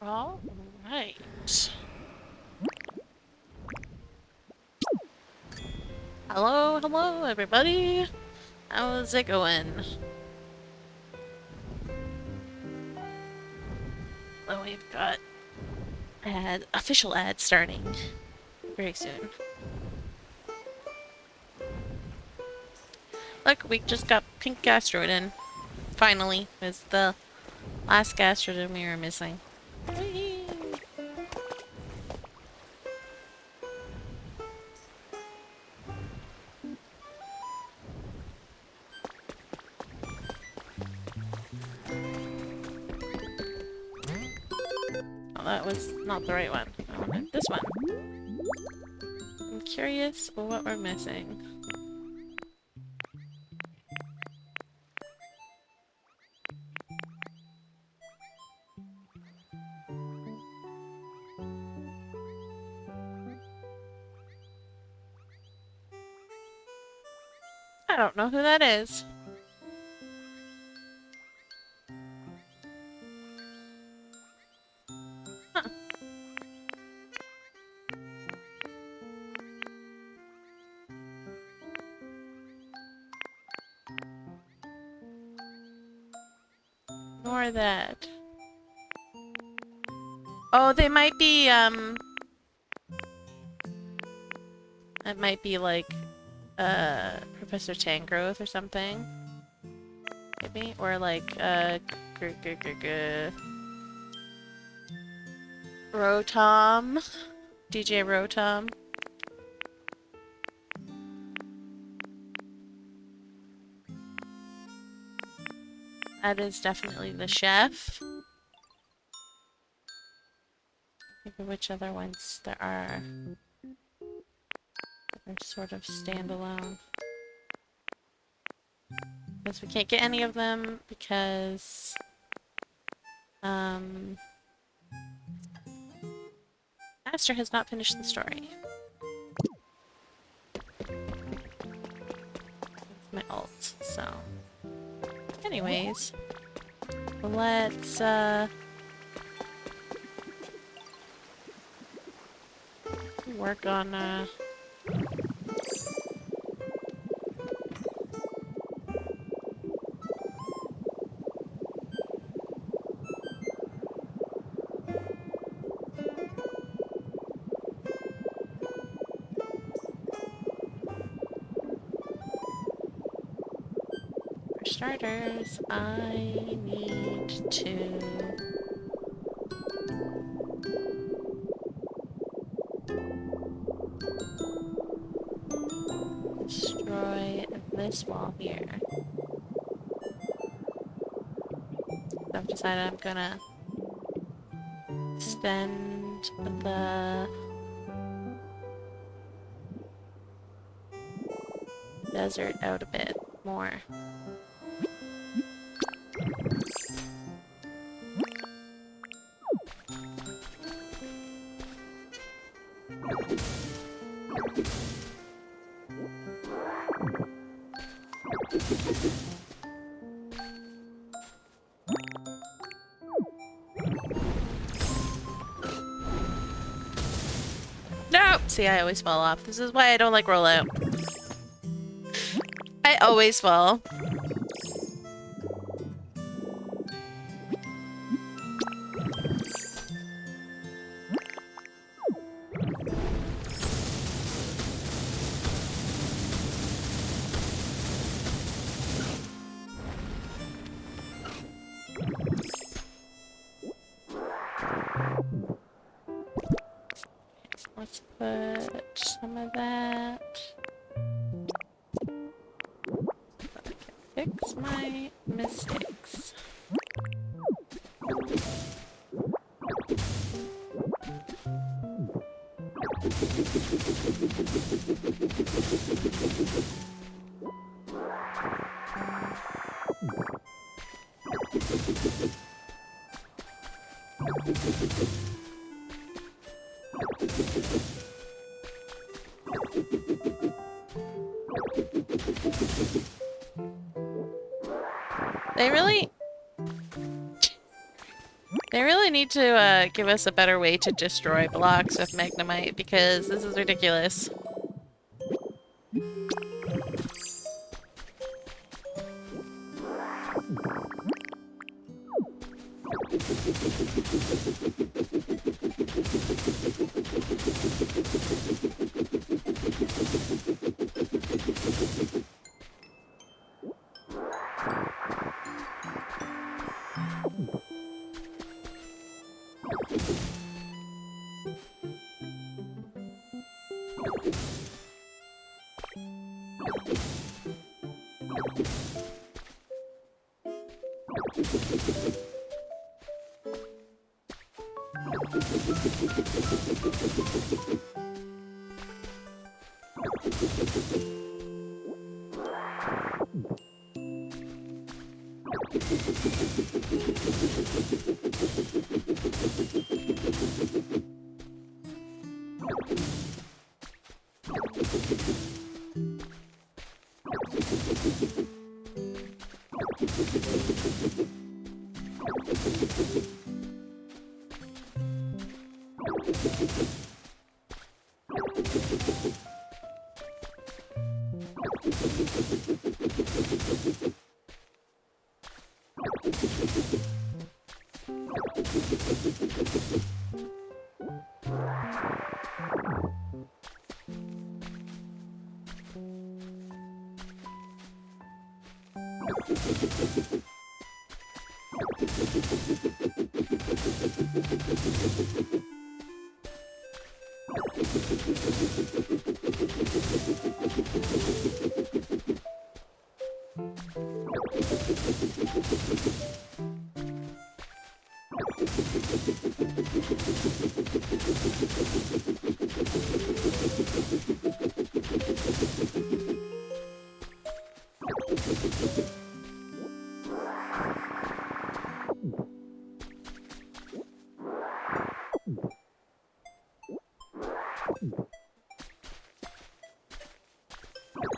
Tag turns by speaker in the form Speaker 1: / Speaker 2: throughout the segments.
Speaker 1: All right. Hello, hello, everybody. How's it going? Oh, we've got official ad starting very soon. Look, we just got pink gastroid in. Finally, it's the last gastroid we were missing. Whee! Oh, that was not the right one. I wanted this one. I'm curious what we're missing. I don't know who that is. Huh. Nor that. Oh, they might be, it might be like, Professor Tangrowth or something. Maybe? Or like, Rotom. DJ Rotom. That is definitely the chef. Think of which other ones there are. They're sort of standalone. Guess we can't get any of them because Master has not finished the story. My ult, so. Anyways, let's work on for starters, I need to destroy this wall here. I've decided I'm gonna extend the desert out a bit more. No! See, I always fall off. This is why I don't like rollout. I always fall. Let's put some of that. So I can fix my mistakes. They really... They really need to give us a better way to destroy blocks with Magnemite because this is ridiculous.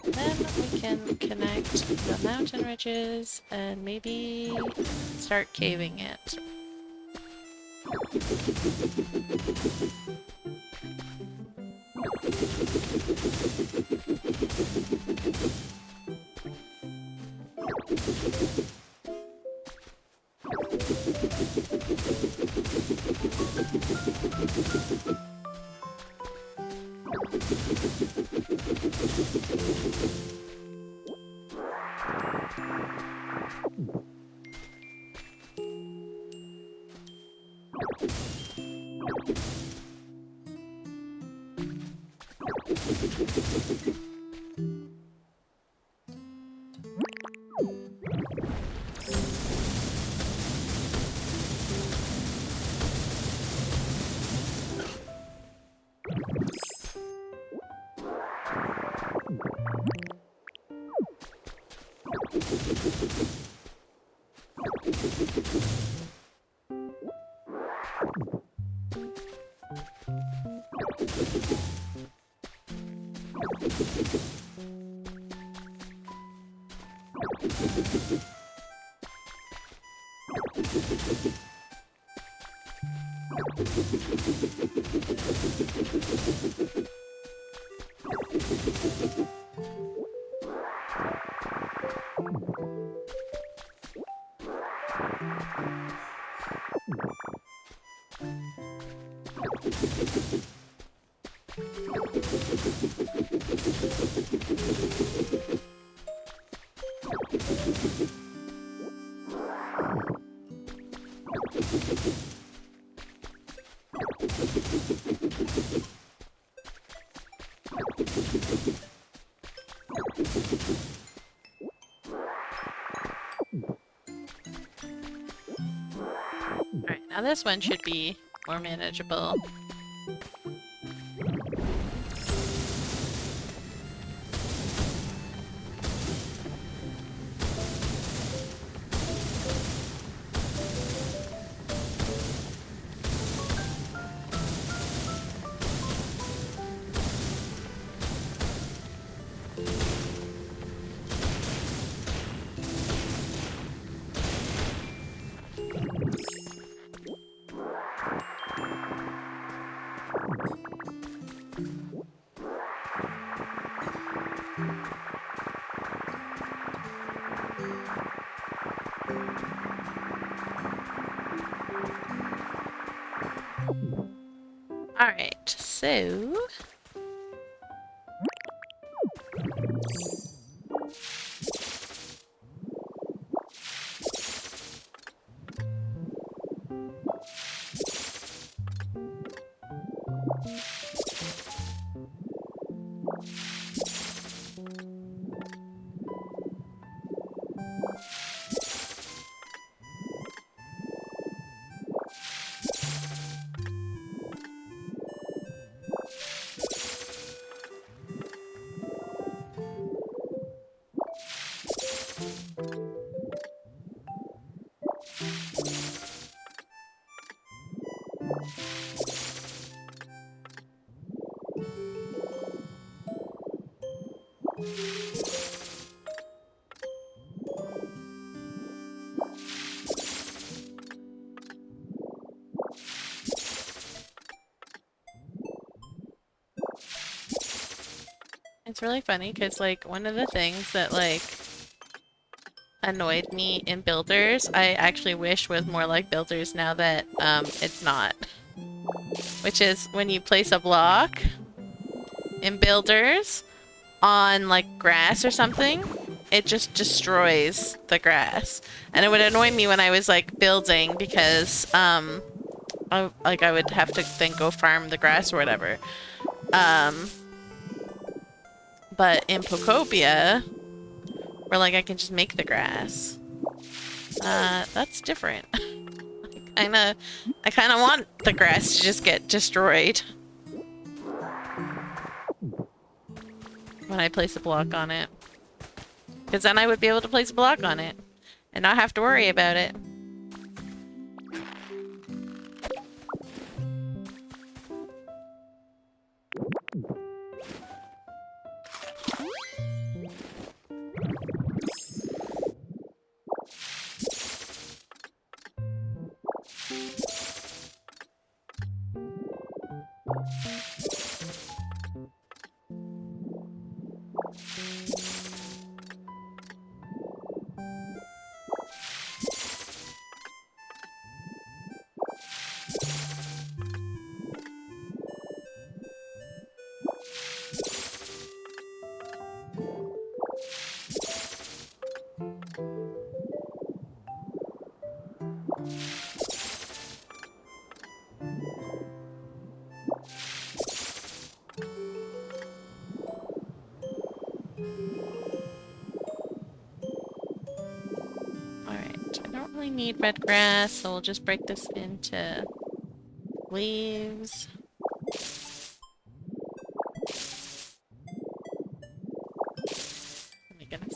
Speaker 1: Then we can connect the mountain ridges and maybe start caving it. Alright, now this one should be more manageable. Alright, so... It's really funny because, like, one of the things that, like, annoyed me in Builders, I actually wish was more like Builders now that, it's not. Which is when you place a block in Builders on, like, grass or something, it just destroys the grass. And it would annoy me when I was, like, building because, I would have to then go farm the grass or whatever. But in Pokopia, where, like, I can just make the grass, that's different. I kinda want the grass to just get destroyed when I place a block on it. Because then I would be able to place a block on it and not have to worry about it. Alright, I don't really need red grass, so we'll just break this into leaves. Oh my goodness.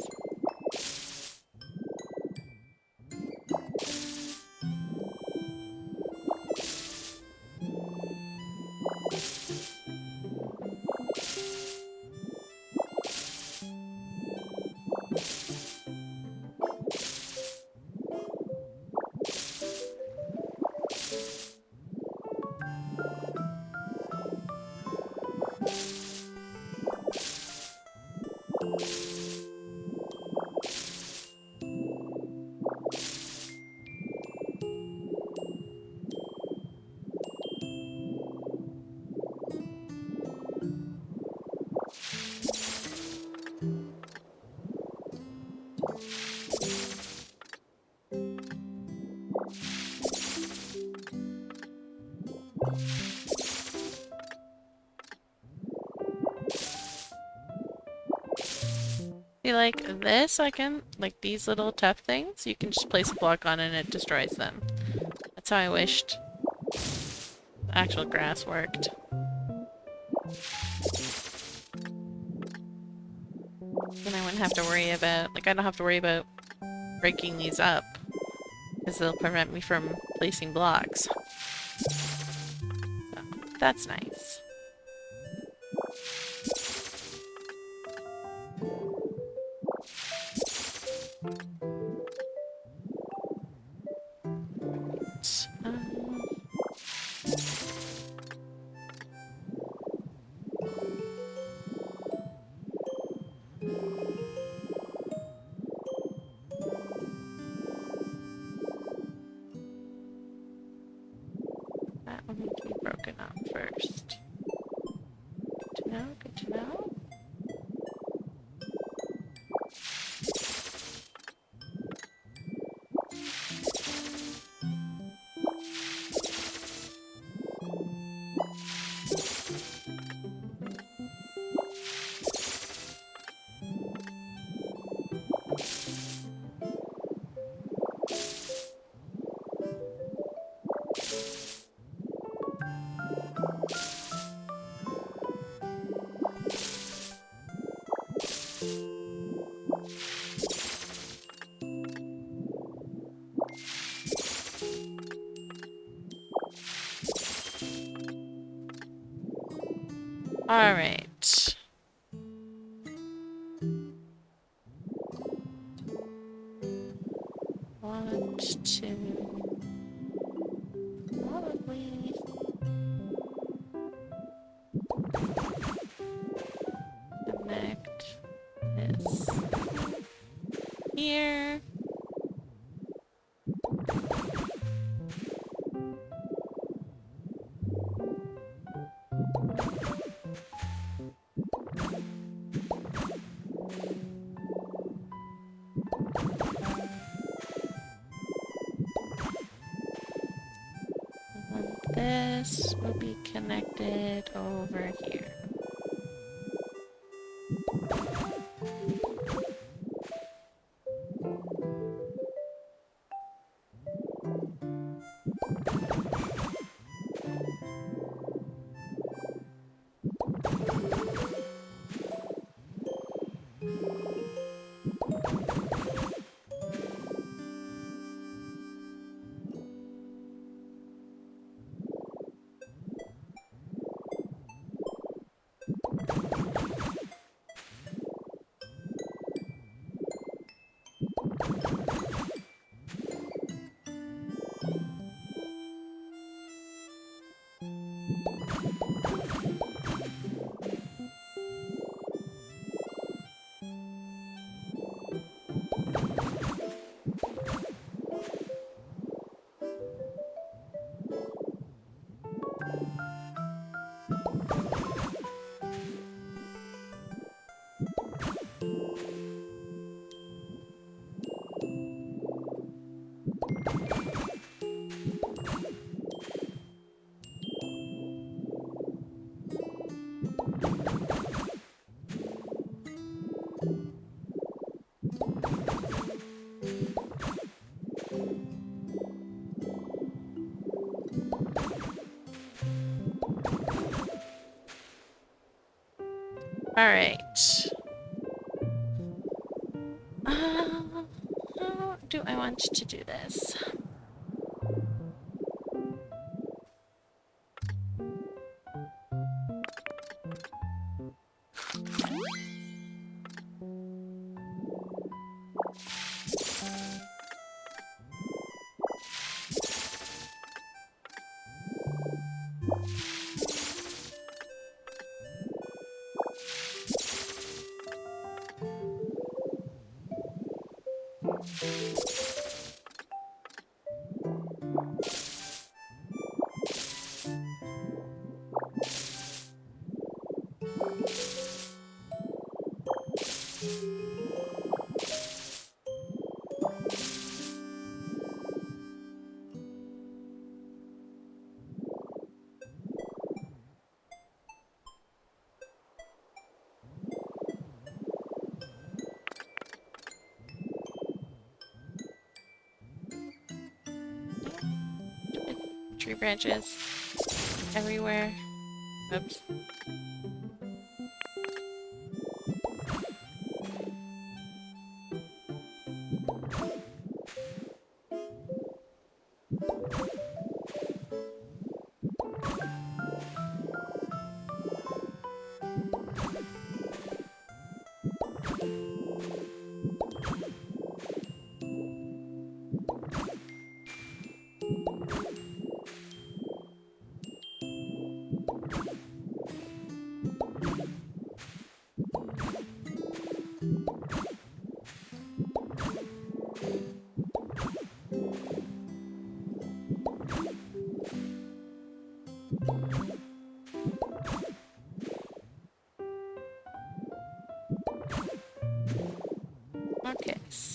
Speaker 1: See, like this, I can, like these little tough things, you can just place a block on and it destroys them. That's how I wished the actual grass worked. Then I wouldn't have to worry about, like I don't have to worry about breaking these up, because they'll prevent me from placing blocks. So, that's nice. will need to be broken up first. Good to know, good to know. All right. Want to probably connect this here. And then this will be connected over here. All right. How do I want to do this? Tree branches everywhere. Oops.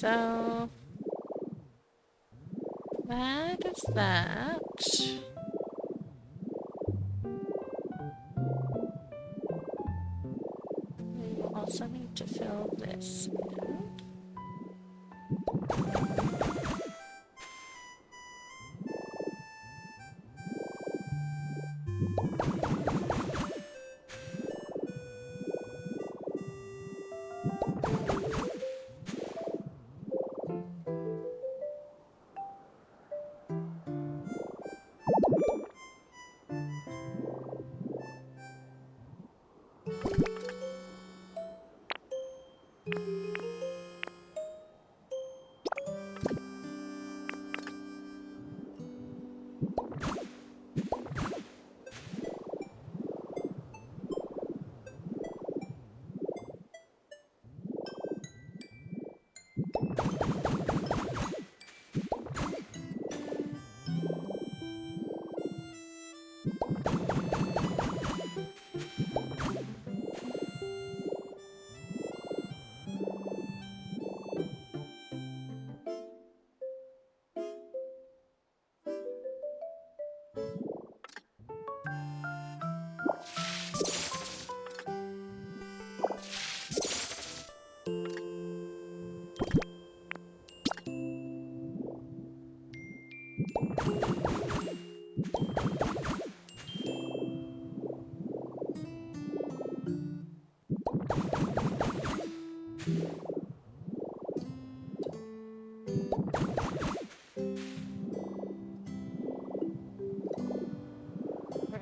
Speaker 1: So that is that. We will also need to fill this in.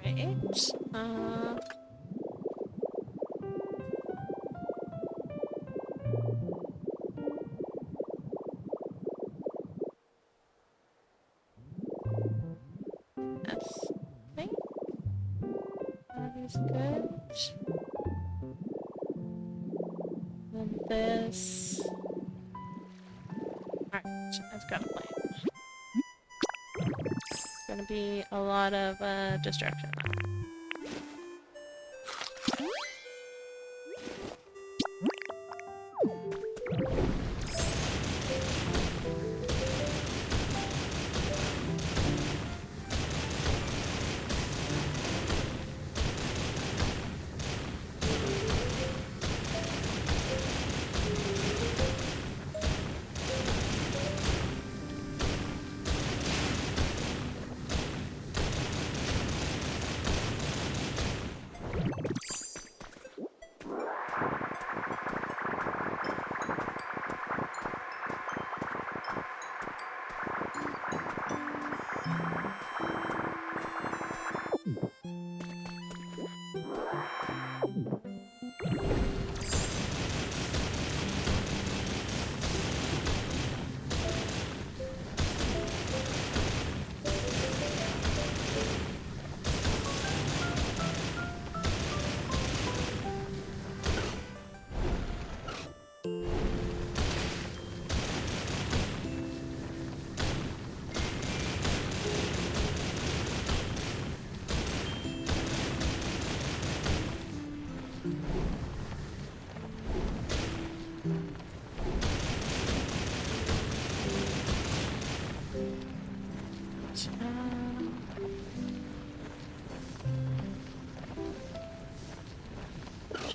Speaker 1: Right. This thing. That is good. And this. Alright, I've got a plan. It's gonna be a lot of destruction though.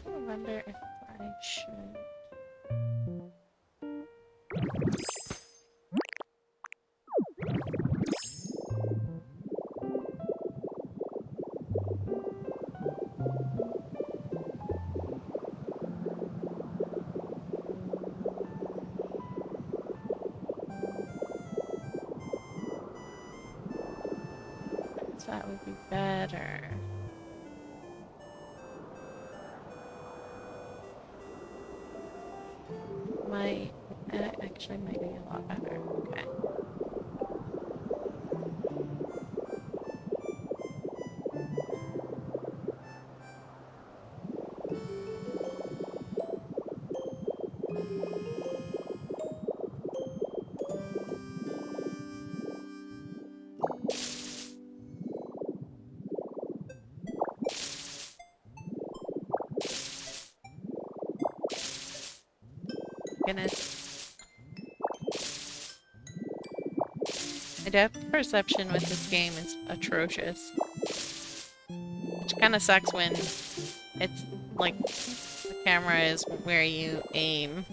Speaker 1: I wonder if I should. That would be better. Might actually might be a lot better. Okay. Goodness. My depth perception with this game is atrocious. Which kind of sucks when it's like the camera is where you aim.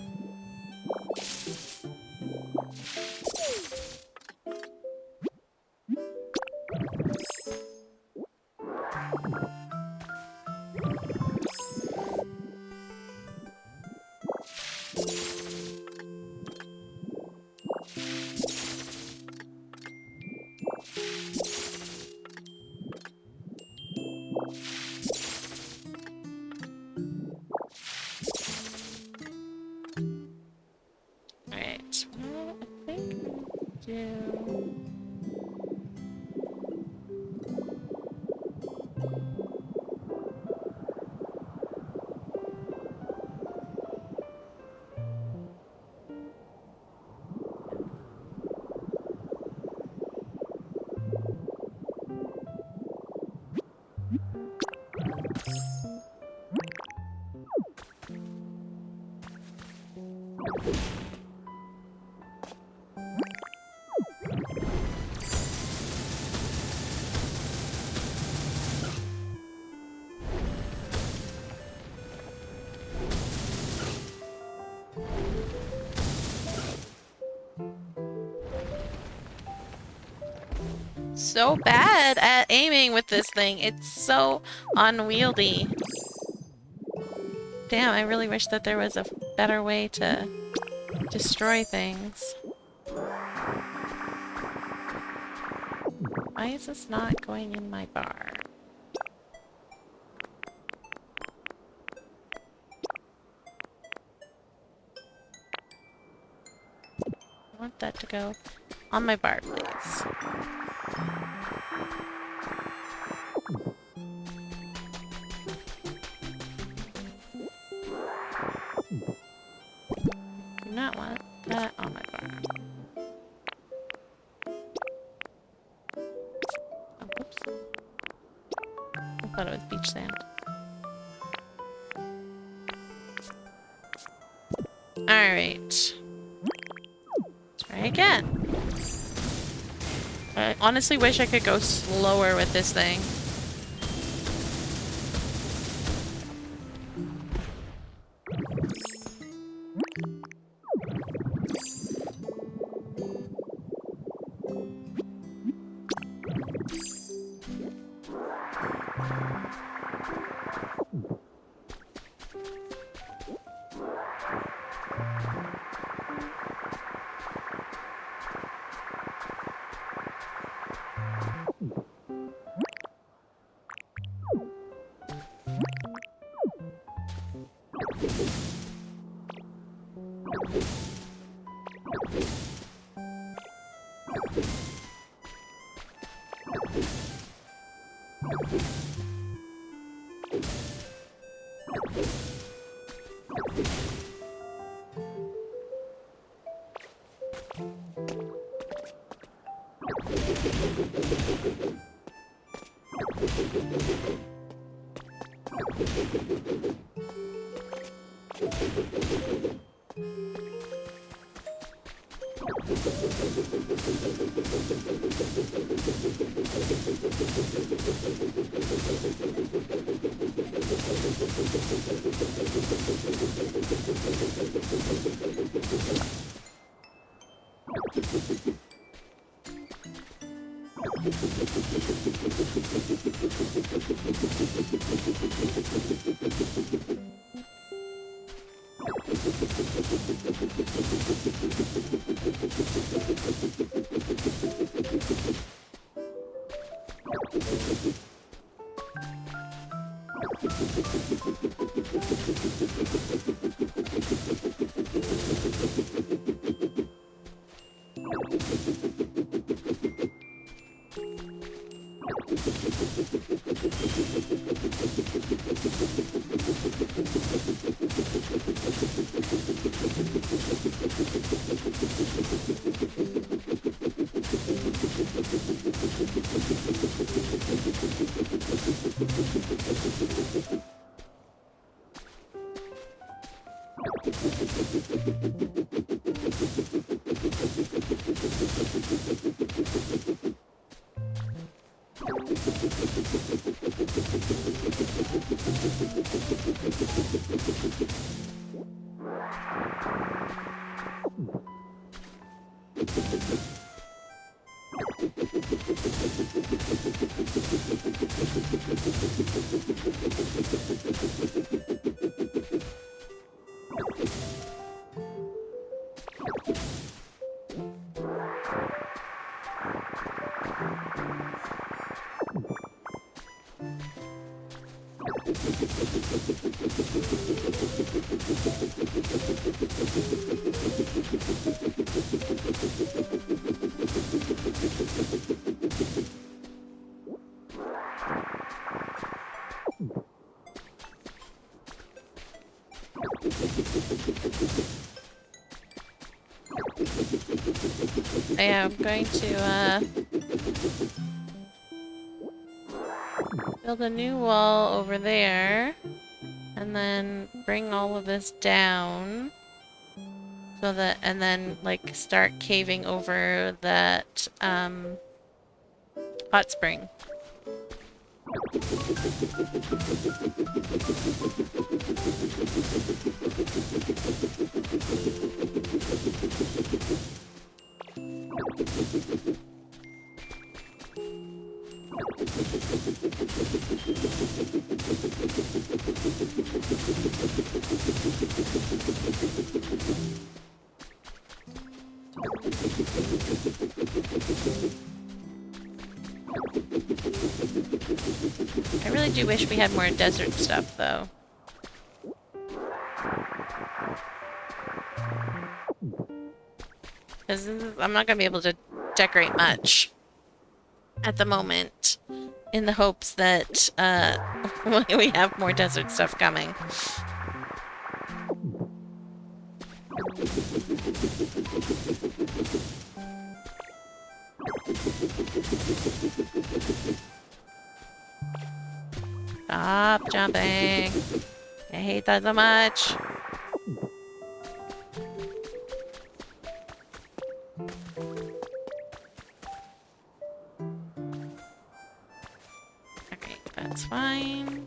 Speaker 1: Alright, well, I think I do... So bad at aiming with this thing. It's so unwieldy. Damn, I really wish that there was a better way to destroy things. Why is this not going in my bar? I want that to go on my bar, please. Do not want that on my bar. Oh, whoops. I thought it was beach sand. Alright. Let's try again. I honestly wish I could go slower with this thing. Yeah, I'm going to build a new wall over there, and then bring all of this down, so that, and then like start caving over that hot spring. I really do wish we had more desert stuff, though. Because I'm not going to be able to decorate much at the moment, in the hopes that we have more desert stuff coming. Stop jumping. I hate that so much. Okay, that's fine.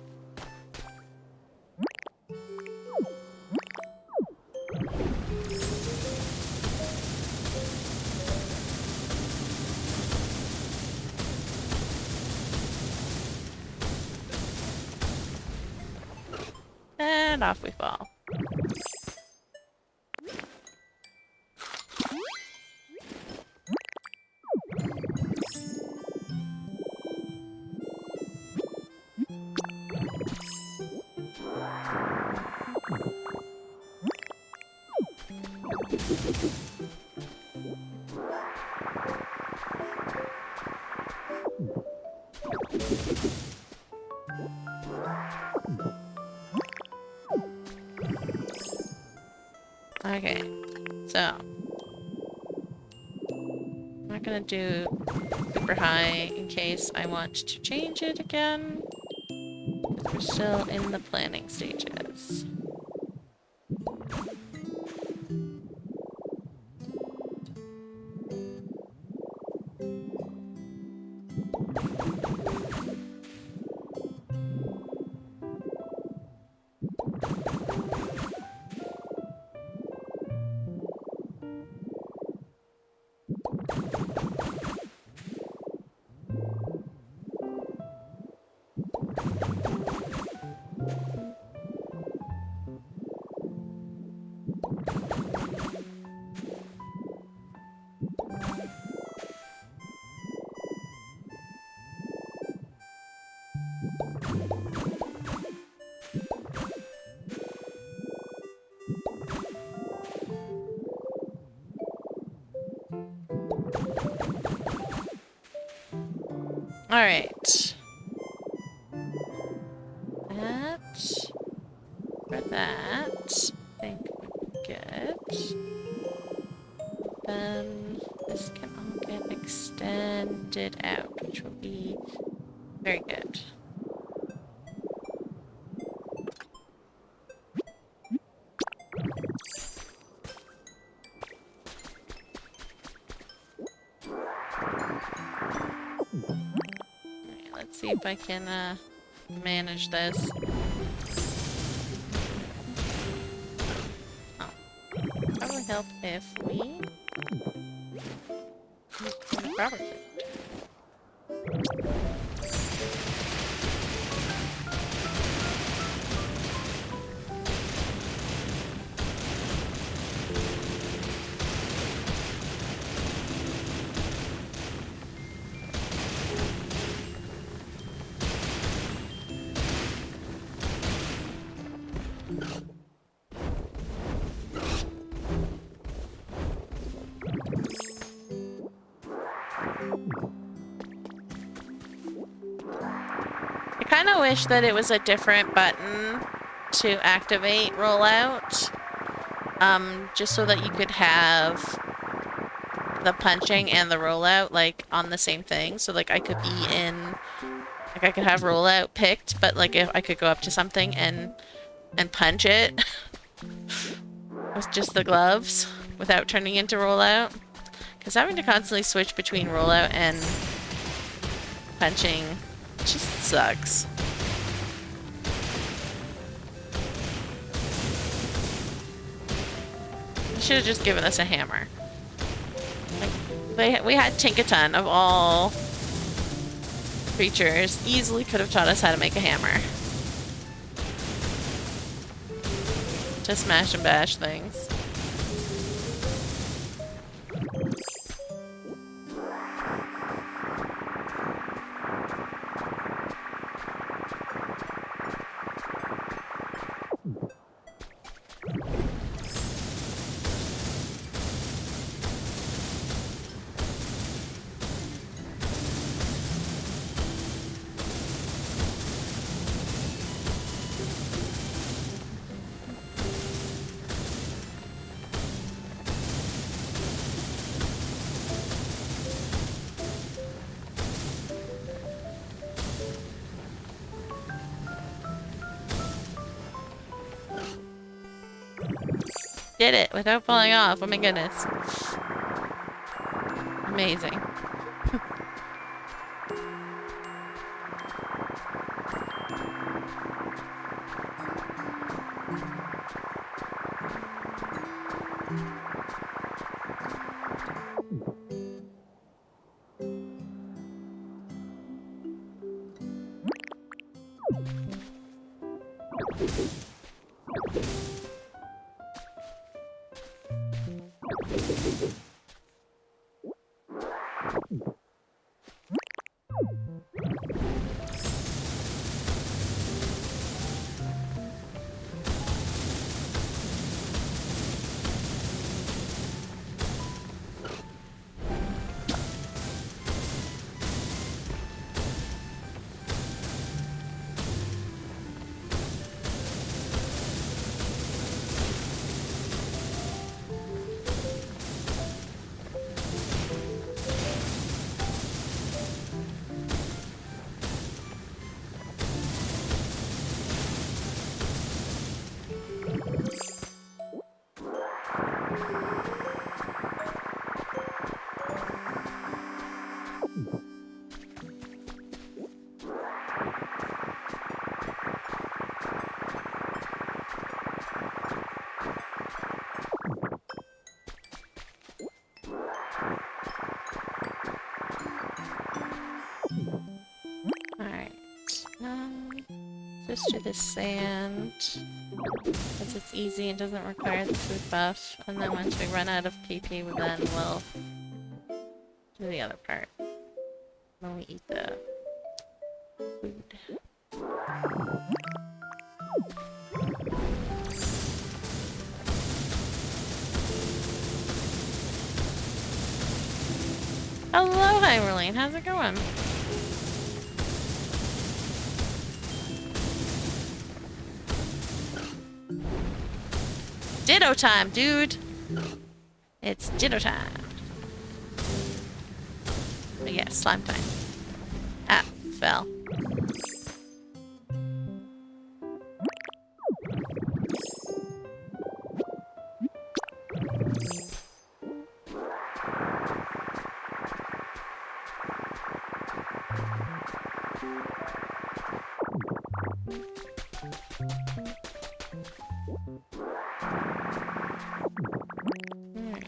Speaker 1: And off we fall. Okay, so I'm not gonna do super high in case I want to change it again. We're still in the planning stages. Alright. That. For that. I think we're good. Then this can all get extended out, which will be very good. Let's see if I can manage this. Oh. Probably help if we... Probably. I kind of wish that it was a different button to activate rollout, just so that you could have the punching and the rollout like on the same thing. So like I could be in, like I could have rollout picked, but like if I could go up to something and punch it with just the gloves without turning into rollout. Because having to constantly switch between rollout and punching just sucks. They should have just given us a hammer. Like, we had Tinkaton of all creatures easily could have taught us how to make a hammer. To smash and bash things. Did it without falling off. Oh my goodness. Amazing. Just do the sand, because it's easy and doesn't require the food buff. And then once we run out of PP, then we'll do the other part. When we eat the food. Hello, Hymerlane. How's it going? Ditto time, dude! It's ditto time. But yeah, slime time. Ah, fell. Alright.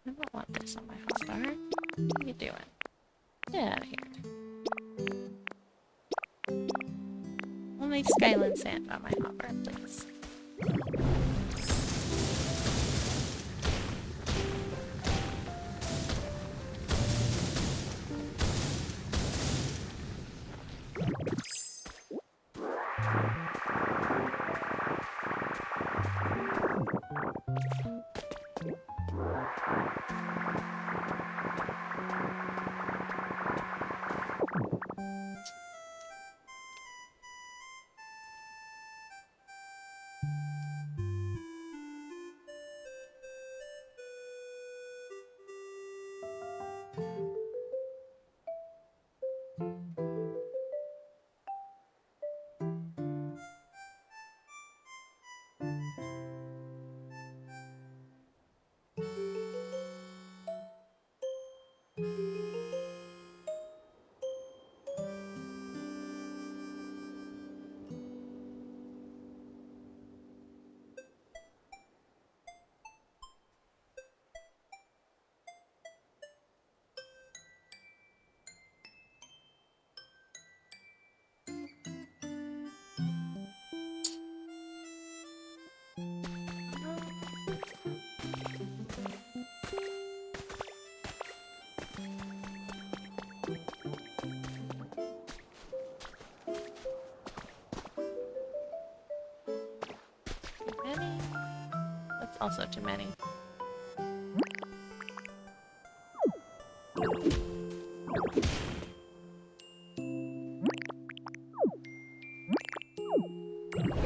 Speaker 1: I don't want this on my hotbar. What are you doing? Get out of here. Only Skyland sand on my hotbar, please. Many? That's also too many.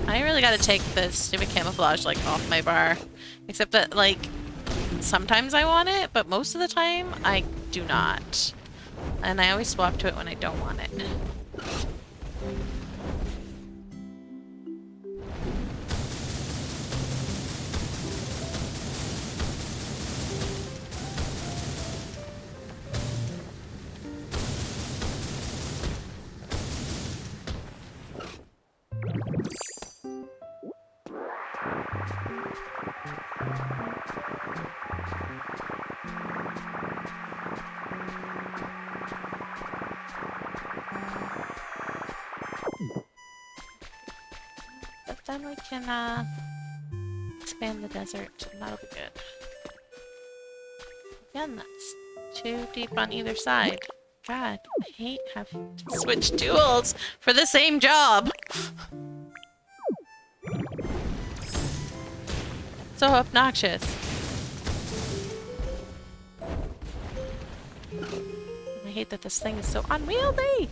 Speaker 1: I really gotta take the stupid camouflage, like, off my bar. Except that, like, sometimes I want it, but most of the time, I do not. And I always swap to it when I don't want it. But then we can, expand the desert, and that'll be good. Again, that's too deep on either side. God, I hate having to switch tools for the same job! So obnoxious. I hate that this thing is so unwieldy!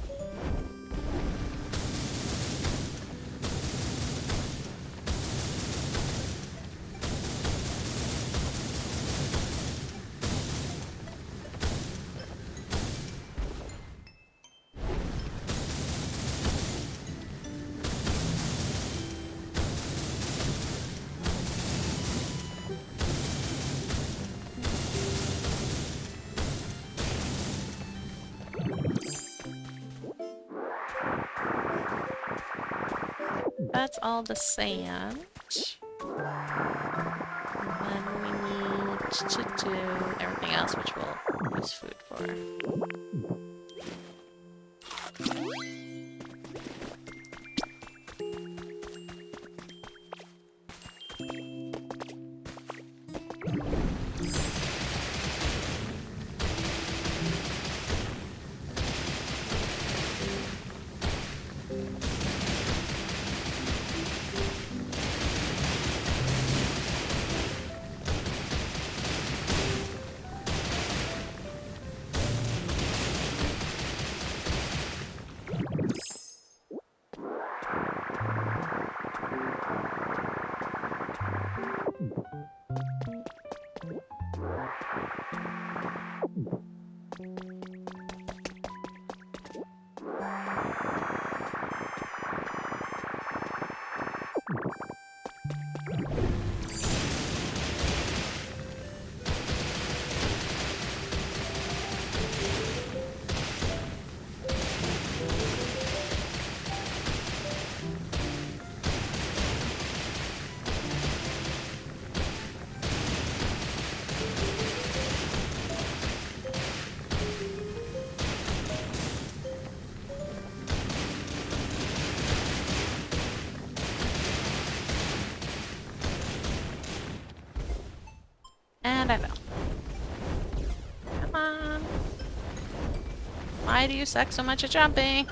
Speaker 1: That's all the sand. And then we need to do everything else, which we'll use food for. And I fell. Come on. Why do you suck so much at jumping?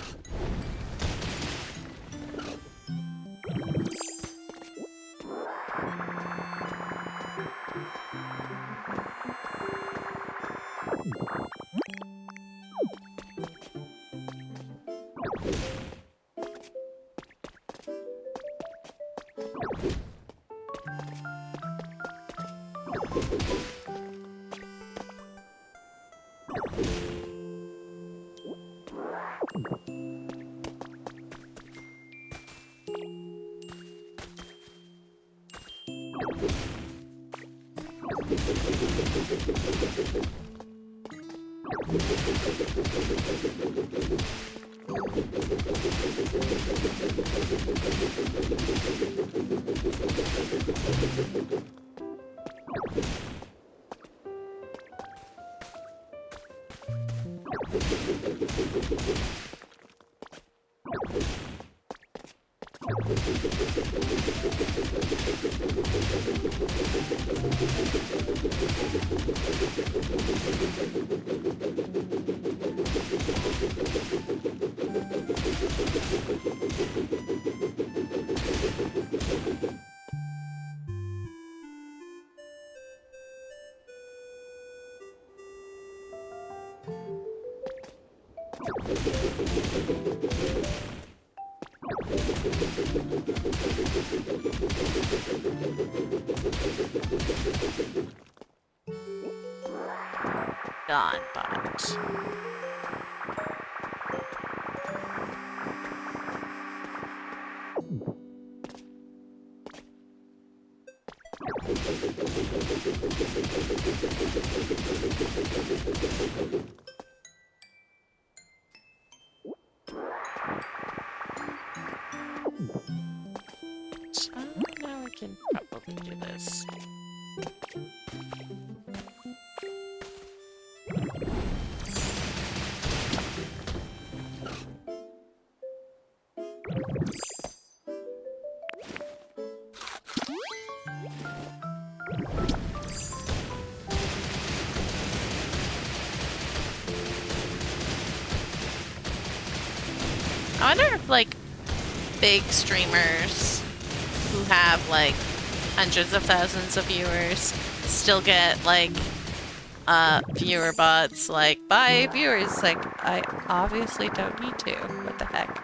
Speaker 1: Gone, but... now we can probably do this. I wonder if, like, big streamers who have, like, hundreds of thousands of viewers still get, like, viewer bots, like, bye, viewers. Like, I obviously don't need to. What the heck?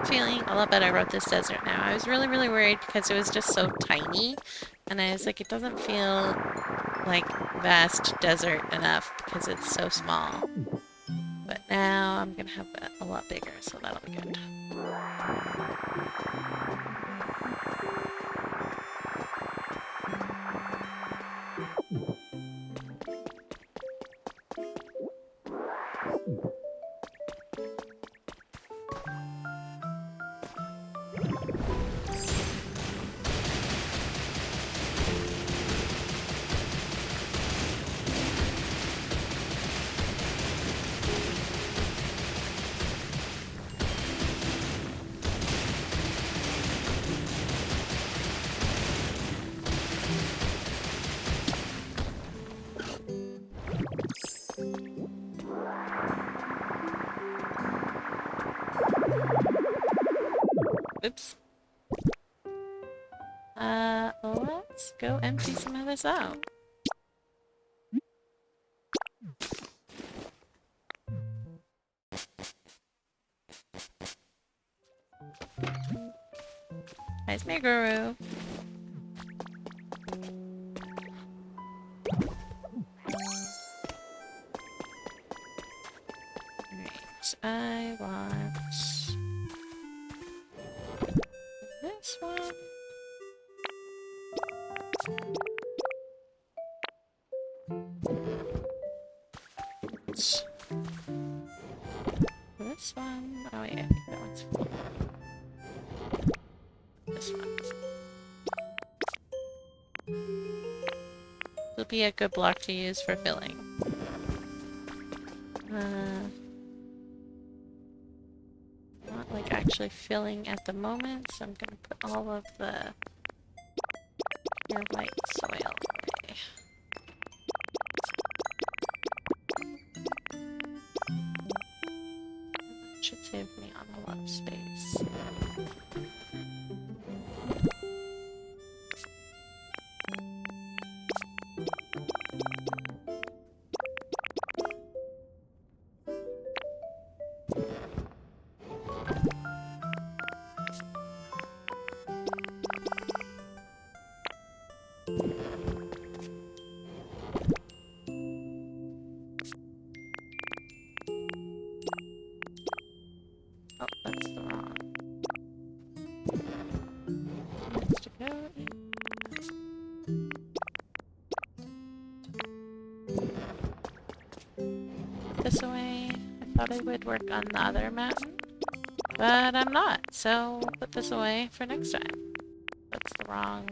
Speaker 1: feeling a lot better about this desert now. I was really, really worried because it was just so tiny. And I was like, it doesn't feel like vast desert enough because it's so small. But now I'm gonna have it a lot bigger, so that'll be good. Oops. Let's go empty some of this out. Nice me, guru. Alright, I want this one. This one. Oh yeah, I think that one's full. This one. It'll be a good block to use for filling. Not like actually filling at the moment, so I'm gonna put all of the pure white soil away. That should save me on a lot of space. Oh, that's the wrong. Needs to go in. Put this away. I thought I would work on the other mountain, but I'm not, so we'll put this away for next time. That's the wrong.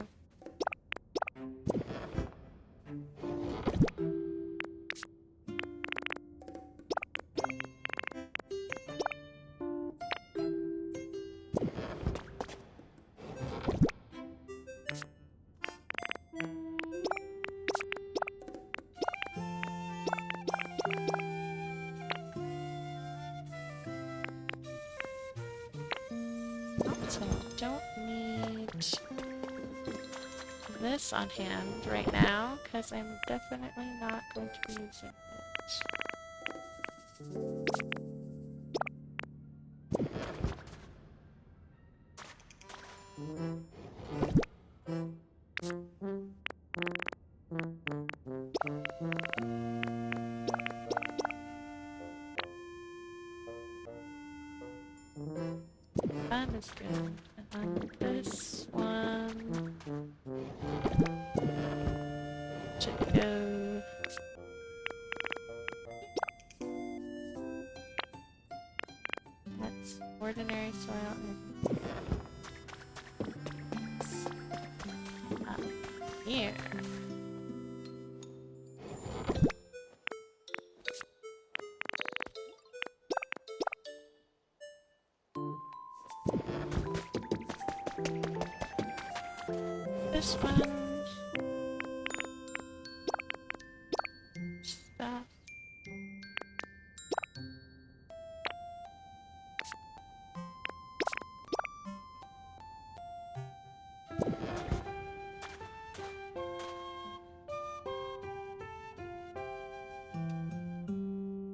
Speaker 1: So I don't need this on hand right now, because I'm definitely not going to be using That is good. And on this one should go. That's ordinary soil and up here. This one. Stuff.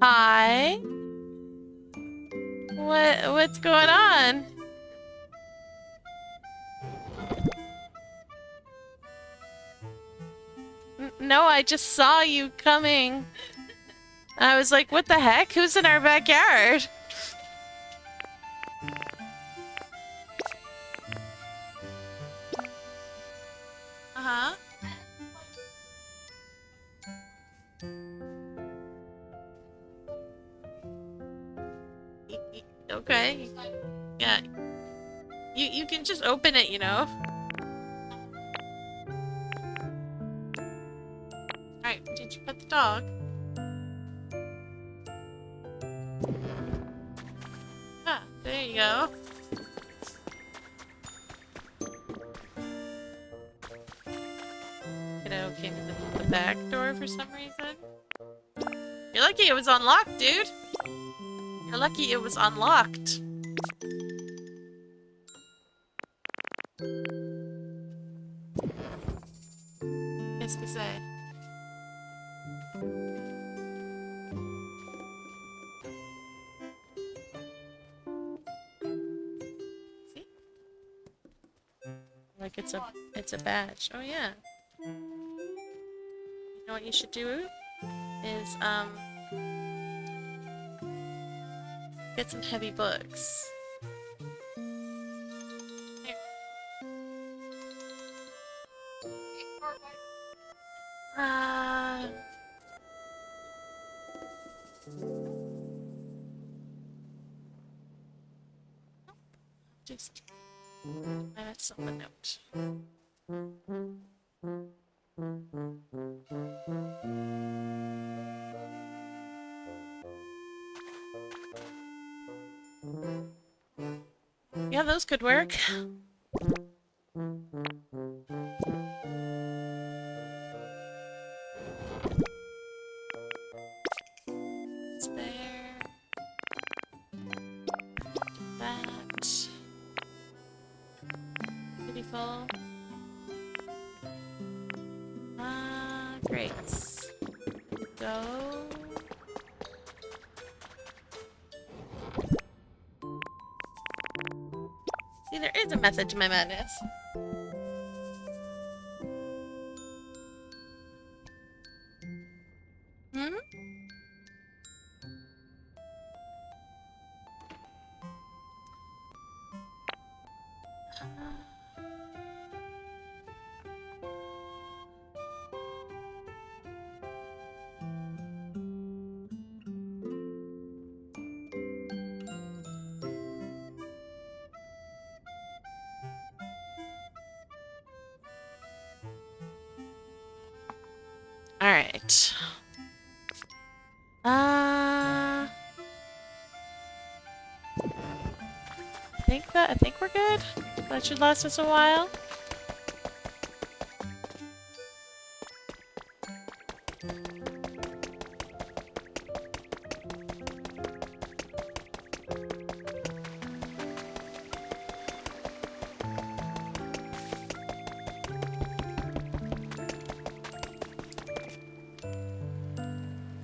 Speaker 1: Hi. What's going on? No, I just saw you coming. I was like, what the heck? Who's in our backyard? Uh-huh. Okay. Yeah. You can just open it, you know? Alright, did you pet the dog? Ah, there you go. Kiddo came in the back door for some reason. You're lucky it was unlocked, dude. You're lucky it was unlocked. Qu'est-ce que c'est? See? Like it's a badge. Oh yeah. You know what you should do? Is get some heavy books. Here. Just that's on the note. Yeah, those could work. It's there. That. Beautiful. Great. Go. See, there is a method to my madness. Hmm? All right. I think we're good. That should last us a while.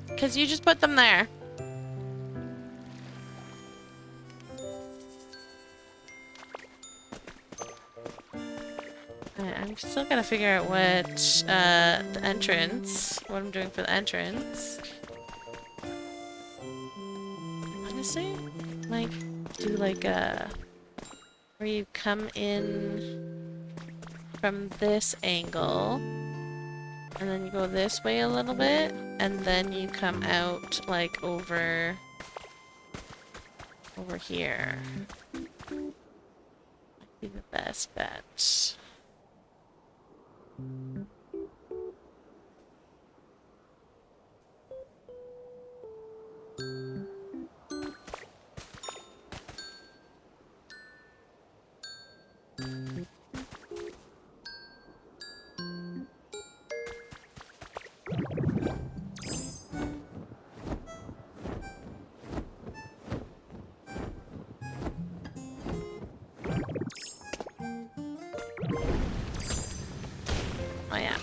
Speaker 1: Because you just put them there. I'm still gotta figure out what, the entrance, what I'm doing for the entrance. Honestly, like, do like a, where you come in from this angle, and then you go this way a little bit, and then you come out, like, over here. Might be the best bet. Oh yeah.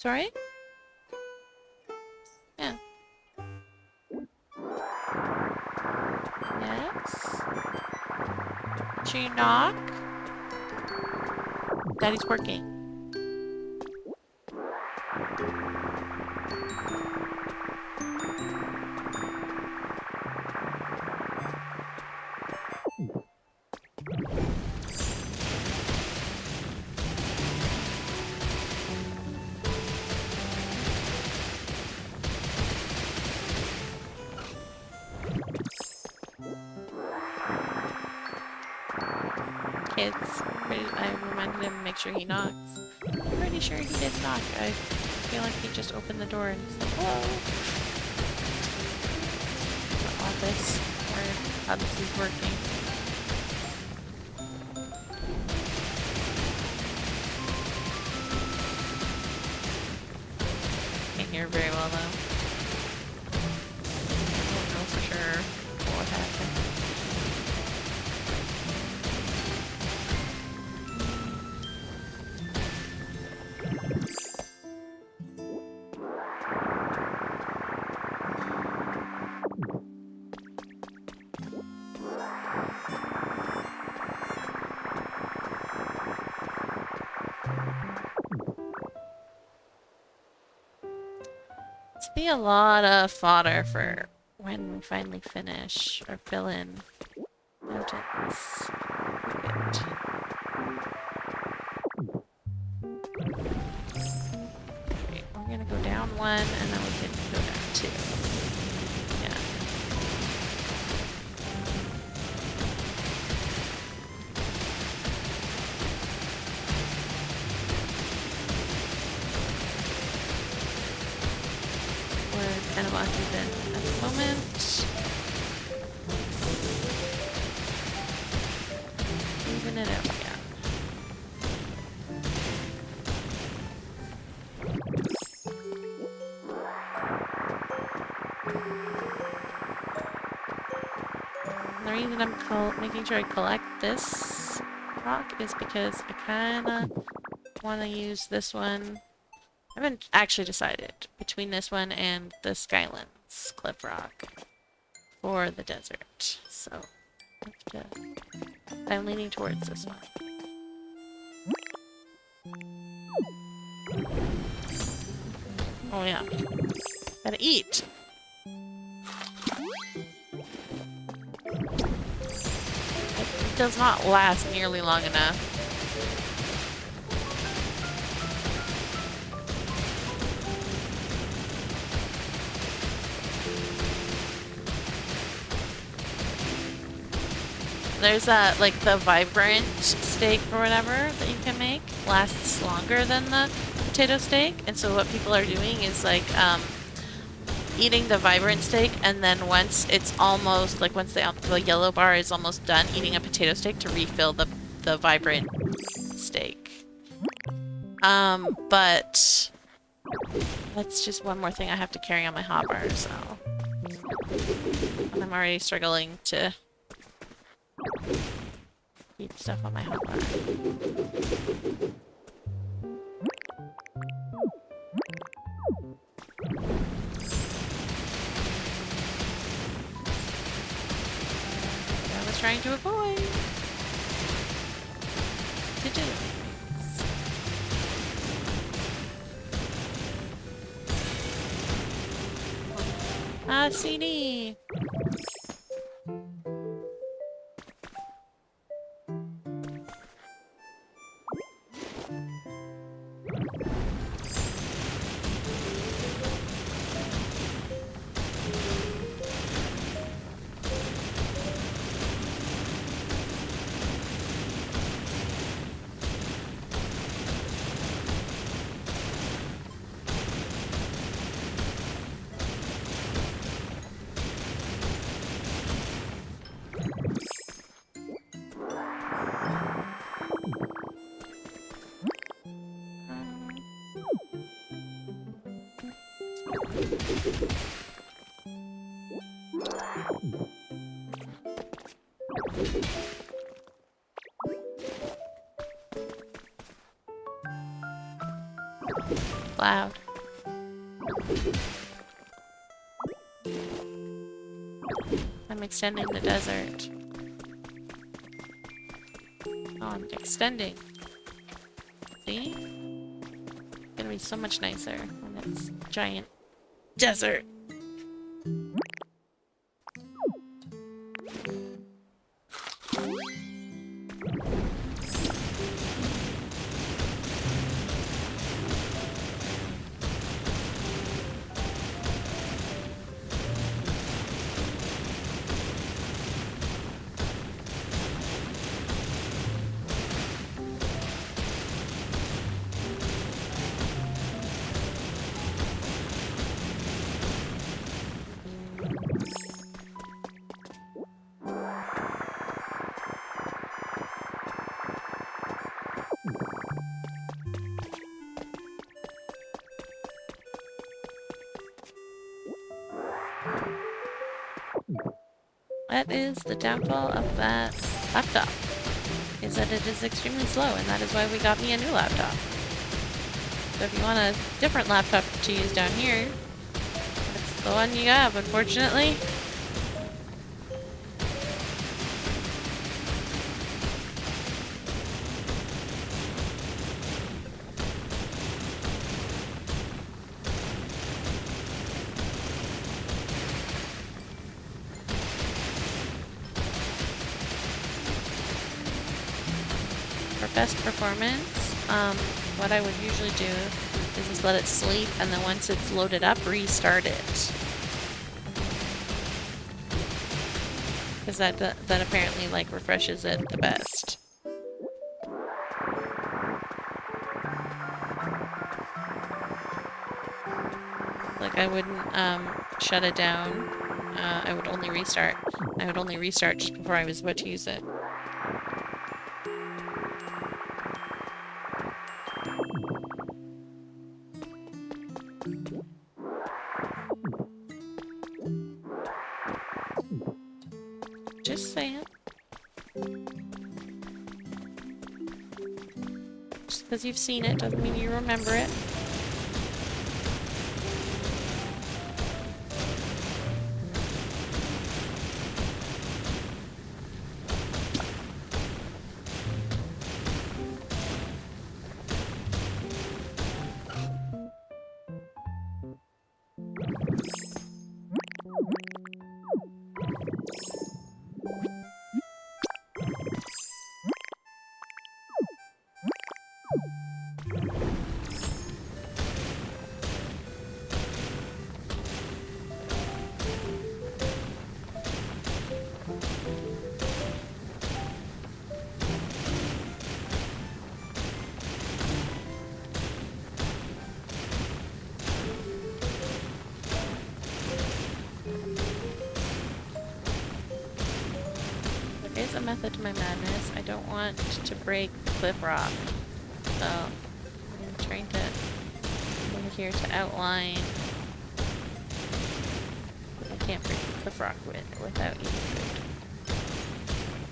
Speaker 1: Sorry? Yeah. Yes? Should you knock? Daddy's working. Kids, I reminded him to make sure he knocks. I'm pretty sure he did knock. I feel like he just opened the door and said, hello. The office where how this is working. Can't hear very well though. I don't know for sure what happened. This will be a lot of fodder for when we finally finish or fill in mountains. Okay, we're gonna go down one and then we can go down two. Yeah. We're kind of uneven at the moment. Even it out, yeah. And the reason I'm making sure I collect this rock is because I kind of want to use this one. I haven't actually decided between this one and the Skylands Cliff Rock for the desert. So I'm leaning towards this one. Oh yeah. Gotta eat. It does not last nearly long enough. There's like the vibrant steak or whatever that you can make lasts longer than the potato steak, and so what people are doing is like eating the vibrant steak, and then once it's almost like once the yellow bar is almost done eating a potato steak to refill the vibrant steak. But that's just one more thing I have to carry on my hotbar, so I'm already struggling to keep stuff on my hotbar. I was trying to avoid to do. Ah, CD. loud. I'm extending the desert. Oh, I'm extending. See? It's gonna be so much nicer when it's giant desert. That is the downfall of that laptop, is that it is extremely slow, and that is why we got me a new laptop. So if you want a different laptop to use down here, that's the one you have, unfortunately. Best performance, what I would usually do is just let it sleep, and then once it's loaded up, restart it. Because that apparently like refreshes it the best. Like I wouldn't shut it down. I would only restart. I would only restart just before I was about to use it. Just saying. Just because you've seen it doesn't mean you remember it. There's a method to my madness. I don't want to break the cliff rock. So I'm trying to over here to outline. I can't break the cliff rock without eating food.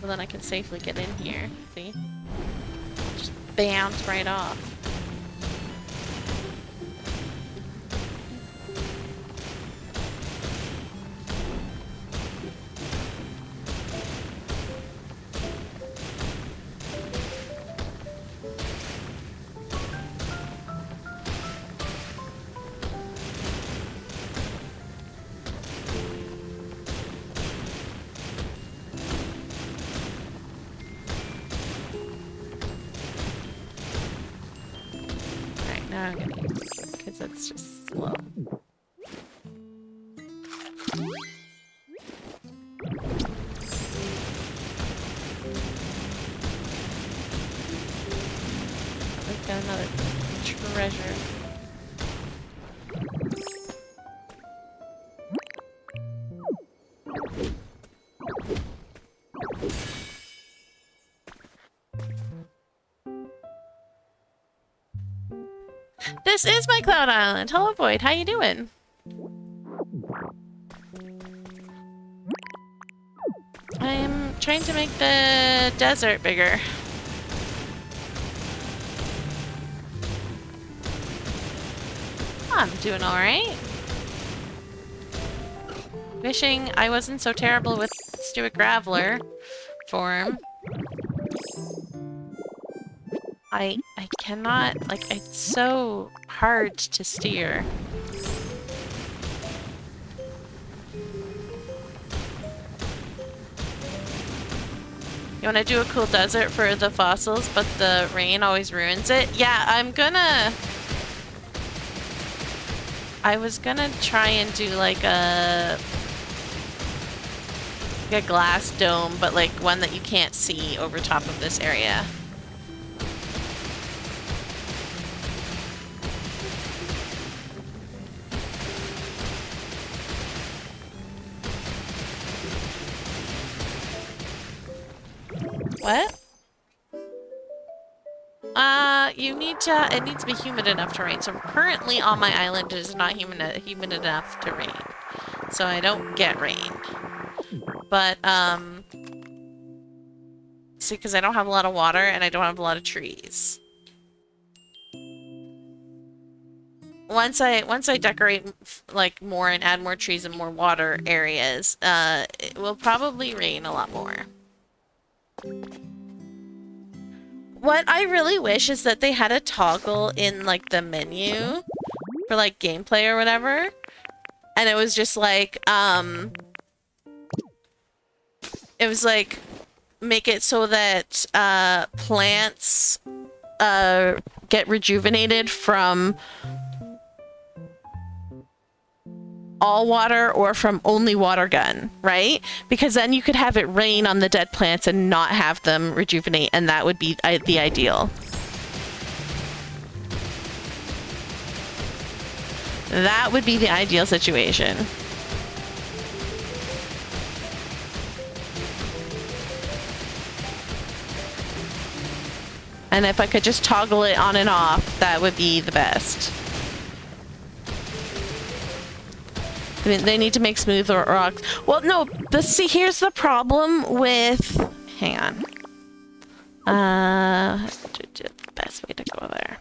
Speaker 1: Well, then I can safely get in here. See? Just bounce right off. Now I'm gonna use this because it's just slow. We've got another treasure. This is my Cloud Island. Hello, Void. How you doing? I'm trying to make the desert bigger. I'm doing alright. Wishing I wasn't so terrible with Stewart Graveler form. I cannot, like, it's so hard to steer. You want to do a cool desert for the fossils, but the rain always ruins it? Yeah, I was gonna try and do like a glass dome, but like one that you can't see over top of this area. What? It needs to be humid enough to rain. So currently on my island it is not humid enough to rain. So I don't get rain. But, see, because I don't have a lot of water and I don't have a lot of trees. Once I decorate, like, more and add more trees and more water areas, it will probably rain a lot more. What I really wish is that they had a toggle in, like, the menu for, like, gameplay or whatever. And it was just, like, it was, like, make it so that, plants, get rejuvenated from all water or from only water gun, right? Because then you could have it rain on the dead plants and not have them rejuvenate, and that would be the ideal. That would be the ideal situation. And if I could just toggle it on and off, that would be the best. I mean, they need to make smooth rocks. Well, no, but see, here's the problem with... Hang on. The best way to go there.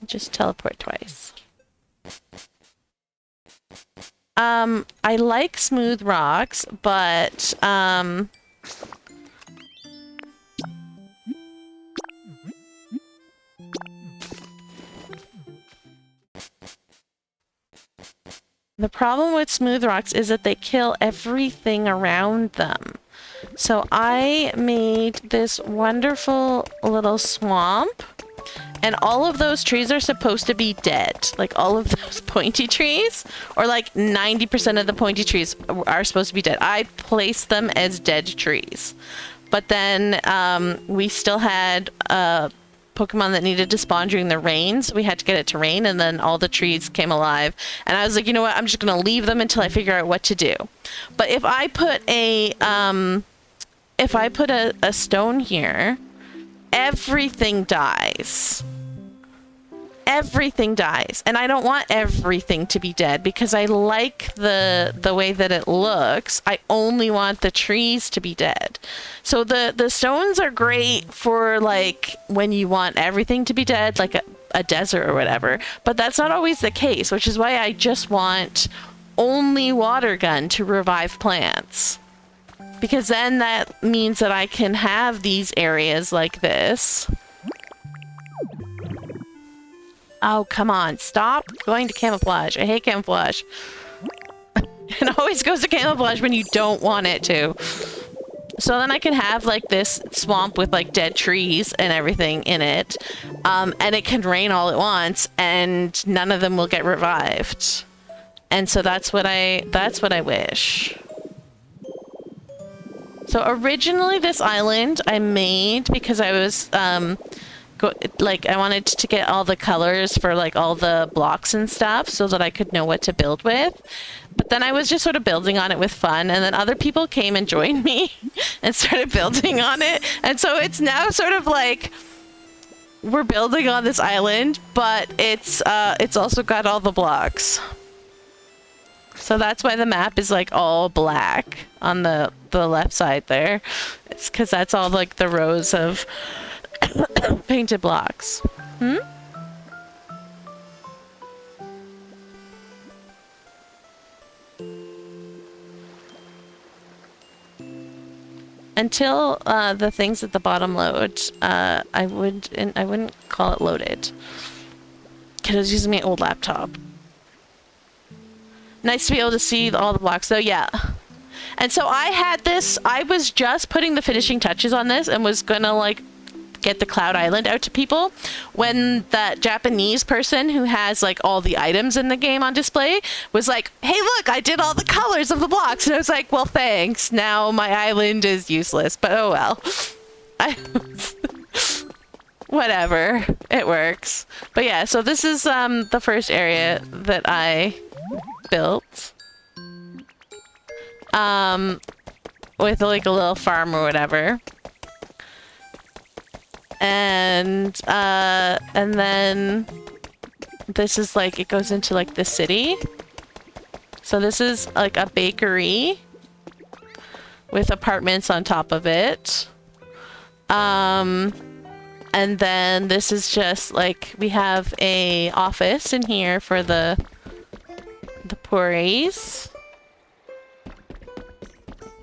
Speaker 1: Just teleport twice. I like smooth rocks, but, the problem with smooth rocks is that they kill everything around them. So I made this wonderful little swamp, and all of those trees are supposed to be dead. Like all of those pointy trees, or like 90% of the pointy trees are supposed to be dead. I placed them as dead trees. But then we still had Pokemon that needed to spawn during the rain, so we had to get it to rain, and then all the trees came alive. And I was like, you know what, I'm just gonna leave them until I figure out what to do. But if I put a stone here, everything dies. Everything dies. And I don't want everything to be dead because I like the way that it looks. I only want the trees to be dead. So the stones are great for like when you want everything to be dead, like a desert or whatever. But that's not always the case, which is why I just want only water gun to revive plants. Because then that means that I can have these areas like this. Oh, come on. Stop going to camouflage. I hate camouflage. It always goes to camouflage when you don't want it to. So then I can have like this swamp with like dead trees and everything in it. And it can rain all at once and none of them will get revived. And so that's what I wish. So originally this island I made because I was I wanted to get all the colors for like all the blocks and stuff so that I could know what to build with. But then I was just sort of building on it with fun, and then other people came and joined me and started building on it. And so it's now sort of like we're building on this island, but it's also got all the blocks. So that's why the map is like all black on the left side there. It's because that's all like the rows of painted blocks. until the things at the bottom load, I wouldn't call it loaded. Because I was using my old laptop. Nice to be able to see all the blocks though, yeah. And so I was just putting the finishing touches on this and was gonna like get the Cloud Island out to people when that Japanese person who has like all the items in the game on display was like, hey look, I did all the colors of the blocks. And I was like, well thanks, now my island is useless, but oh well. Whatever, it works. But yeah, so this is the first area that I built. With like a little farm or whatever. And then this is like, it goes into like the city. So this is like a bakery with apartments on top of it. And then this is just like, we have a office in here for the Puris.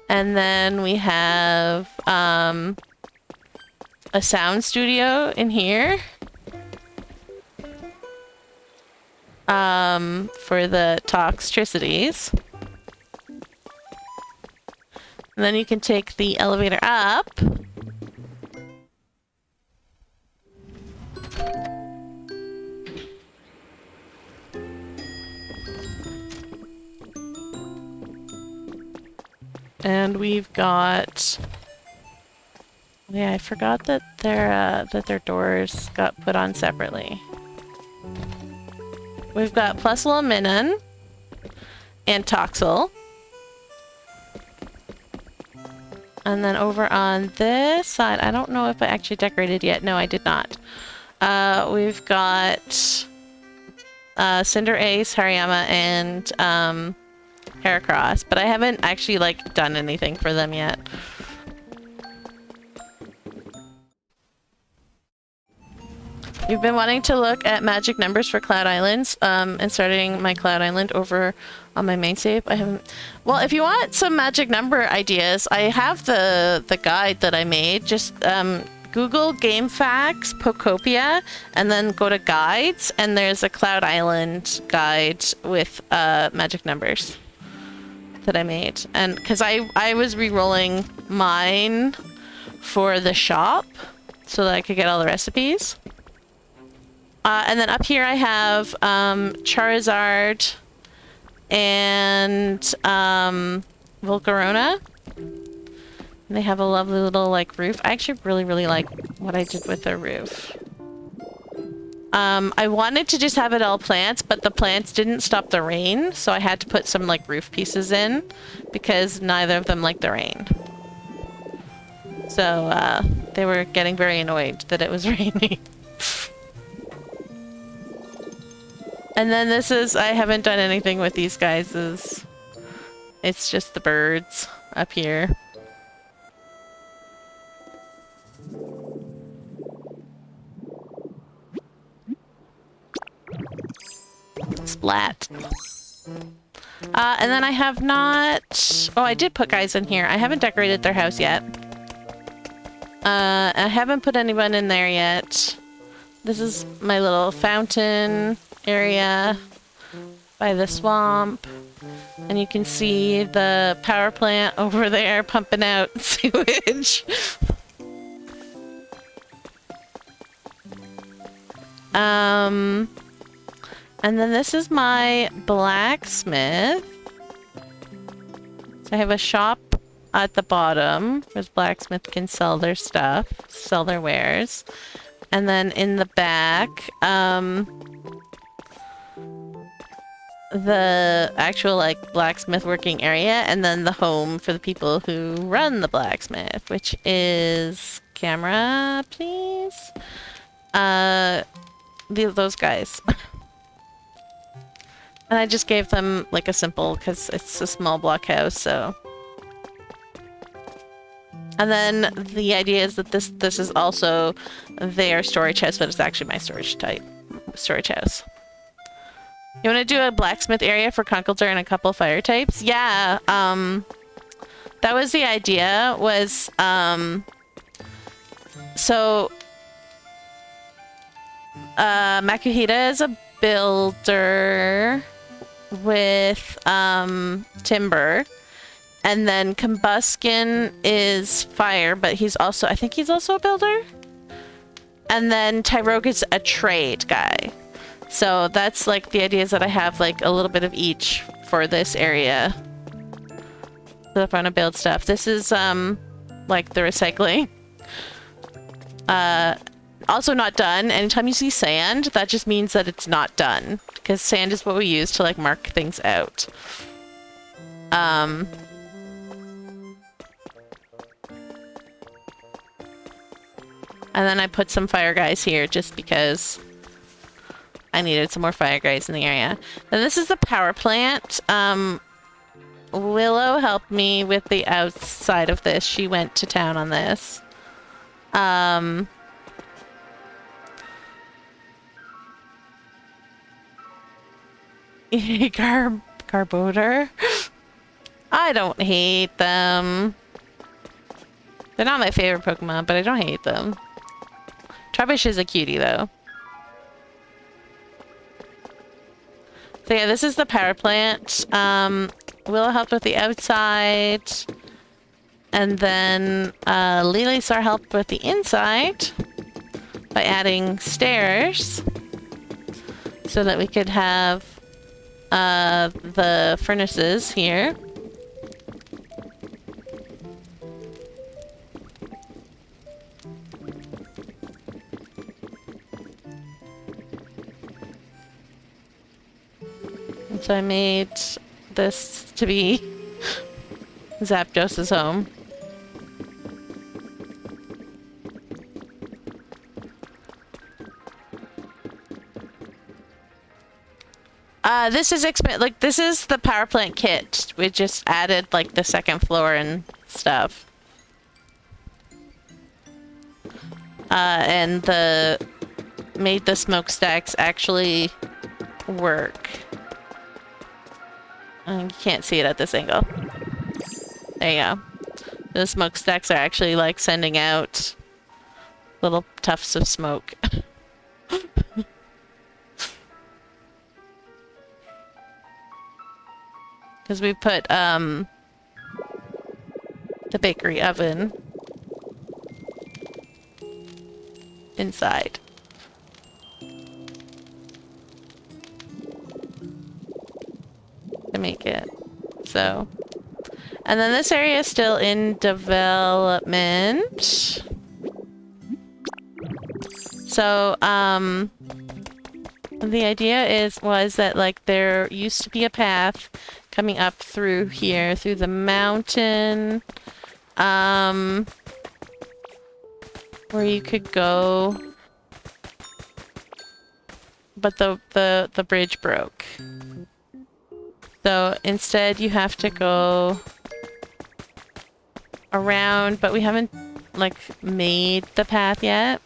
Speaker 1: And then we have a sound studio in here for the Toxtricities. And then you can take the elevator up. And we've got... Yeah, I forgot that their doors got put on separately. We've got Plusaluminen and Toxel. And then over on this side, I don't know if I actually decorated yet. No, I did not. We've got Cinder Ace, Hariyama, and Heracross, but I haven't actually like done anything for them yet. You've been wanting to look at magic numbers for Cloud Islands, and starting my Cloud Island over on my main save. I haven't... Well, if you want some magic number ideas, I have the guide that I made. Just Google Game Facts Pokopia, and then go to guides, and there's a Cloud Island guide with magic numbers that I made. And because I was re-rolling mine for the shop so that I could get all the recipes. And then up here I have Charizard and Volcarona. And they have a lovely little like roof. I actually really like what I did with their roof. I wanted to just have it all plants, but the plants didn't stop the rain, so I had to put some like roof pieces in because neither of them liked the rain. So they were getting very annoyed that it was raining. And then this is, I haven't done anything with these guys. It's just the birds up here. Splat. And then I have not... Oh, I did put guys in here. I haven't decorated their house yet. I haven't put anyone in there yet. This is my little fountain area by the swamp. And you can see the power plant over there pumping out sewage. And then this is my blacksmith. So I have a shop at the bottom where the blacksmith can sell their stuff, sell their wares. And then in the back, the actual like blacksmith working area, and then the home for the people who run the blacksmith, which is camera, please. Those guys. And I just gave them like a simple, because it's a small block house, so. And then the idea is that this is also their storage house, but it's actually my storage house. You want to do a blacksmith area for Conkeldurr and a couple fire types? Yeah, that was the idea, was, so, Makuhita is a builder with, timber. And then Combuskin is fire, but he's also, I think he's also a builder. And then Tyrogue is a trade guy. So that's like the idea is that I have like a little bit of each for this area. So if I want to build stuff. This is like the recycling. Also not done. Anytime you see sand, that just means that it's not done. Because sand is what we use to like mark things out. And then I put some fire guys here just because I needed some more fire guys in the area. And this is the power plant. Willow helped me with the outside of this. She went to town on this. Garbodor. I don't hate them. They're not my favorite Pokemon, but I don't hate them. Trubbish is a cutie, though. So yeah, this is the power plant. Willow helped with the outside. And then Lilisar helped with the inside by adding stairs so that we could have the furnaces here. So I made this to be Zapdos's home. This is this is the power plant kit. We just added like the second floor and stuff. And made the smokestacks actually work. You can't see it at this angle. There you go. The smokestacks are actually like sending out little tufts of smoke. Because we put the bakery oven inside. To make it. So, and then this area is still in development. So, the idea was that like there used to be a path coming up through here, through the mountain, where you could go, but the bridge broke. So instead you have to go around, but we haven't like made the path yet.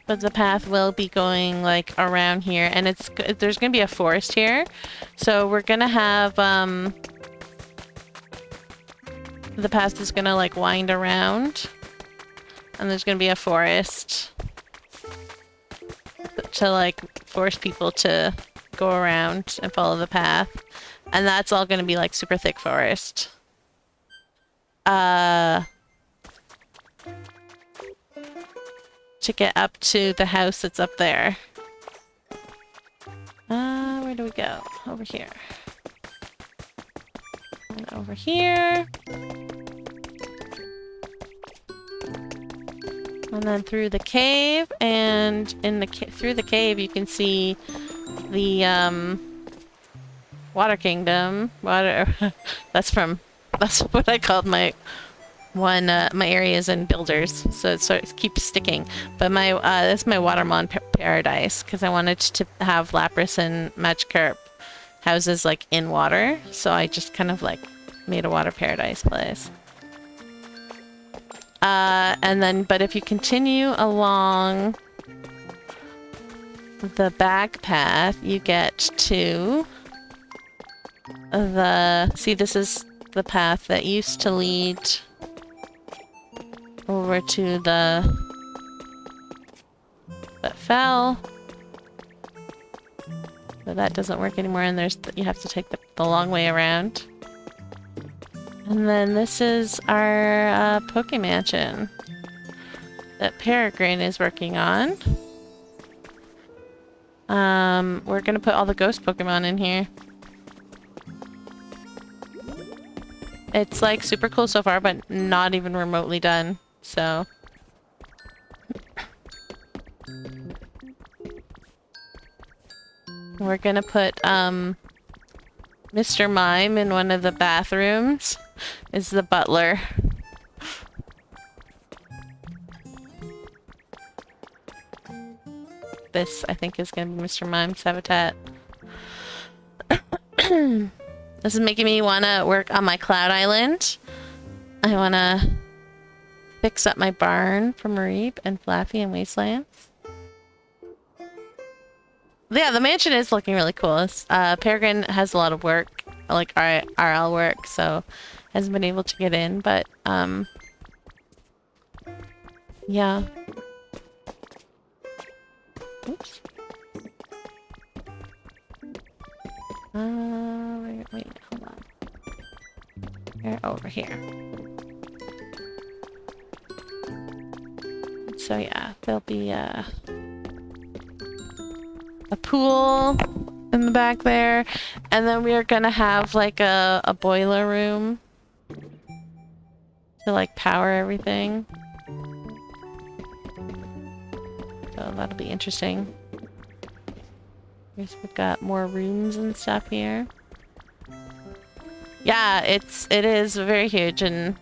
Speaker 1: But the path will be going like around here, and there's gonna be a forest here. So we're gonna have the path is gonna like wind around, and there's gonna be a forest to like force people to go around and follow the path. And that's all gonna be like super thick forest. To get up to the house that's up there. Where do we go? Over here. And over here. And then through the cave, and through the cave you can see the Water Kingdom. That's what I called my my areas in builders. So it keeps sticking. But that's my Watermon paradise, because I wanted to have Lapras and Magikarp houses like in water. So I just kind of like made a water paradise place. But if you continue along the back path, you get to See, this is the path that used to lead over to that fell. But that doesn't work anymore, and you have to take the long way around. And then this is our Poke Mansion that Peregrine is working on. We're gonna put all the ghost Pokemon in here. It's like super cool so far, but not even remotely done, so. We're gonna put, Mr. Mime in one of the bathrooms. Is the butler. This, I think, is gonna be Mr. Mime's habitat. This is making me wanna work on my Cloud Island. I wanna fix up my barn for Mareep and Flaffy and Wastelands. Yeah, the mansion is looking really cool. Peregrine has a lot of work, like RL work, so hasn't been able to get in, but, yeah. Oops. Wait, hold on. Here, over here. So yeah, there'll be a pool in the back there, and then we are gonna have like a boiler room to like power everything. So that'll be interesting. Guess we've got more rooms and stuff here. Yeah, it is very huge, and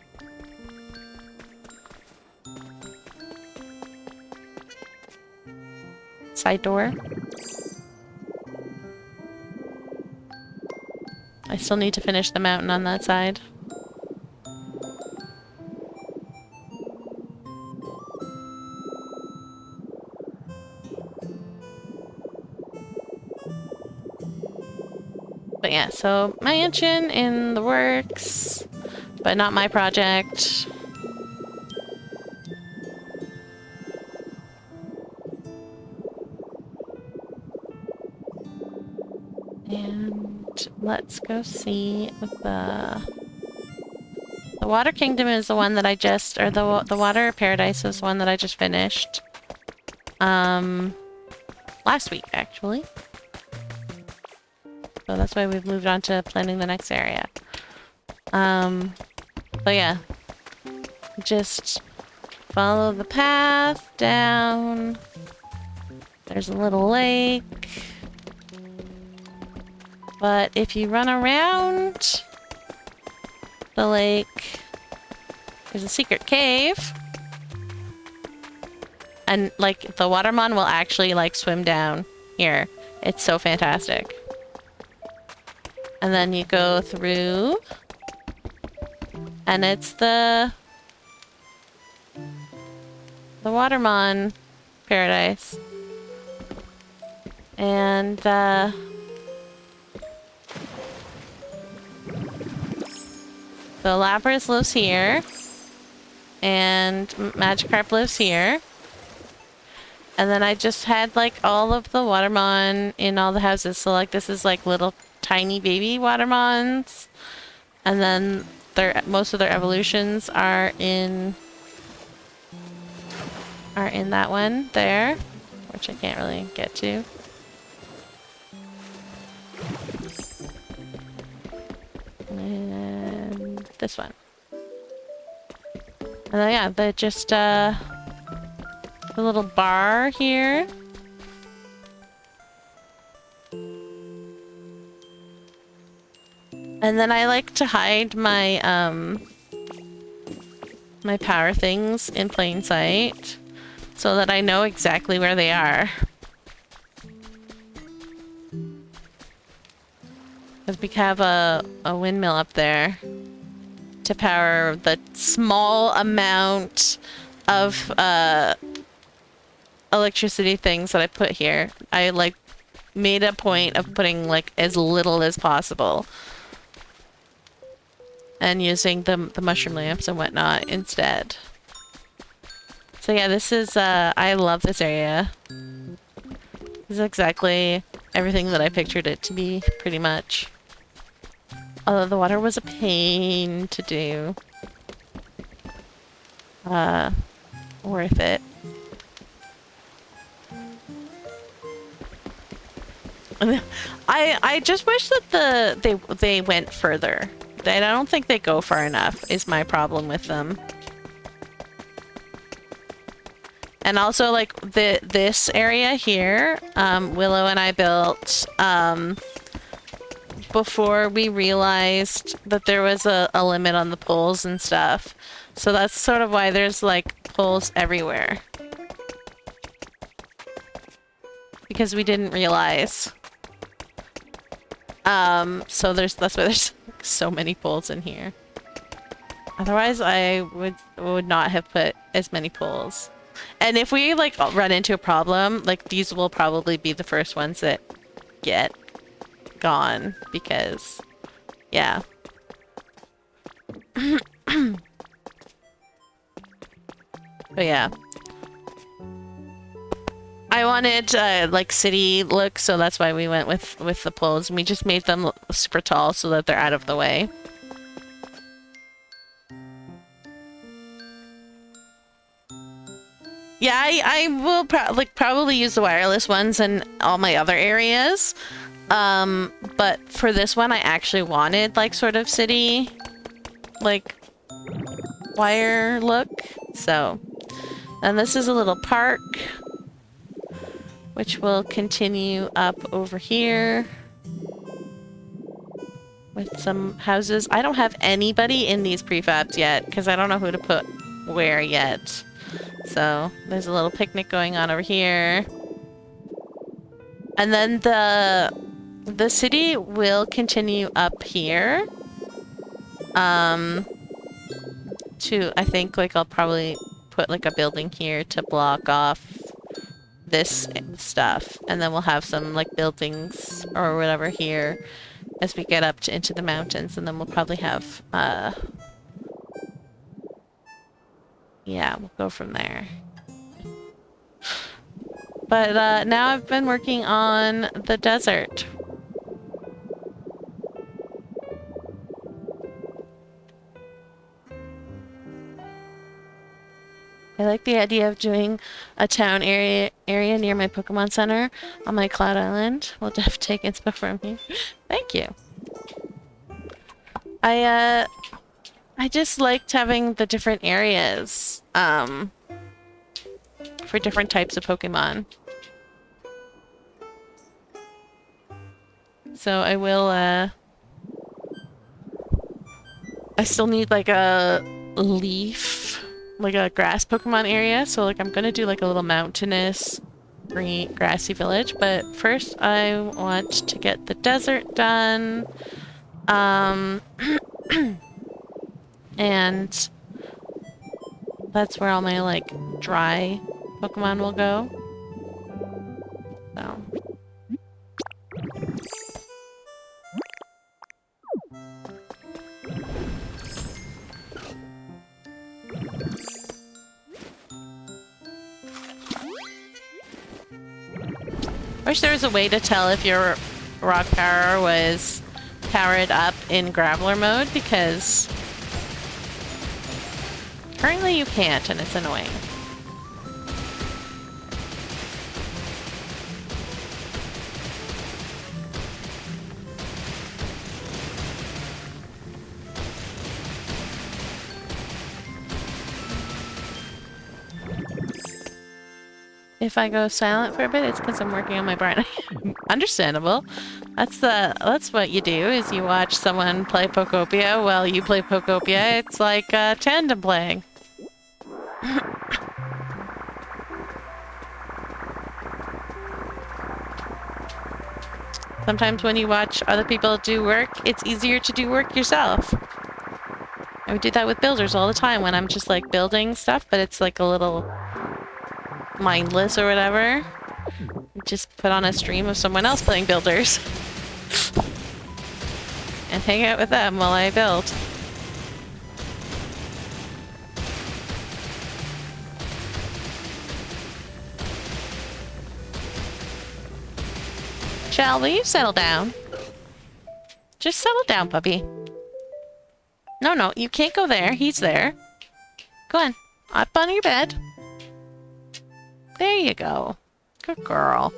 Speaker 1: side door. I still need to finish the mountain on that side. But yeah, so mansion in the works, but not my project. And let's go see what the Water Kingdom is the one that I just, or the Water Paradise is the one that I just finished. Last week, actually. So that's why we've moved on to planning the next area. But yeah. Just follow the path down. There's a little lake. But if you run around the lake, there's a secret cave. And like the Watermon will actually like swim down here. It's so fantastic. And then you go through, and it's the Watermon paradise. And so Lapras lives here, and Magikarp lives here. And then I just had like all of the Watermon in all the houses. So like this is like little tiny baby Watermons. And then most of their evolutions are in that one there, which I can't really get to. And this one. And then yeah, the little bar here. And then I like to hide my my power things in plain sight so that I know exactly where they are. Because we have a windmill up there to power the small amount of electricity things that I put here. I like made a point of putting like as little as possible and using the mushroom lamps and whatnot instead. So yeah, this is, I love this area. This is exactly everything that I pictured it to be, pretty much. Although the water was a pain to do. Worth it. I just wish that they went further. I don't think they go far enough, is my problem with them. And also, like, this area here, Willow and I built, before we realized that there was a limit on the poles and stuff. So that's sort of why there's, like, poles everywhere. Because we didn't realize. So that's why there's so many poles in here. Otherwise, I would not have put as many poles. And if we, like, run into a problem, like, these will probably be the first ones that get gone, because, yeah. But yeah. I wanted, like, city look, so that's why we went with the poles. And we just made them super tall so that they're out of the way. Yeah, I will probably use the wireless ones in all my other areas. But for this one, I actually wanted, like, sort of city, like, wire look. So, and this is a little park, which will continue up over here with some houses. I don't have anybody in these prefabs yet, because I don't know who to put where yet. So there's a little picnic going on over here. And then the city will continue up here. To, I think, like, I'll probably put, like, a building here to block off this stuff. And then we'll have some, like, buildings or whatever here as we get up into the mountains. And then we'll probably have, yeah, we'll go from there. But now I've been working on the desert. I like the idea of doing a town area near my Pokemon Center on my Cloud Island. We'll have to take inspo from you. Thank you. I just liked having the different areas for different types of Pokemon. So I will, I still need, like, a leaf, like a grass Pokemon area. So, like, I'm gonna do, like, a little mountainous, green, grassy village. But first I want to get the desert done. And that's where all my, like, dry Pokemon will go. So. Wish there was a way to tell if your rock power was powered up in Graveler mode, because currently you can't, and it's annoying. If I go silent for a bit, it's because I'm working on my barn. Understandable. That's what you do, is you watch someone play Pokopia while you play Pokopia. It's like tandem playing. Sometimes when you watch other people do work, it's easier to do work yourself. I would do that with builders all the time when I'm just, like, building stuff, but it's, like, a little mindless or whatever. Just put on a stream of someone else playing builders and hang out with them while I build. Shell, will you settle down? Just settle down, puppy. No, no, you can't go there. He's there. Go on. Up on your bed. There you go. Good girl.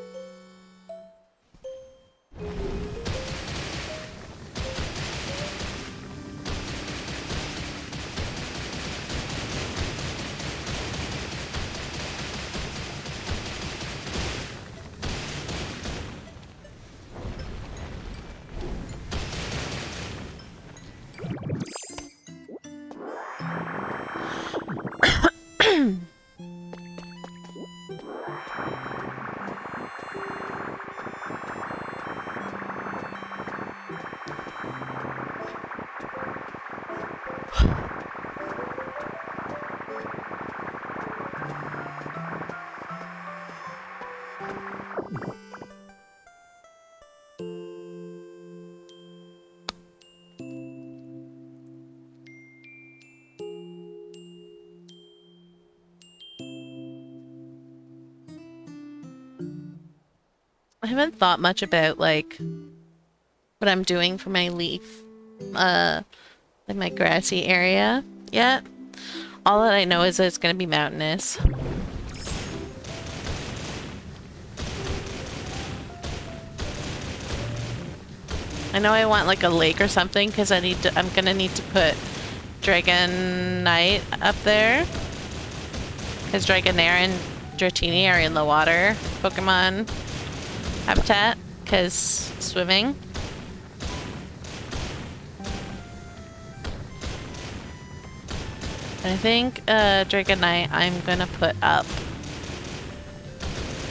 Speaker 1: I haven't thought much about, like, what I'm doing for my leaf, in my grassy area yet. All that I know is that it's going to be mountainous. I know I want, like, a lake or something, because I'm going to need to put Dragonite up there. Because Dragonair and Dratini are in the water Pokemon habitat, because swimming. I think Dragonite I'm gonna put up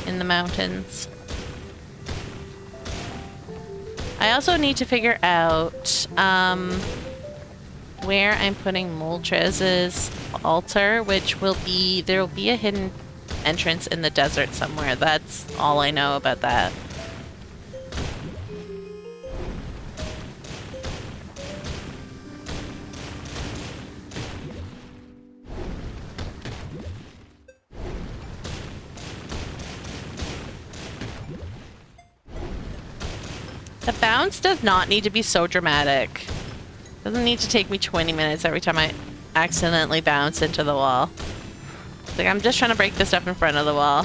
Speaker 1: in the mountains. I also need to figure out where I'm putting Moltres' altar, which will be, there will be a hidden entrance in the desert somewhere. That's all I know about that. The bounce does not need to be so dramatic. Doesn't need to take me 20 minutes every time I accidentally bounce into the wall. Like, I'm just trying to break this up in front of the wall.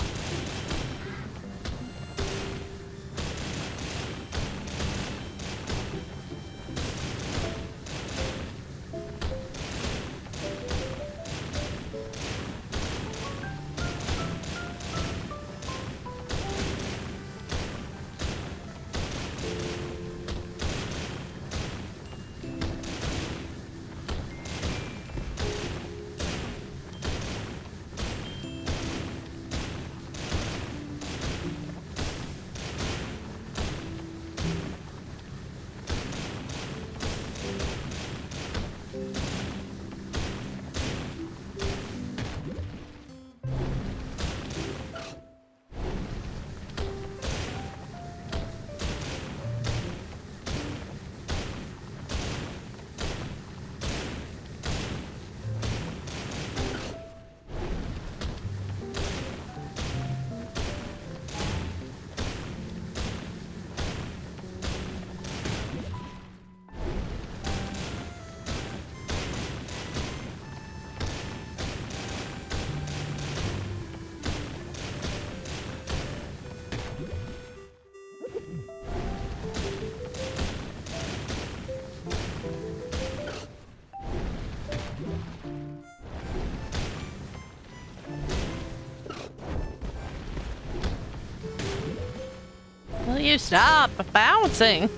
Speaker 1: Will you stop bouncing?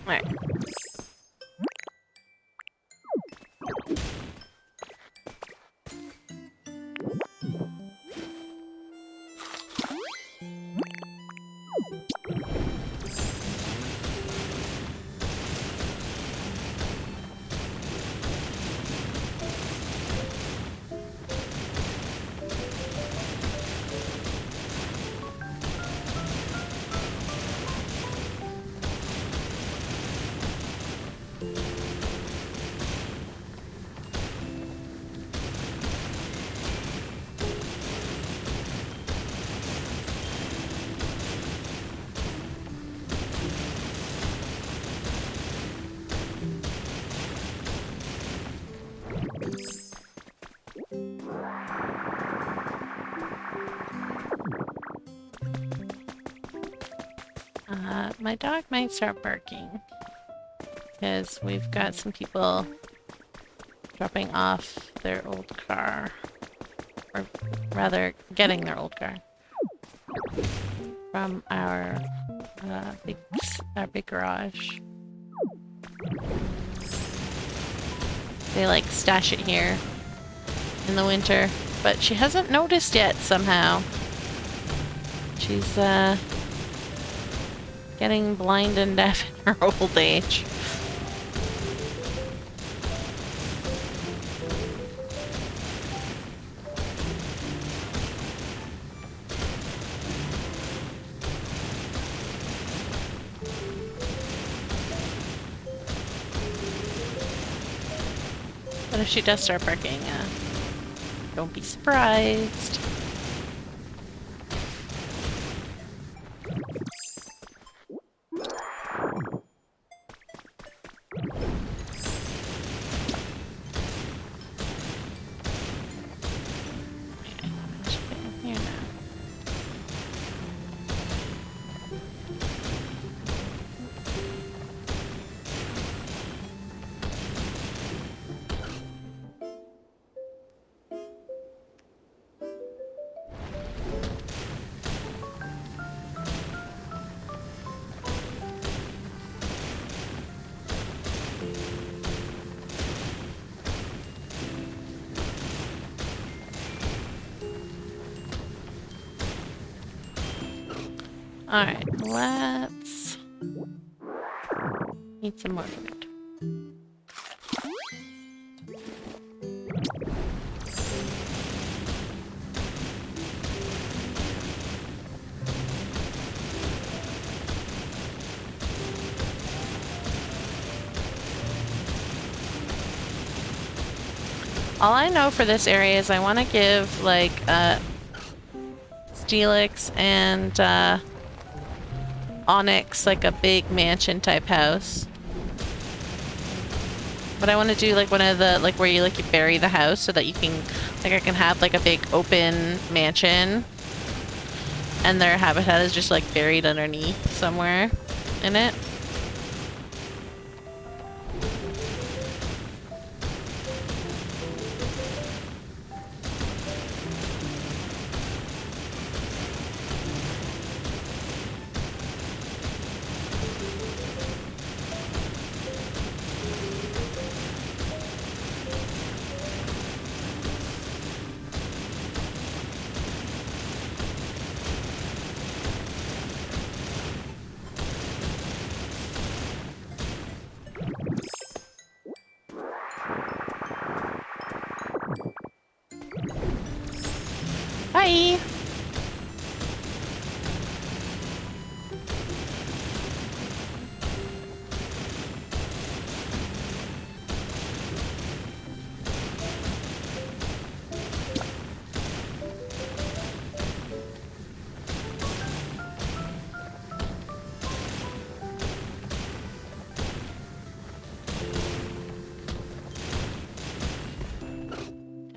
Speaker 1: Alright. my dog might start barking. Because we've got some people dropping off their old car. Or rather, getting their old car. From our big garage. They like stash it here in the winter, but she hasn't noticed yet somehow. She's getting blind and deaf in her old age. But if she does start barking, don't be surprised. Alright, let's eat some more food. All I know for this area is I want to give, like, Steelix and, Onyx, like, a big mansion-type house. But I want to do, like, one of the, like, where you, like, you bury the house so that you can, like, I can have, like, a big open mansion. And their habitat is just, like, buried underneath somewhere in it. Bye!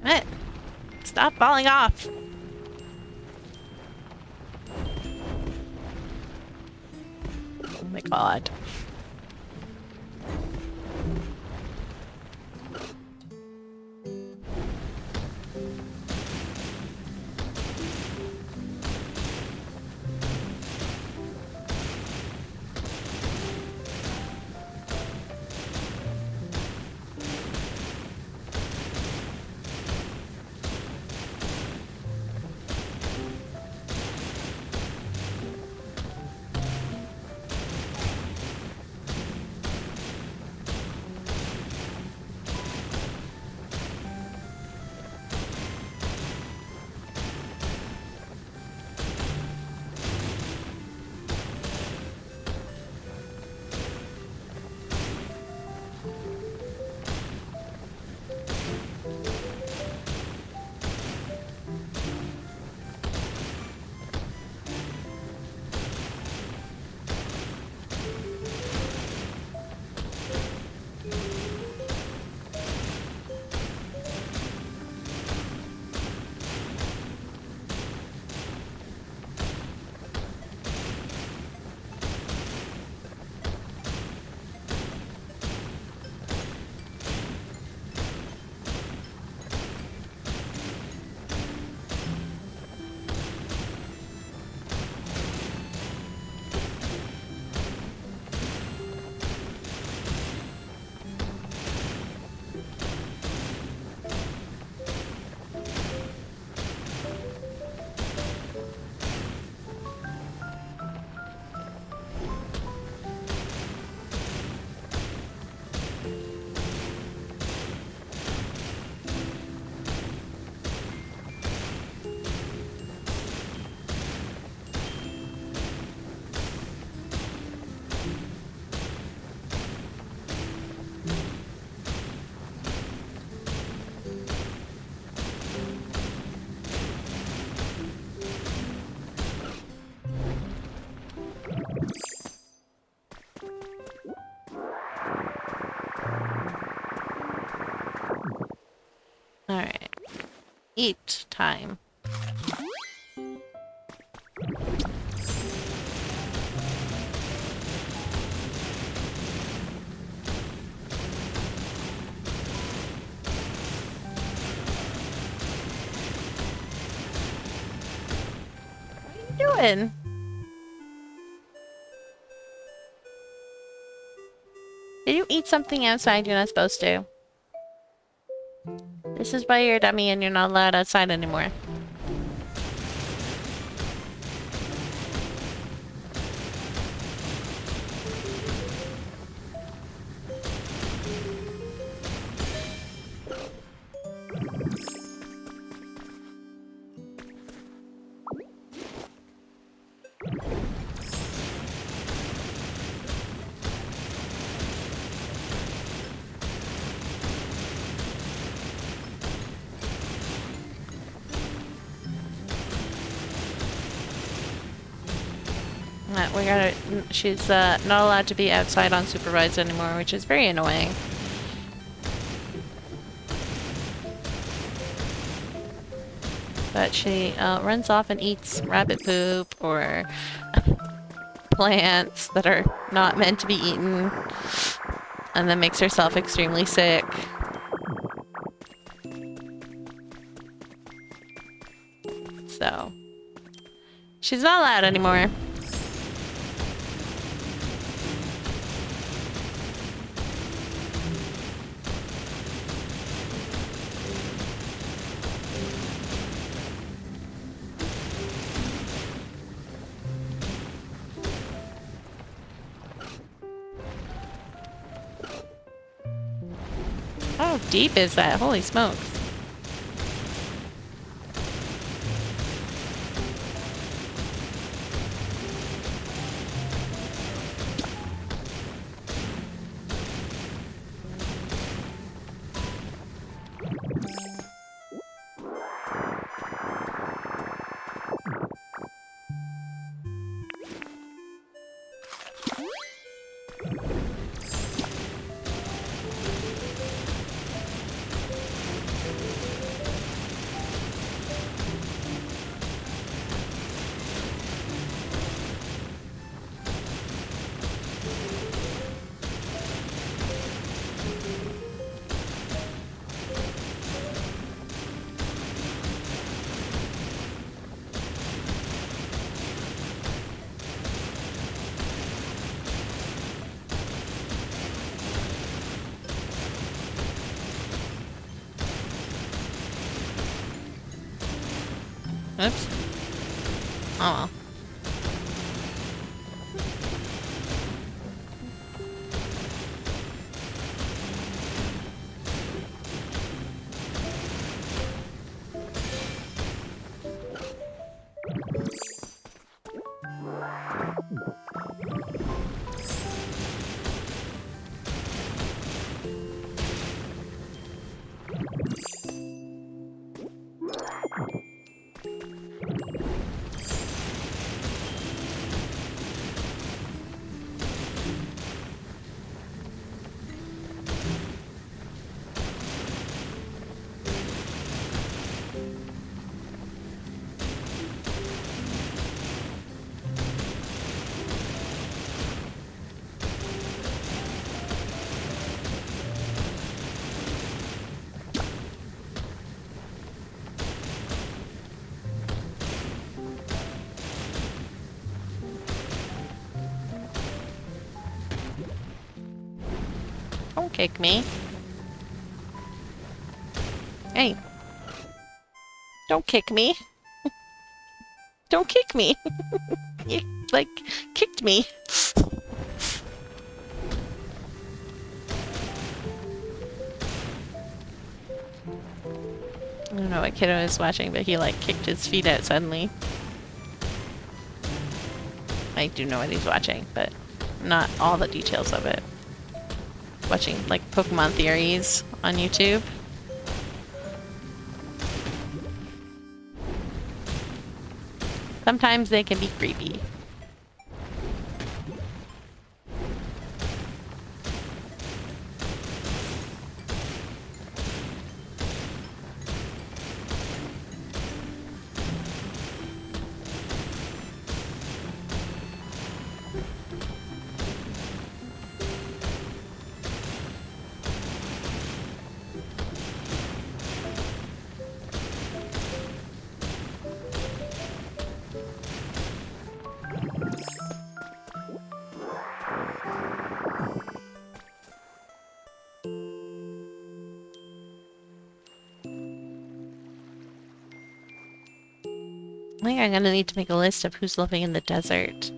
Speaker 1: Damn it! Stop falling off! Oh my god. Eat time. What are you doing? Did you eat something outside you're not supposed to? This is why you're a dummy and you're not allowed outside anymore. She's not allowed to be outside unsupervised anymore, which is very annoying. But she runs off and eats rabbit poop or plants that are not meant to be eaten, and then makes herself extremely sick. So, she's not allowed anymore. How deep is that? Holy smokes. Oops. Oh well. Don't kick me. Hey. Don't kick me. Don't kick me. You, like, kicked me. I don't know what kiddo is watching, but he, like, kicked his feet out suddenly. I do know what he's watching, but not all the details of it. Watching, like, Pokemon theories on YouTube. Sometimes they can be creepy. I think I'm gonna need to make a list of who's living in the desert.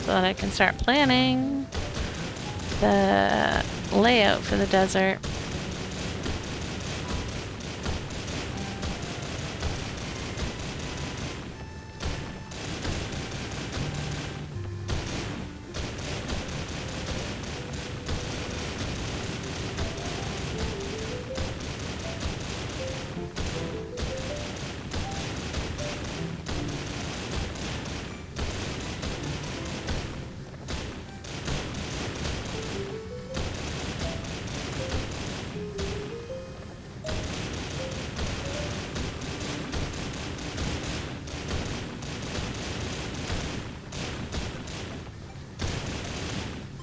Speaker 1: So that I can start planning the layout for the desert.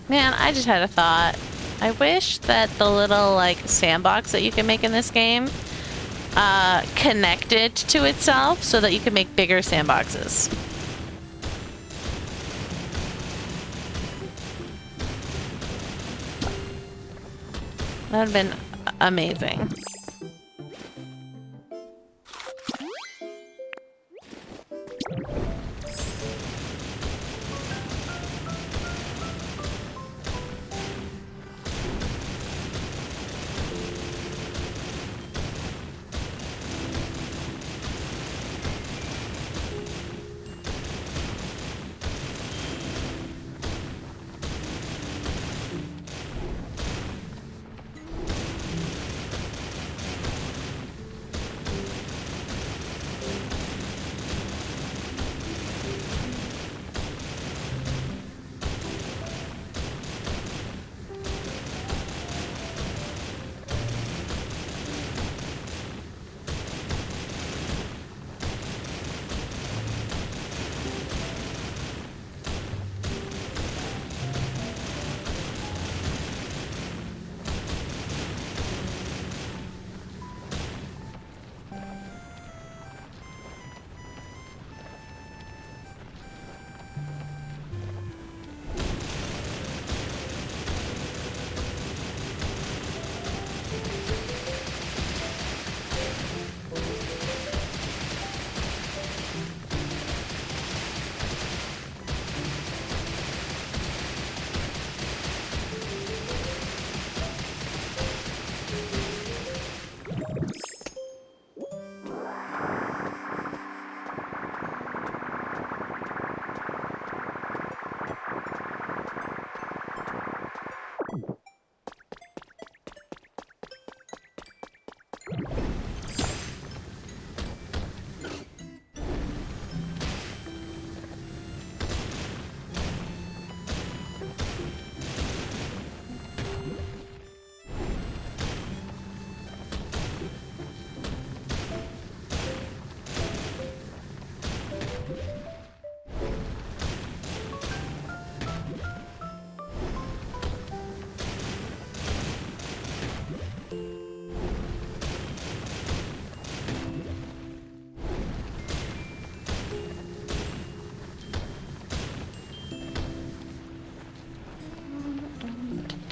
Speaker 1: Man, I just had a thought. I wish that the little, like, sandbox that you can make in this game connected to itself so that you can make bigger sandboxes. That would have been amazing.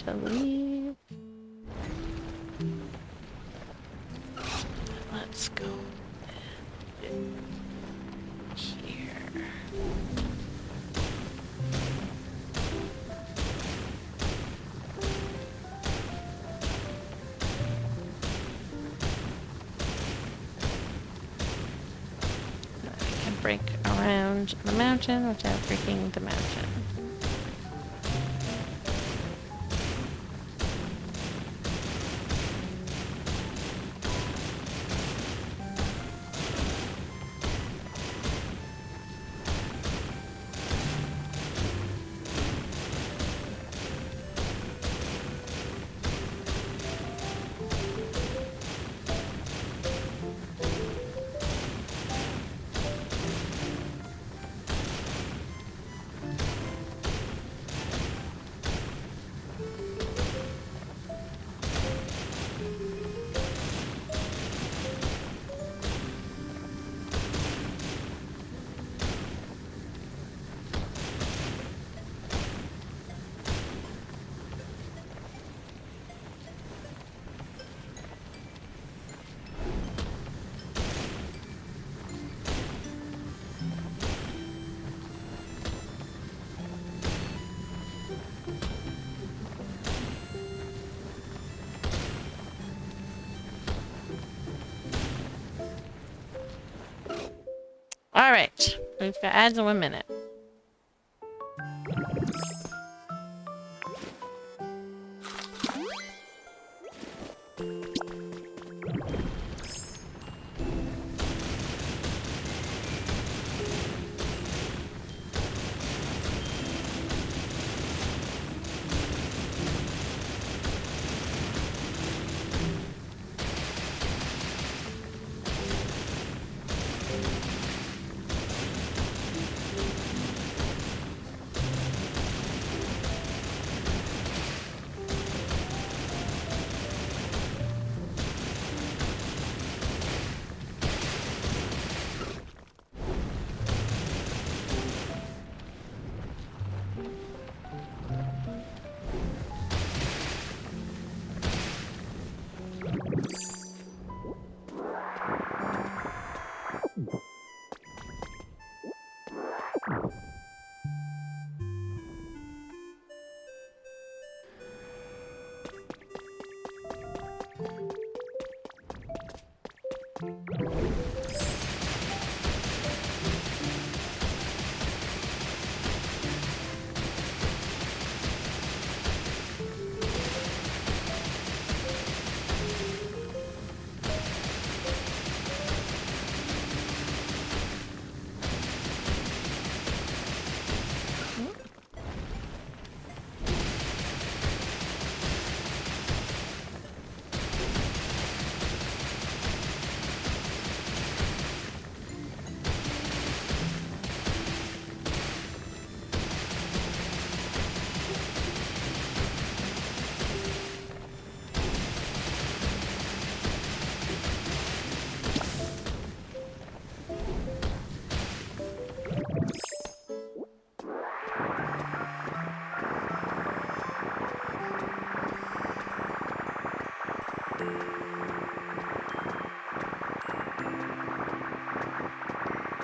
Speaker 1: To leave. Let's go here. I can break around the mountain without breaking the mountain. Alright. We've got ads in 1 minute.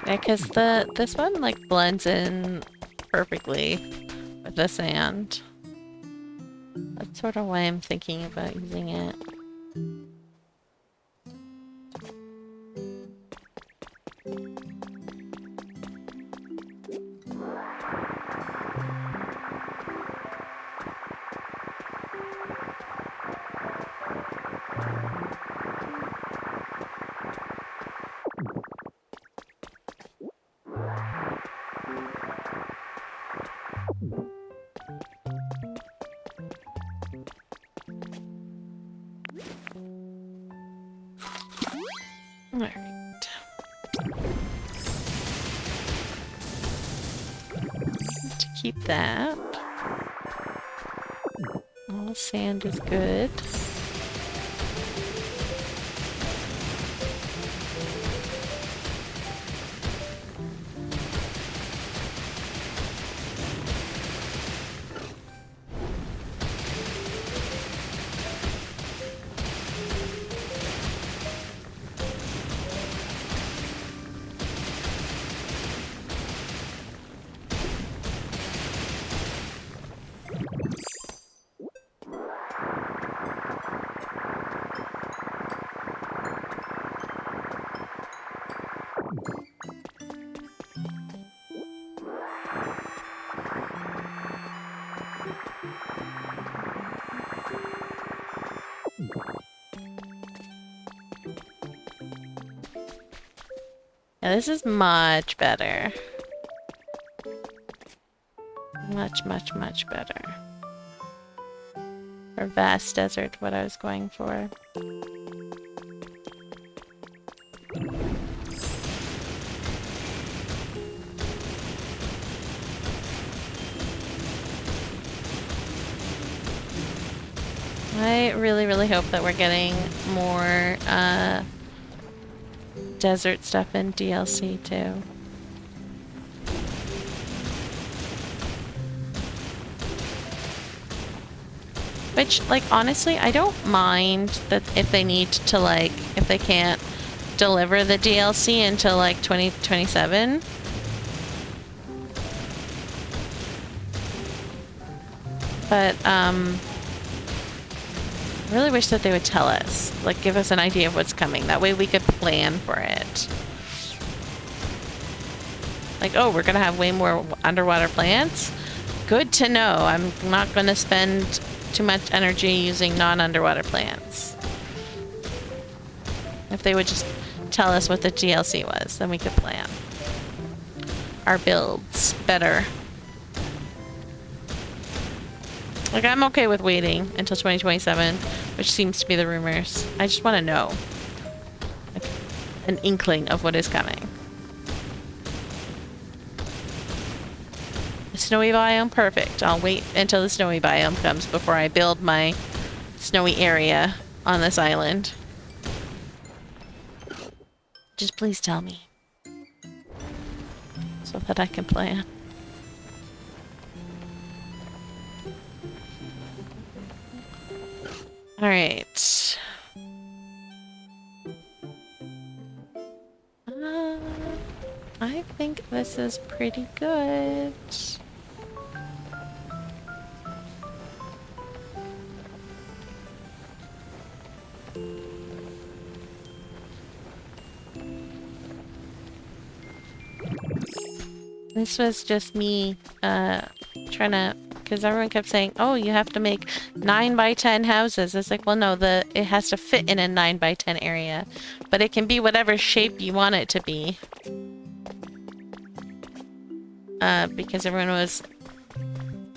Speaker 1: Yeah, because this one like blends in perfectly with the sand. That's sort of why I'm thinking about using it. Alright. To keep that. All the sand is good. Yeah, this is much better. Much, much, much better. For vast desert, what I was going for. I really, really hope that we're getting more desert stuff in DLC too. Which, like, honestly, I don't mind that if they need to, like, if they can't deliver the DLC until, like, 2027. But, I really wish that they would tell us, like, give us an idea of what's coming. That way we could plan for it. Like, oh, we're gonna have way more underwater plants? Good to know. I'm not gonna spend too much energy using non-underwater plants. If they would just tell us what the DLC was, then we could plan our builds better. Like, I'm okay with waiting until 2027, which seems to be the rumors. I just want to know. Like, an inkling of what is coming. The snowy biome? Perfect. I'll wait until the snowy biome comes before I build my snowy area on this island. Just please tell me. So that I can plan. Alright. I think this is pretty good. This was just me trying to, because everyone kept saying, oh, you have to make 9 by 10 houses. It's like, well, no, it has to fit in a 9 by 10 area, but it can be whatever shape you want it to be. Because everyone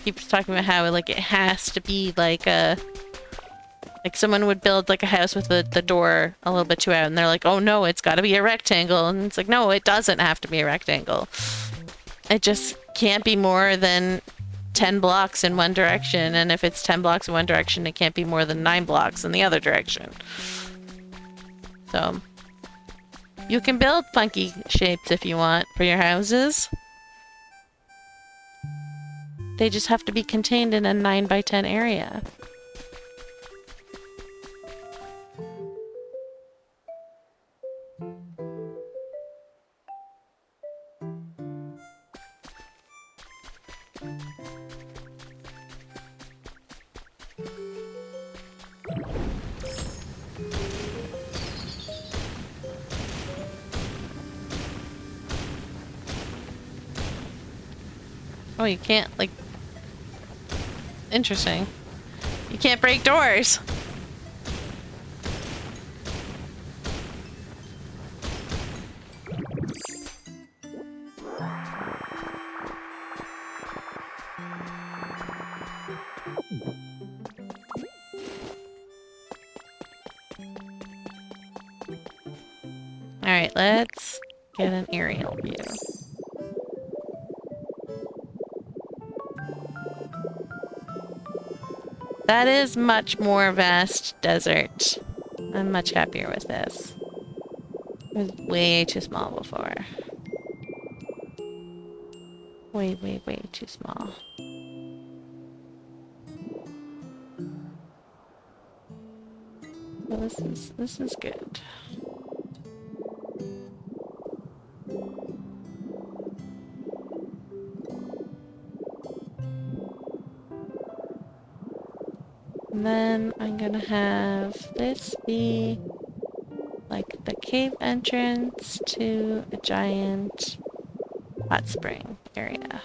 Speaker 1: keeps talking about how like it has to be like a, like someone would build like a house with the door a little bit too out, and they're like, oh no, it's got to be a rectangle, and it's like, no, it doesn't have to be a rectangle. It just can't be more than 10 blocks in one direction, and if it's 10 blocks in one direction, it can't be more than 9 blocks in the other direction. So, you can build funky shapes if you want for your houses. They just have to be contained in a 9 by 10 area. Oh, you can't, like... Interesting. You can't break doors! Alright, let's get an aerial view. That is much more vast desert. I'm much happier with this. It was way too small before. Way, way, way too small. Well, this is good. And then I'm gonna have this be like the cave entrance to a giant hot spring area.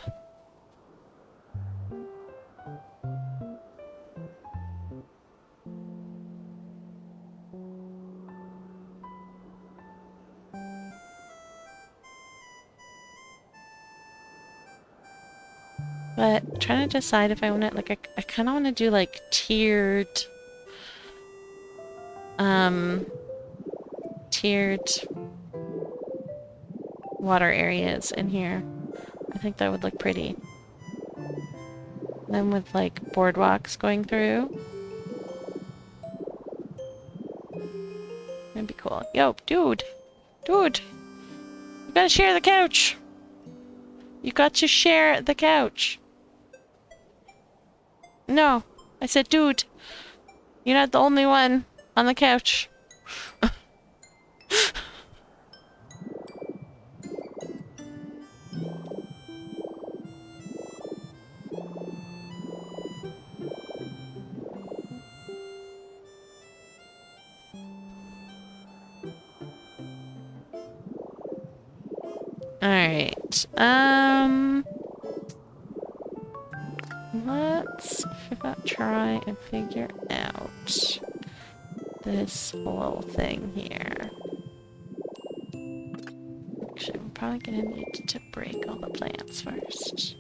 Speaker 1: But I'm trying to decide if I want to, like, I kind of want to do like tiered water areas in here. I think that would look pretty. Then with like boardwalks going through. That'd be cool. Yo, dude! Dude! You gotta share the couch! You got to share the couch! No! I said, dude! You're not the only one on the couch. Alright. Let's try and figure out this whole thing here. Actually, we're probably gonna need to break all the plants first.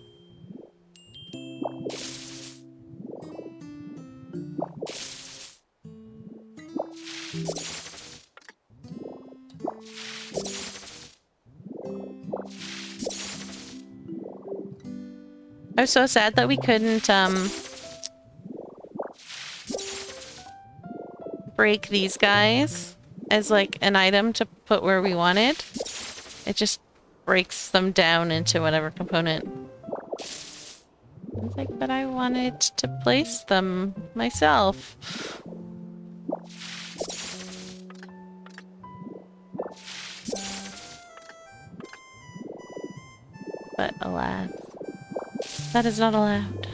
Speaker 1: I was so sad that we couldn't, break these guys as, like, an item to put where we wanted. It just breaks them down into whatever component. I was like, but I wanted to place them myself. But alas, that is not allowed.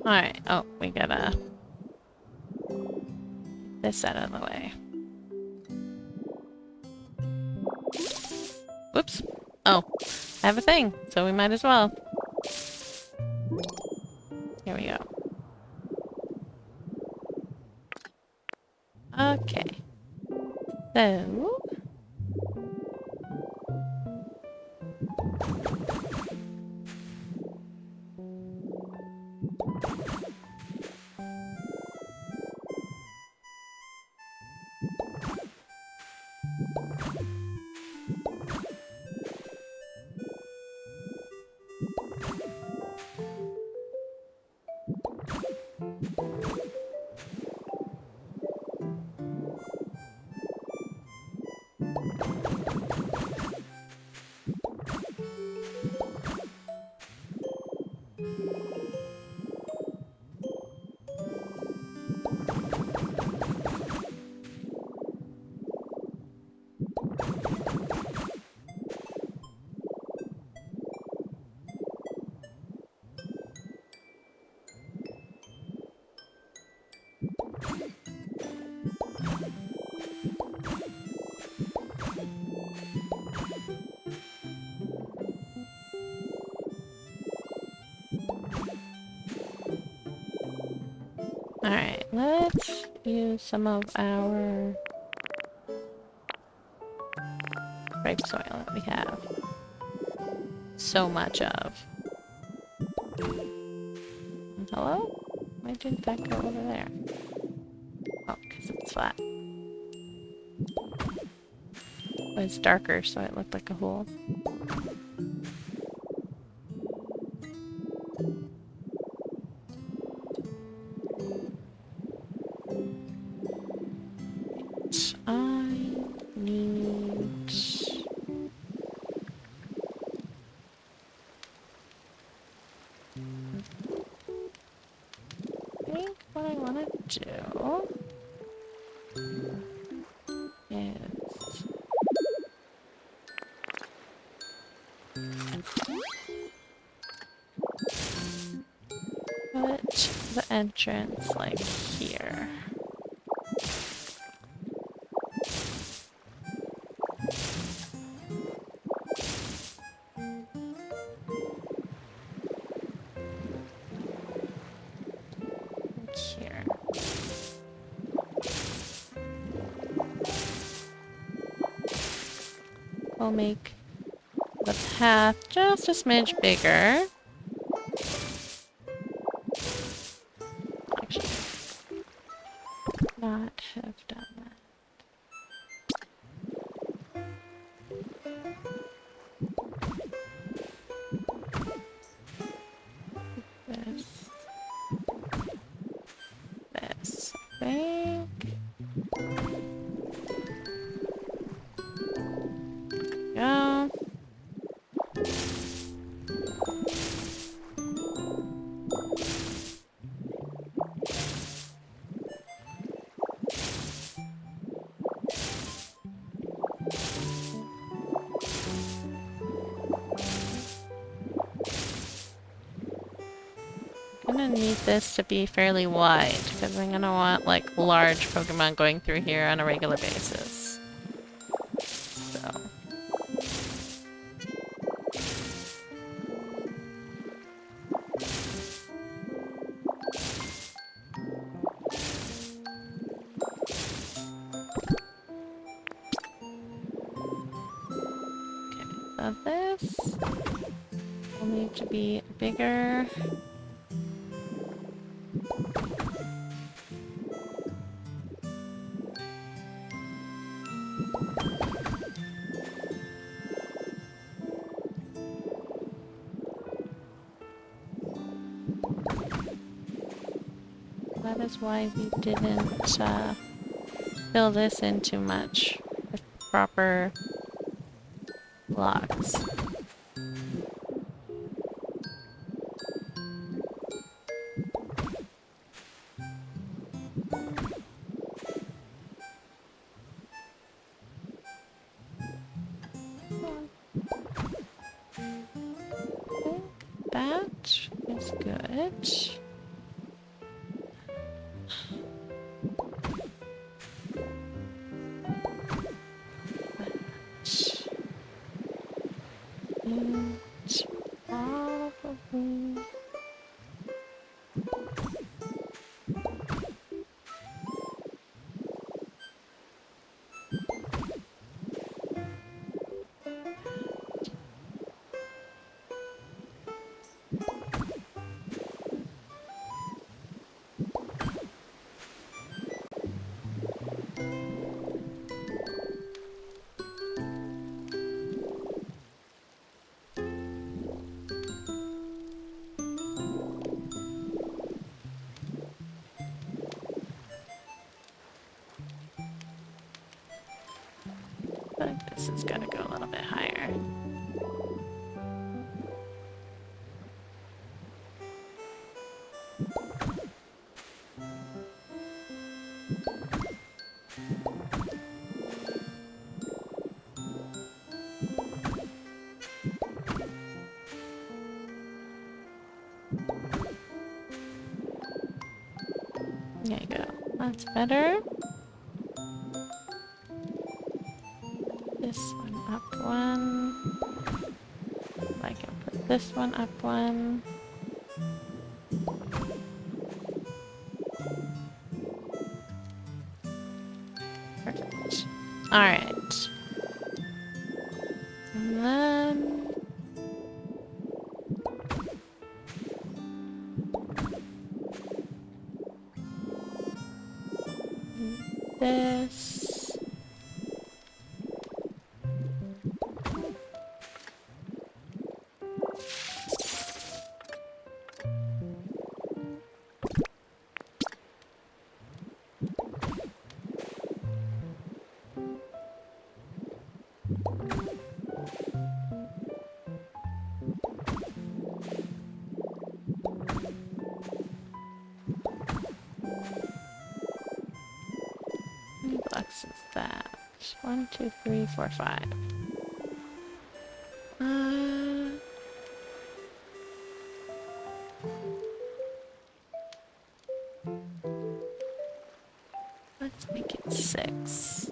Speaker 1: Alright, oh, we gotta... this out of the way. Whoops. Oh, I have a thing, so we might as well. Here we go. Okay. So... Alright, let's use some of our grape soil that we have so much of. Hello? Why didn't that go over there? Oh, because it's flat. But it's darker, so it looked like a hole. Entrance like here. We'll make the path just a smidge bigger. Actually, not have done that. This, I think. Go. I'm gonna need this to be fairly wide because I'm gonna want like large Pokemon going through here on a regular basis. So. So this will need to be bigger. That is why we didn't fill this in too much with proper blocks. That is good. It's probably... I think this is gonna go a little bit higher. There you go. That's better. This one up one. I can put this one up one. Perfect. Alright. And then... this... How many blocks is that? 1, 2, 3, 4, 5. Let's make it 6.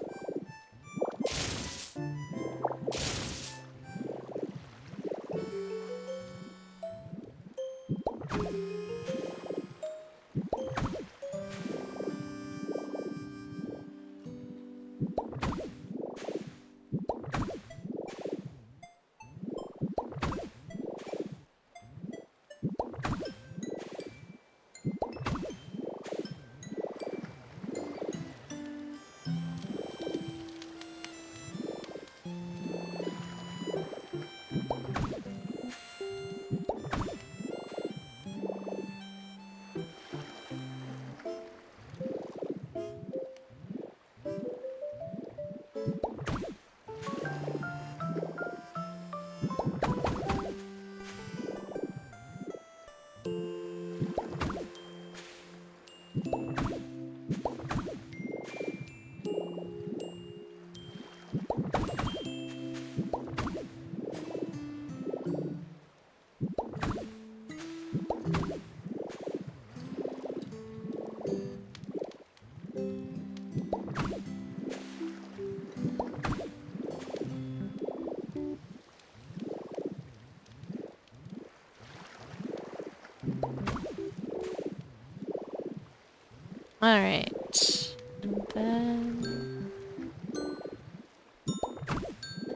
Speaker 1: Alright. And then...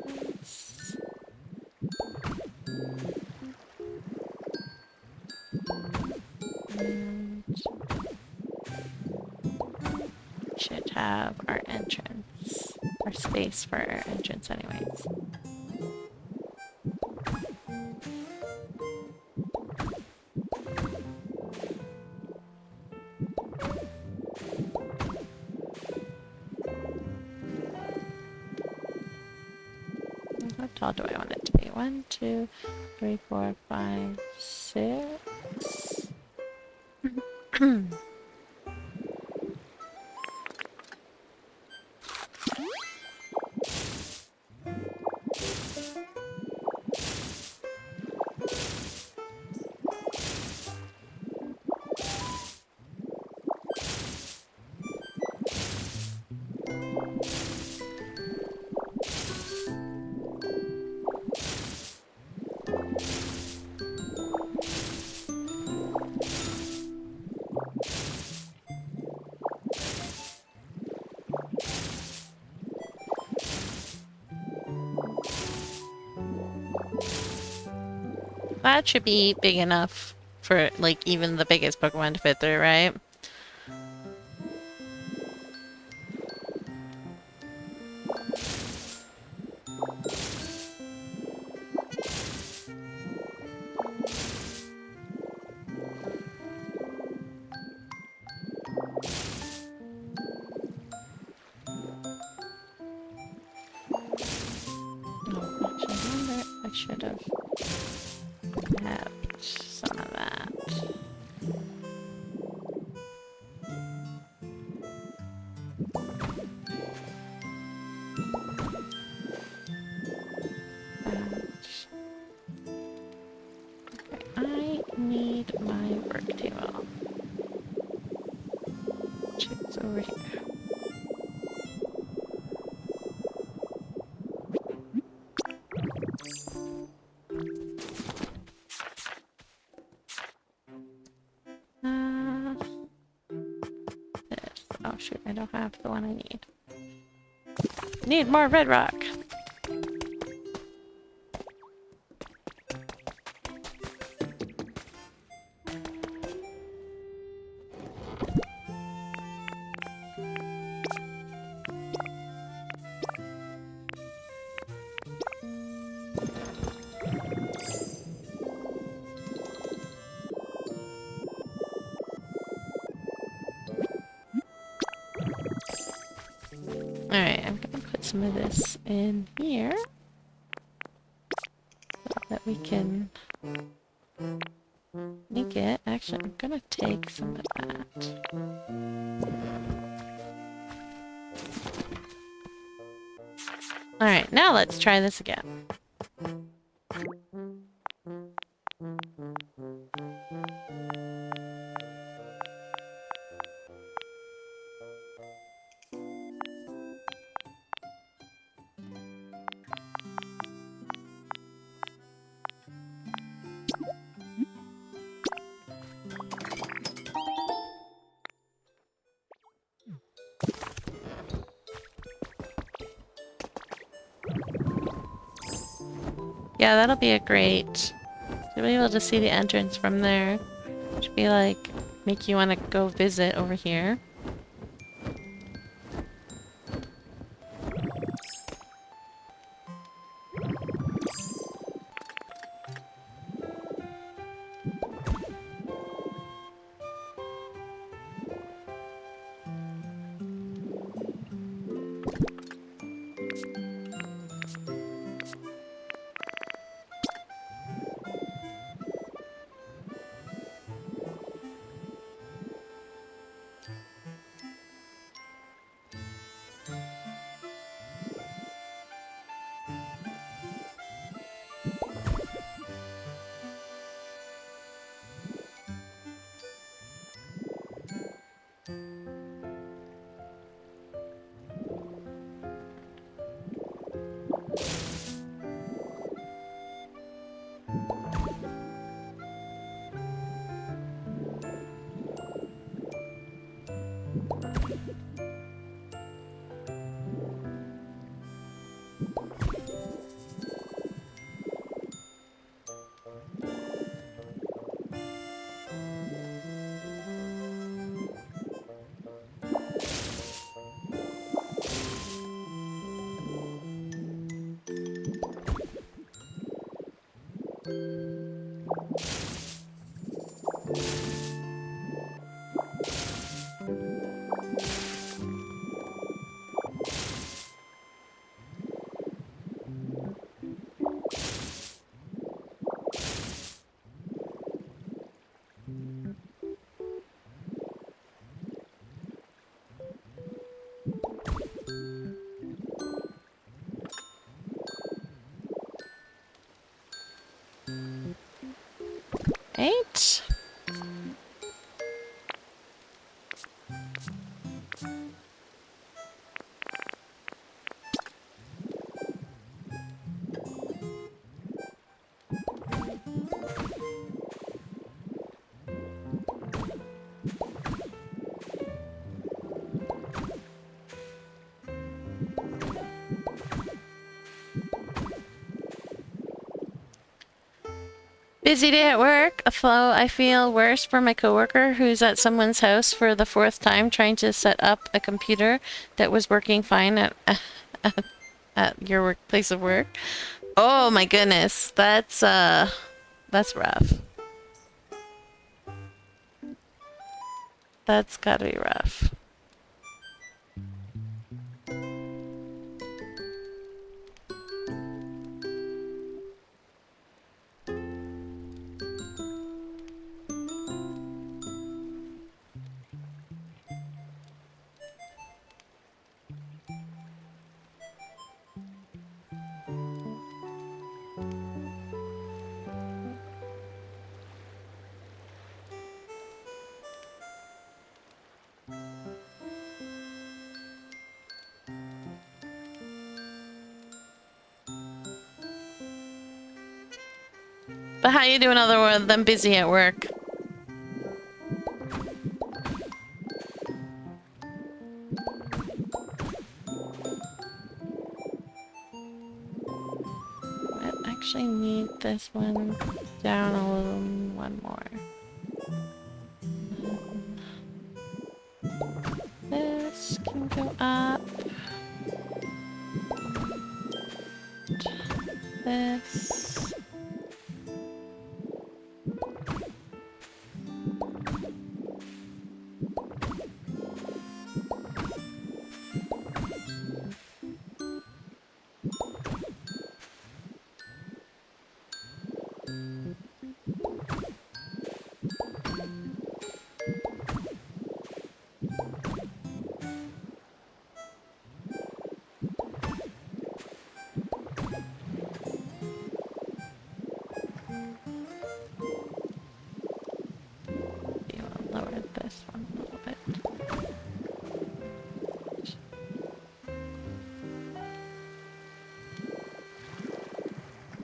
Speaker 1: this. And we should have our entrance. Our space for our entrance anyways. How tall do I want it to be? 1, 2, 3, 4, 5, 6. That should be big enough for, like, even the biggest Pokemon to fit through, right? Oh, actually, I wonder if I should have kept some of that. I need my work table. Check's over here. This. Oh shoot, I don't have the one I need. Need more red rock. Alright, I'm gonna put some of this in here so that we can make it. Actually, I'm gonna take some of that. Alright, now let's try this again. Yeah, that'll be a great... You'll be able to see the entrance from there. Should be like, make you want to go visit over here. Eight. Busy day at work. I feel worse for my coworker who's at someone's house for the fourth time trying to set up a computer that was working fine at your place of work. Oh my goodness, that's rough. That's gotta be rough. But how you doing other than busy at work? I actually need this one down a little, one more. This can go up. This. Lower this one a little bit.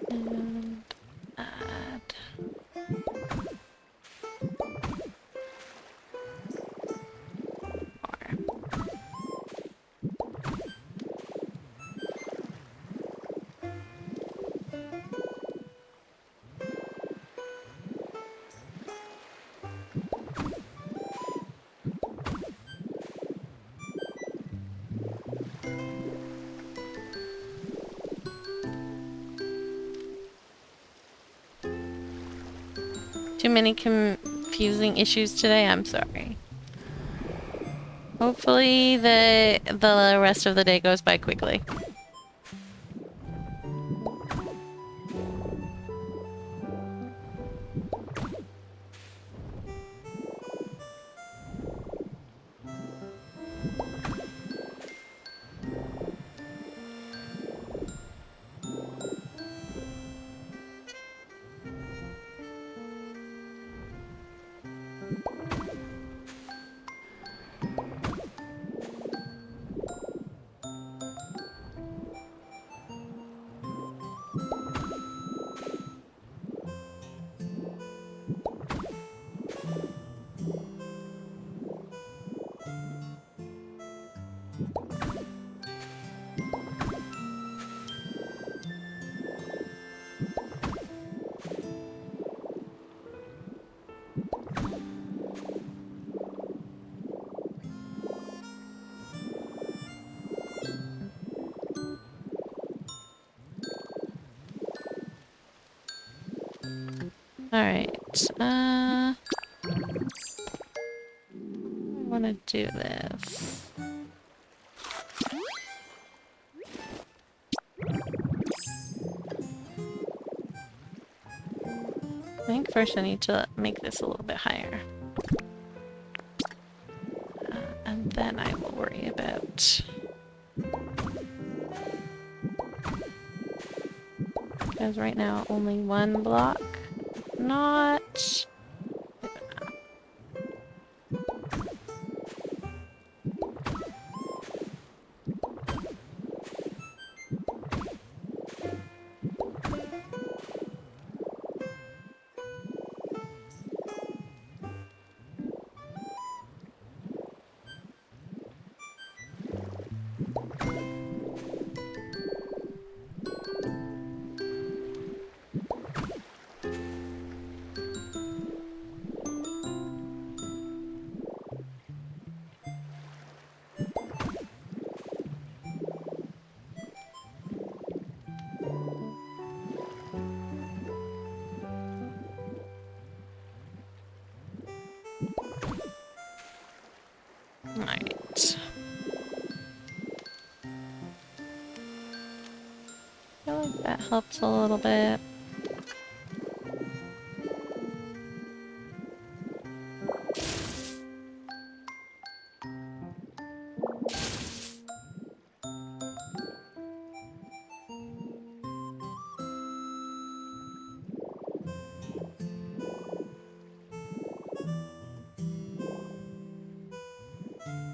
Speaker 1: And add more. Too many confusing issues today? I'm sorry. Hopefully the rest of the day goes by quickly. Alright, I want to do this. I think first I need to make this a little bit higher. And then I will worry about... Because right now only one block. Not... Alright. I feel like that helps a little bit.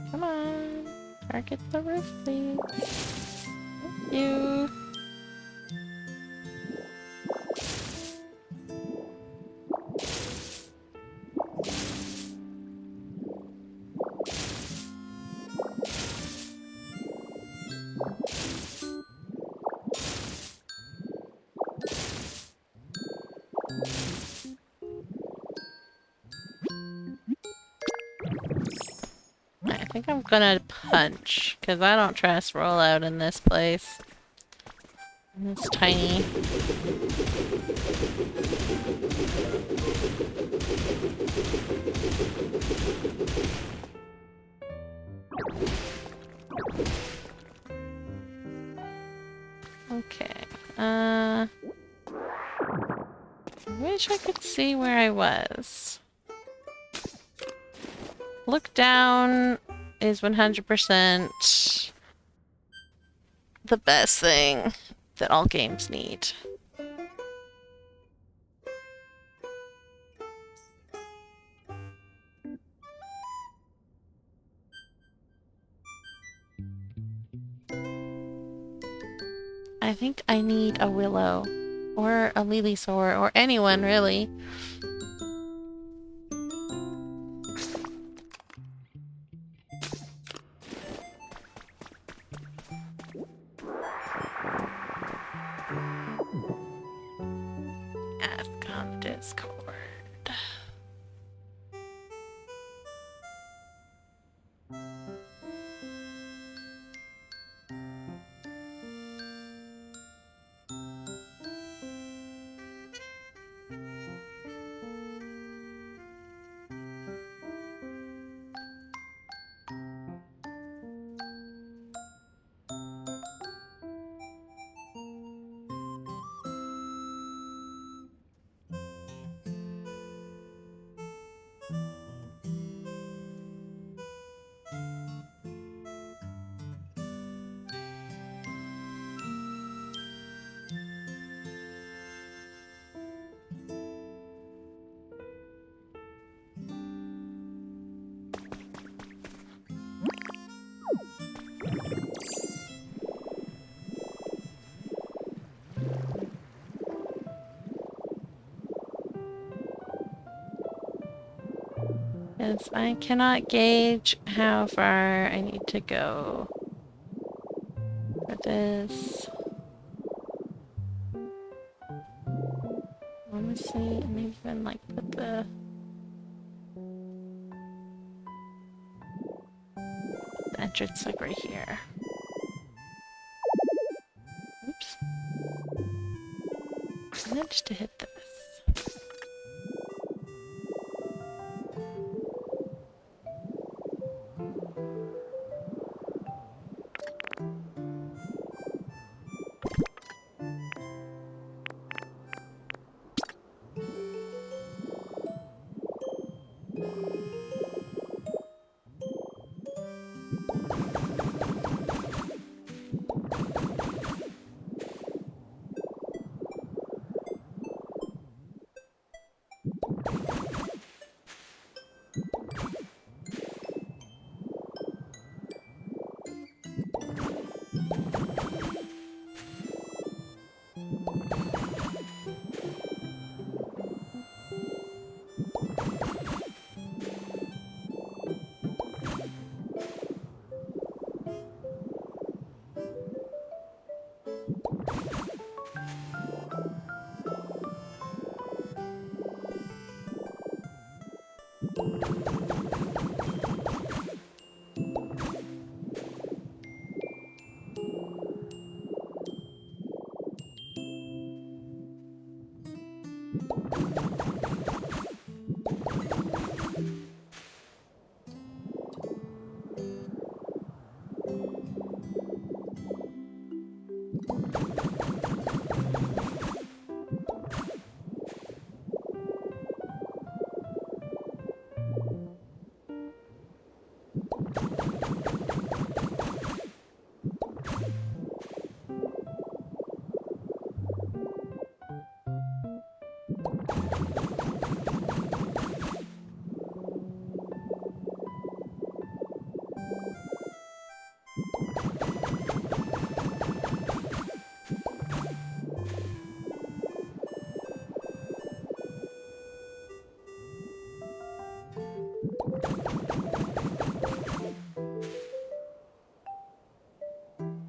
Speaker 1: Come on. Target the roof, please. Thank you. I think I'm gonna punch, because I don't trust rollout in this place. It's tiny. Okay. I wish I could see where I was. Look down is 100% the best thing that all games need. I think I need a willow or a lilysaur or anyone really. Ask on Discord. Because I cannot gauge how far I need to go. For this. Let me see, maybe even like put the entrance like right here. Oops. Managed to hit this.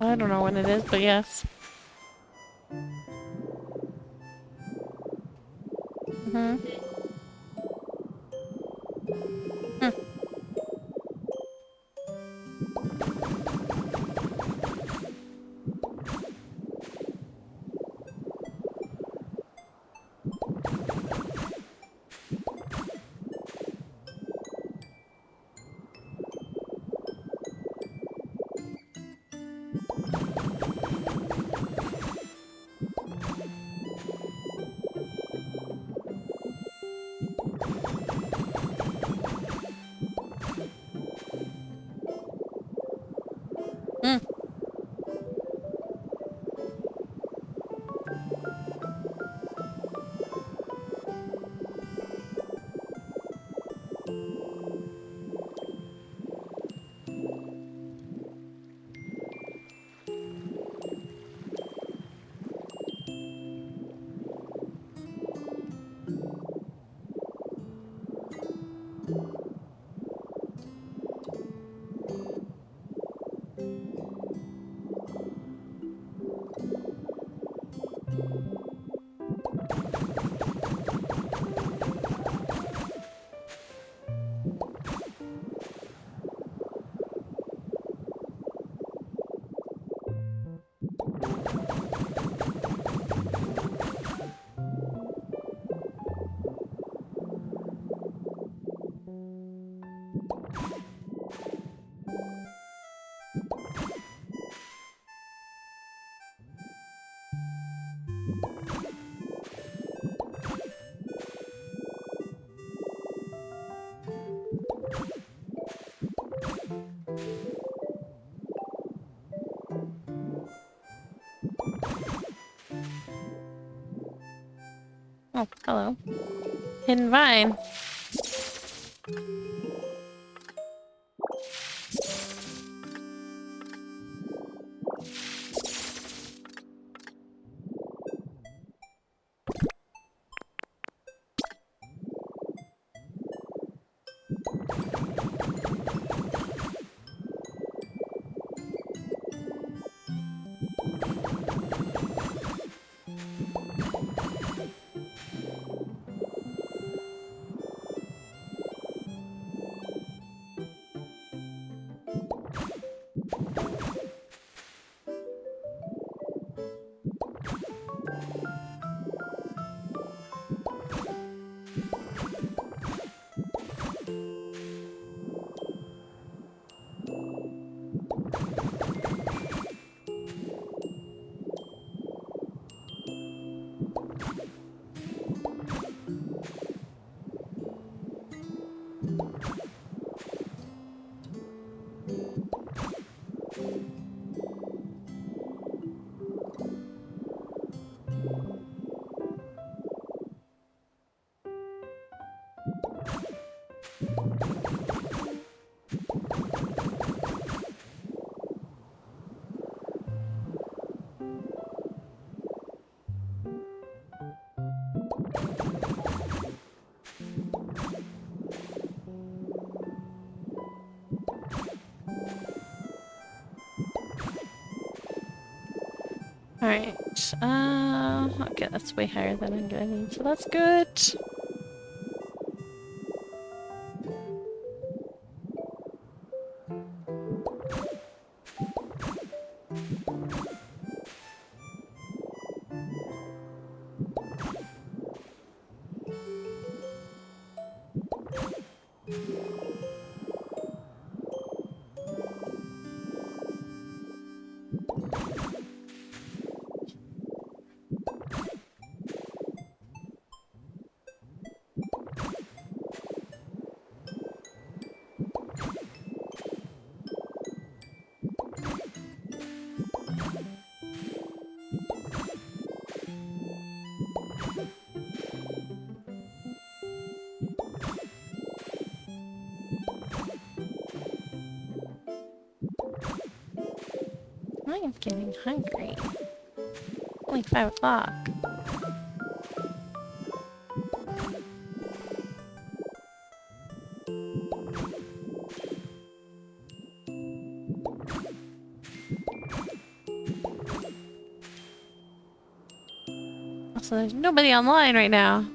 Speaker 1: I don't know when it is, but yes. Mm-hmm. Hmm. Hmm. Oh, hello. Hidden vine. Alright, okay, that's way higher than I'm gonna need, so that's good. I am getting hungry. Only 5 o'clock. Also, there's nobody online right now.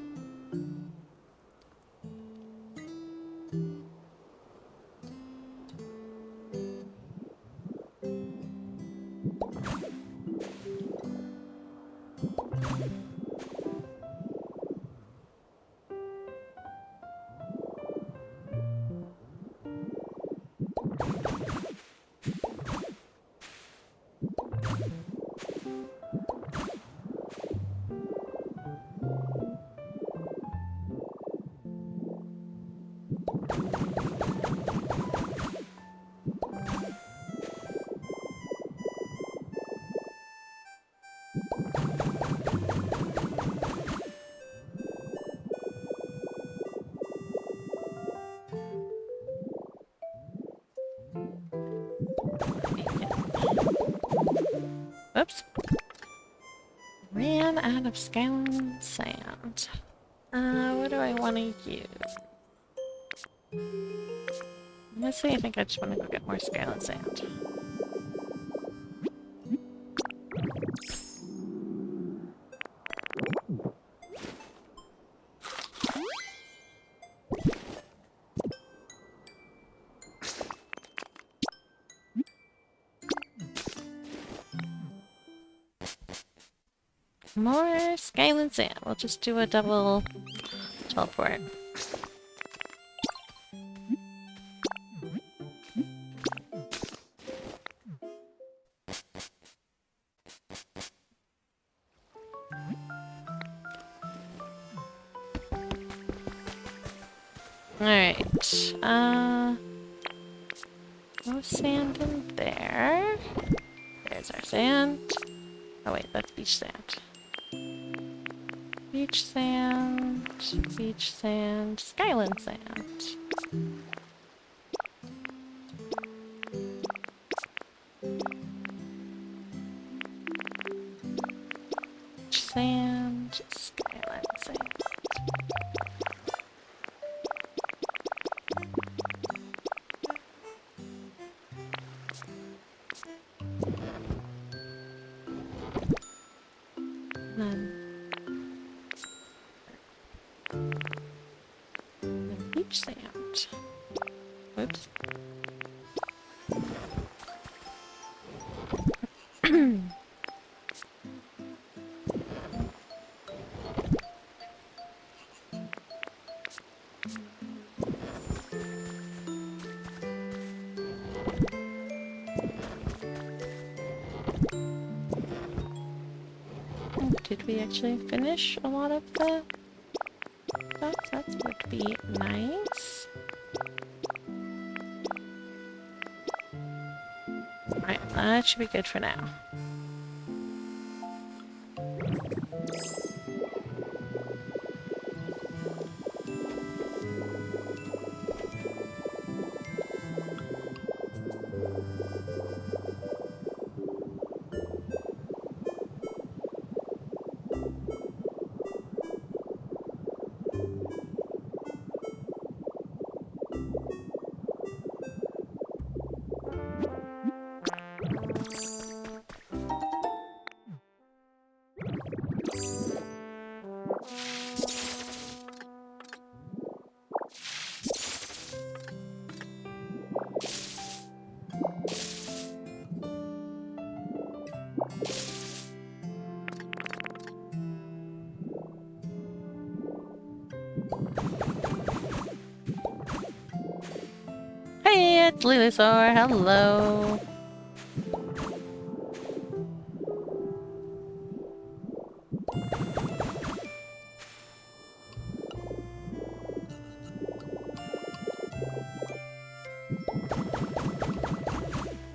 Speaker 1: Oops. Ran out of scaling sand. What do I want to use? Honestly, I think I just want to go get more scaling sand. More scaling sand. We'll just do a double teleport. Alright, no sand in there. There's our sand. Oh wait, that's beach sand. Beach sand, Skyland sand. Beach sand, Skyland sand. Beach sand. Whoops. did we actually finish a lot of the stuff? That would be nice. Alright, that should be good for now. Hey, it's Lilysaur. Hello.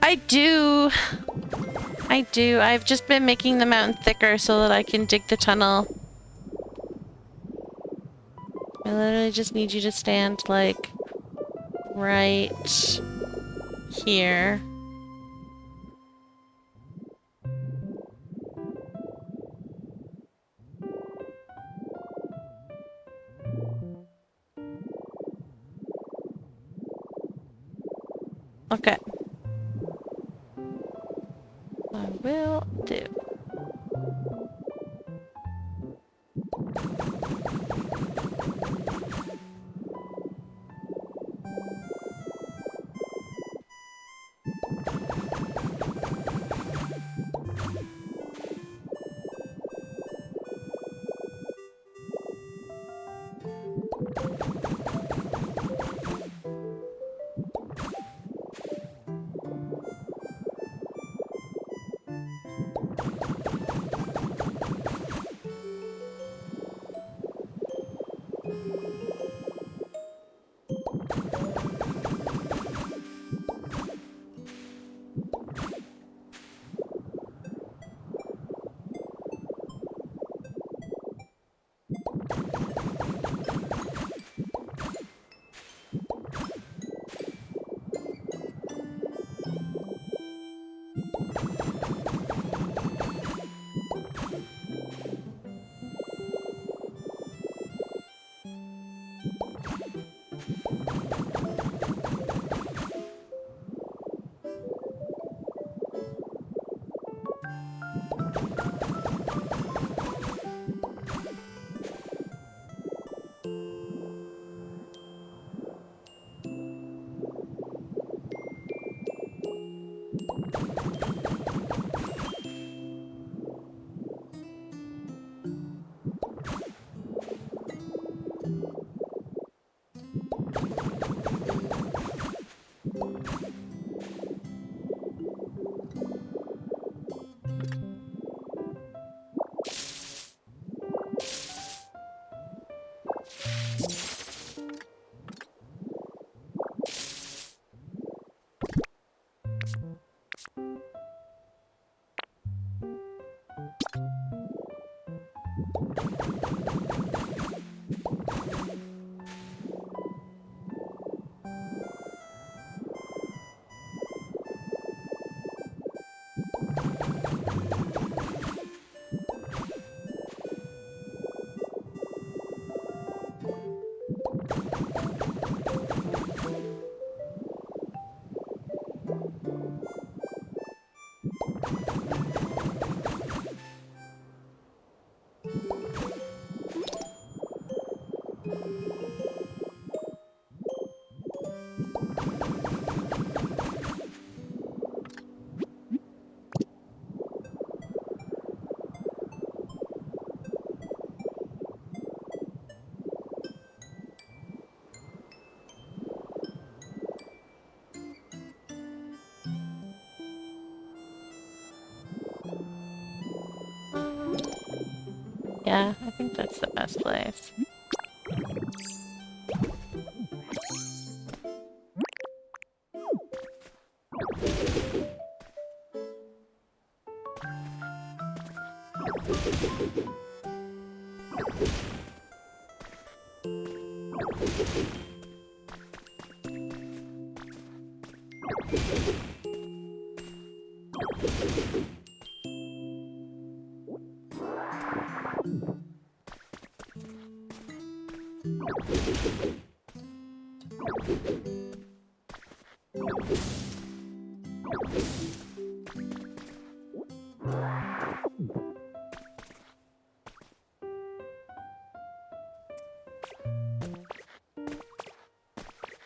Speaker 1: I do. I do. I've just been making the mountain thicker so that I can dig the tunnel. I literally just need you to stand, like, right here. Okay. I will do. Yeah, I think that's the best place.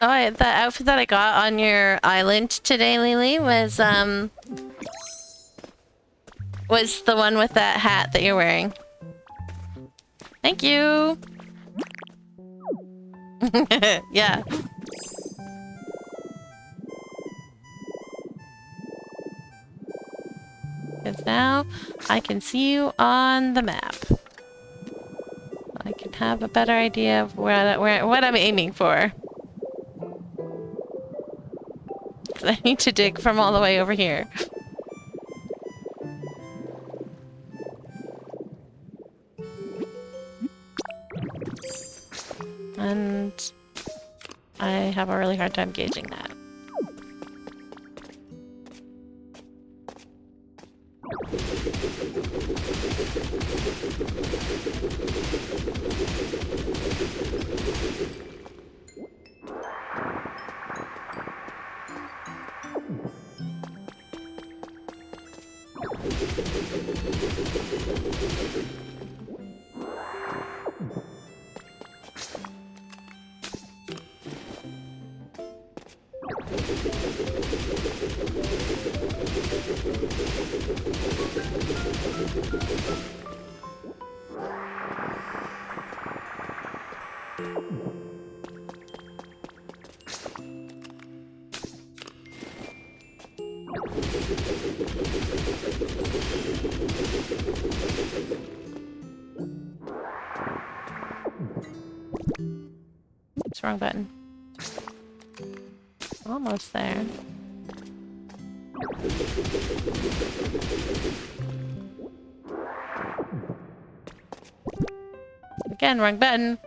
Speaker 1: Oh, the outfit that I got on your island today, Lily, was the one with that hat that you're wearing. Thank you. Yeah. Because now I can see you on the map. I can have a better idea of what I'm aiming for. I need to dig from all the way over here. And I have a really hard time gauging that. Oops, wrong button. Almost there. Again, wrong button.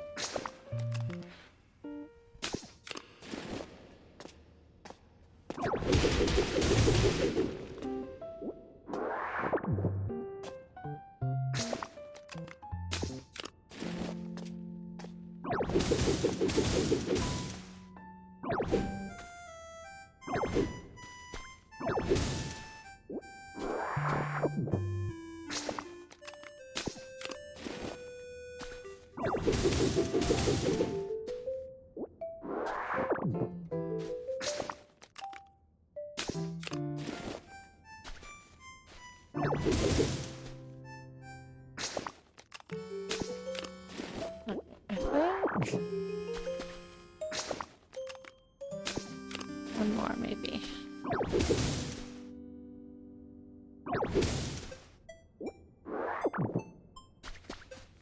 Speaker 1: One more, maybe.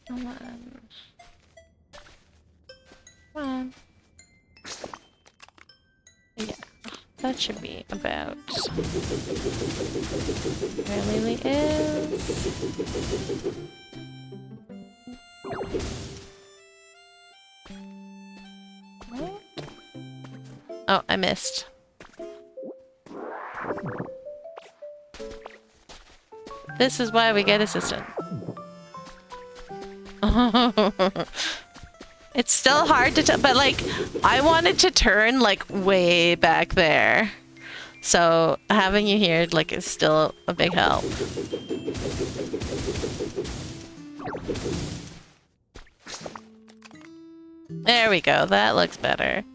Speaker 1: Come on. Come on. Yeah, that should be about where Lily is. What? Oh, I missed. This is why we get assistant. It's still hard to tell, but like, I wanted to turn like way back there. So having you here like is still a big help. There we go, that looks better.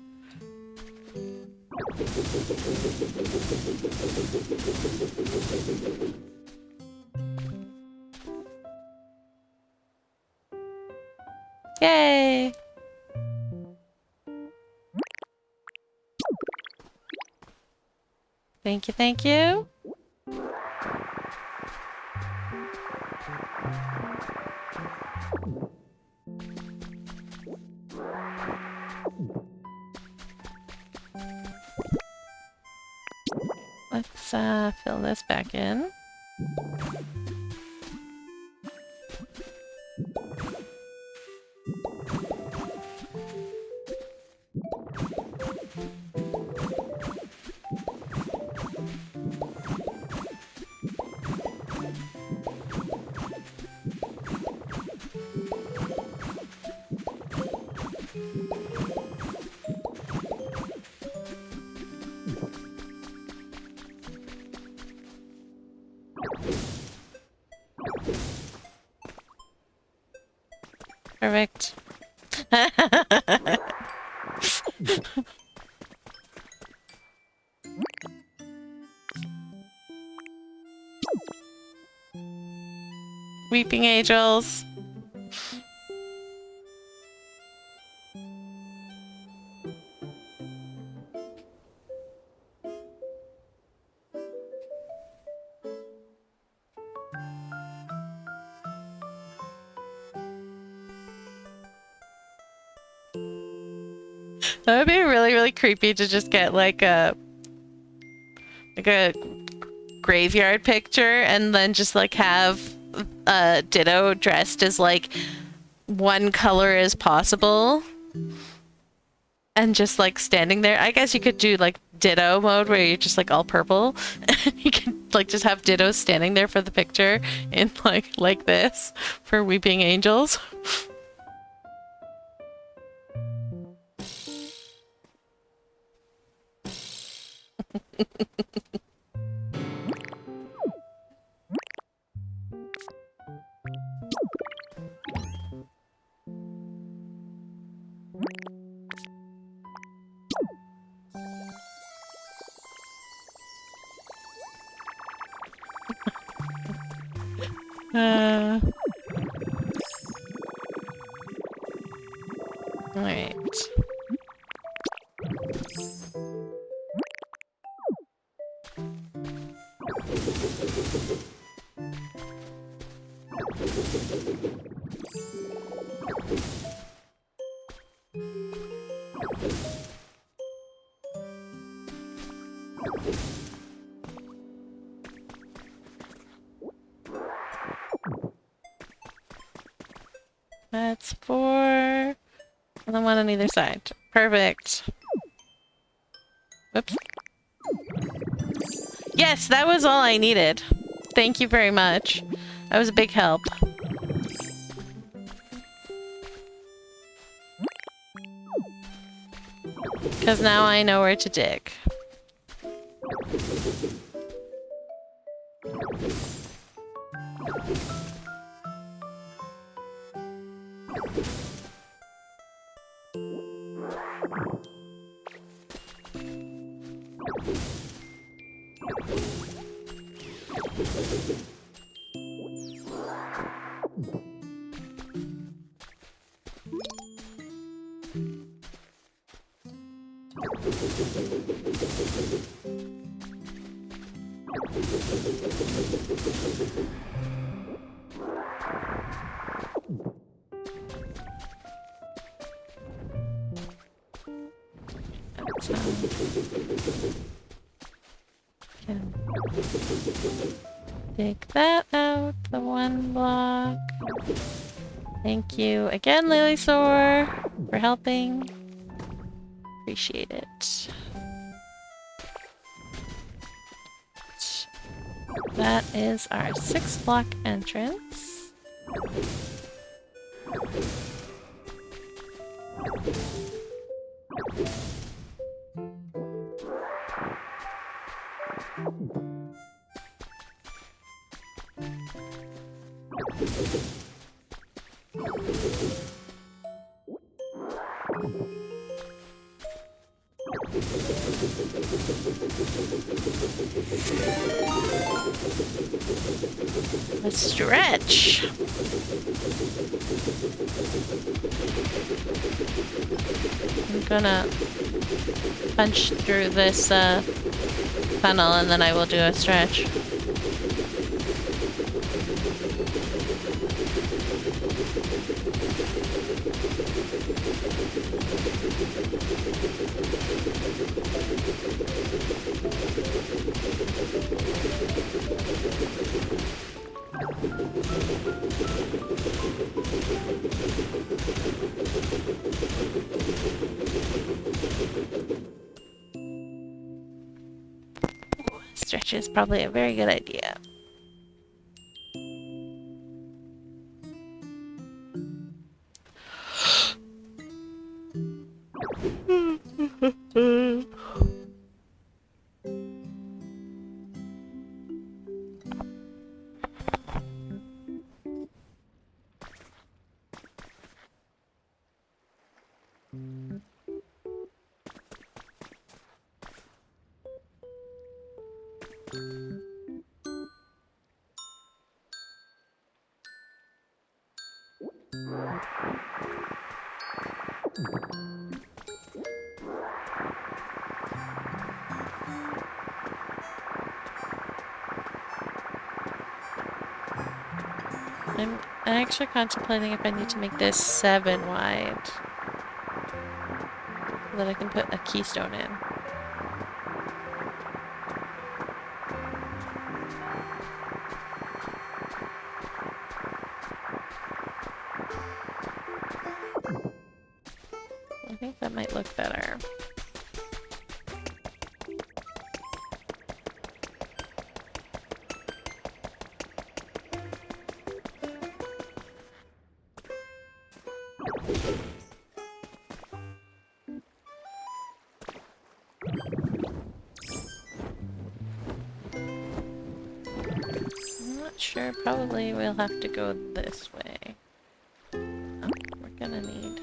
Speaker 1: Yay! Thank you, thank you. Let's fill this back in. Perfect. Weeping angels. That would be really, really creepy to just get like a graveyard picture and then just like have Ditto dressed as like one color as possible and just like standing there. I guess you could do like Ditto mode where you're just like all purple and you can like just have Ditto standing there for the picture in like this for Weeping Angels. Alright. That's 4. And then one on either side. Perfect. Whoops. Yes, that was all I needed. Thank you very much. That was a big help. Because now I know where to dig. Dig that out, the 1 block. Thank you again, Lilysaur, for helping. Appreciate it. That is our 6-block entrance. A stretch. I'm gonna punch through this tunnel and then I will do a stretch. Stretch is probably a very good idea. I'm actually contemplating if I need to make this 7 wide so that I can put a keystone in. I think that might look better. Sure, probably we'll have to go this way. Oh, we're gonna need...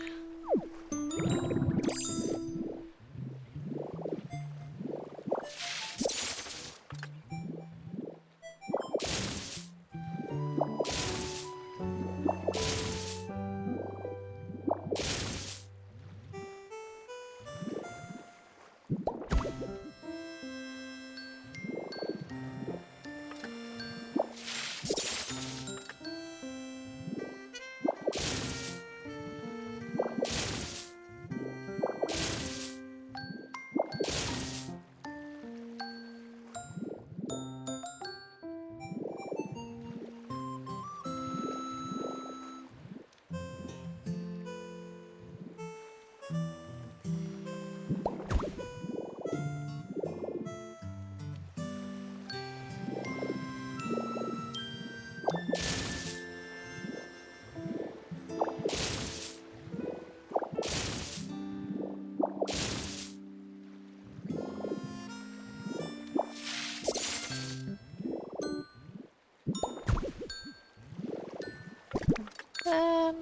Speaker 1: that...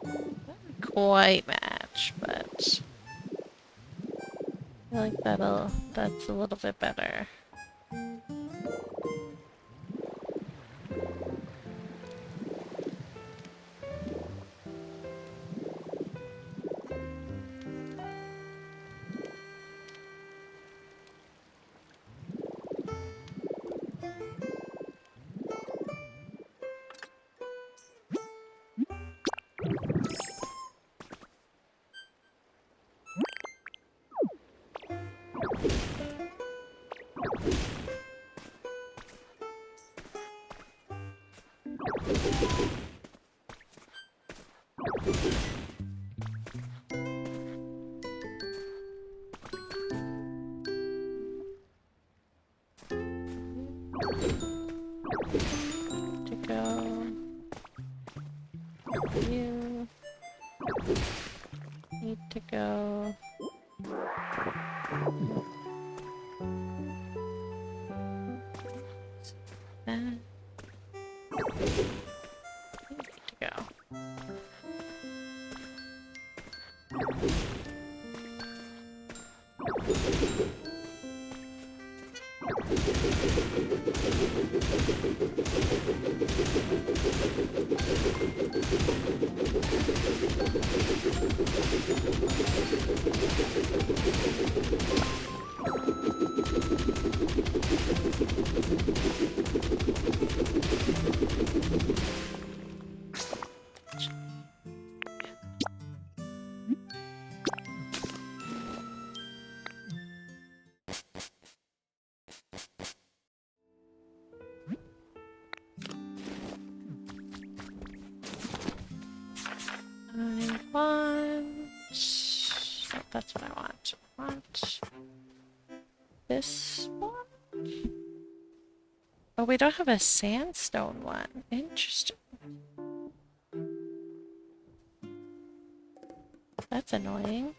Speaker 1: Doesn't quite match, but I feel like that's a little bit better. To go. You need to go. That needs to go. I want... Oh, that's what I want. I want this one. Oh, we don't have a sandstone one. Interesting. That's annoying.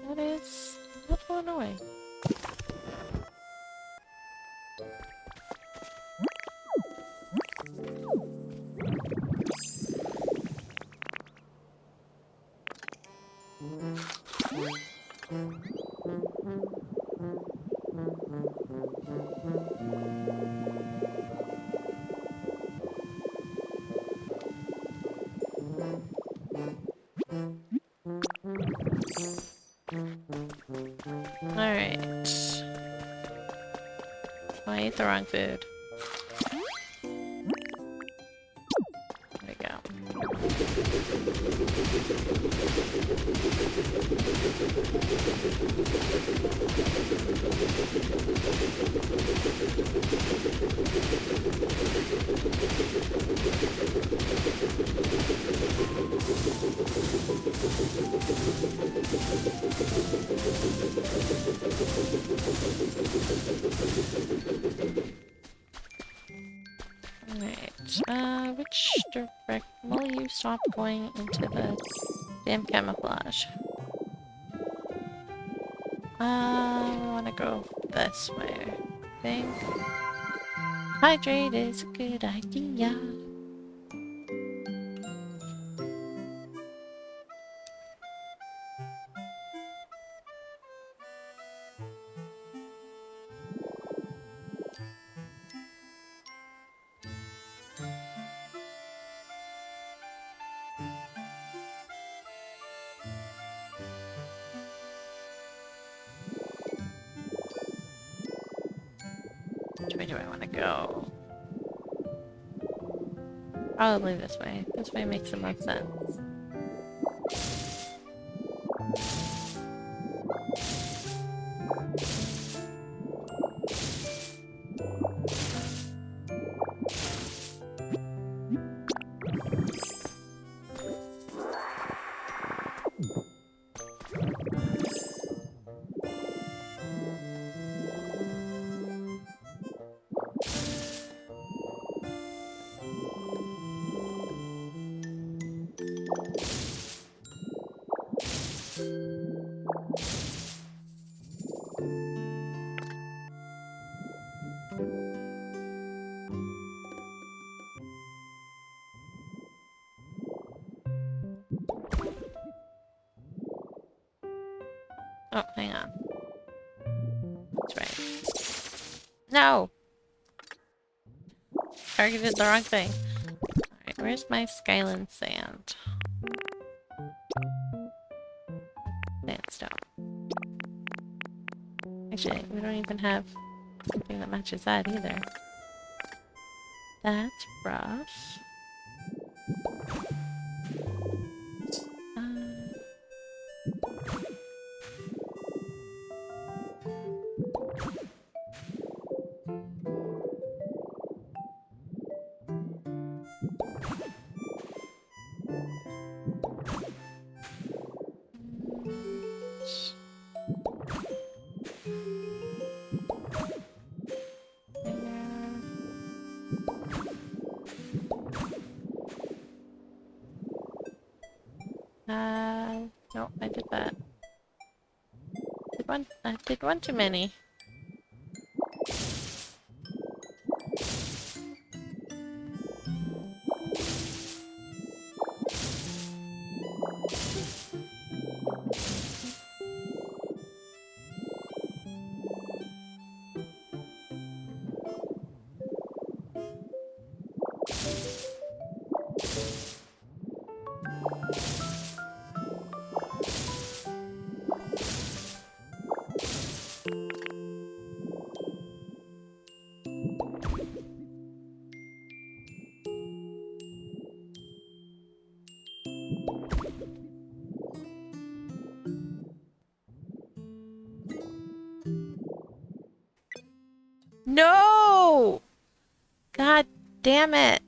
Speaker 1: That is a little annoying. Alright. I ate the wrong food. There we go. Alright, which direct... Will you stop going into the damn camouflage? We wanna go this way, I think. Hydrate is a good idea. Which way do I want to go? Probably this way. This way makes the most sense. Oh, hang on. That's right. No! Targeted the wrong thing. Alright, where's my Skyland sand? Sandstone. Actually, we don't even have something that matches that either. That's rough. No, I did that. I did one too many. No! God damn it.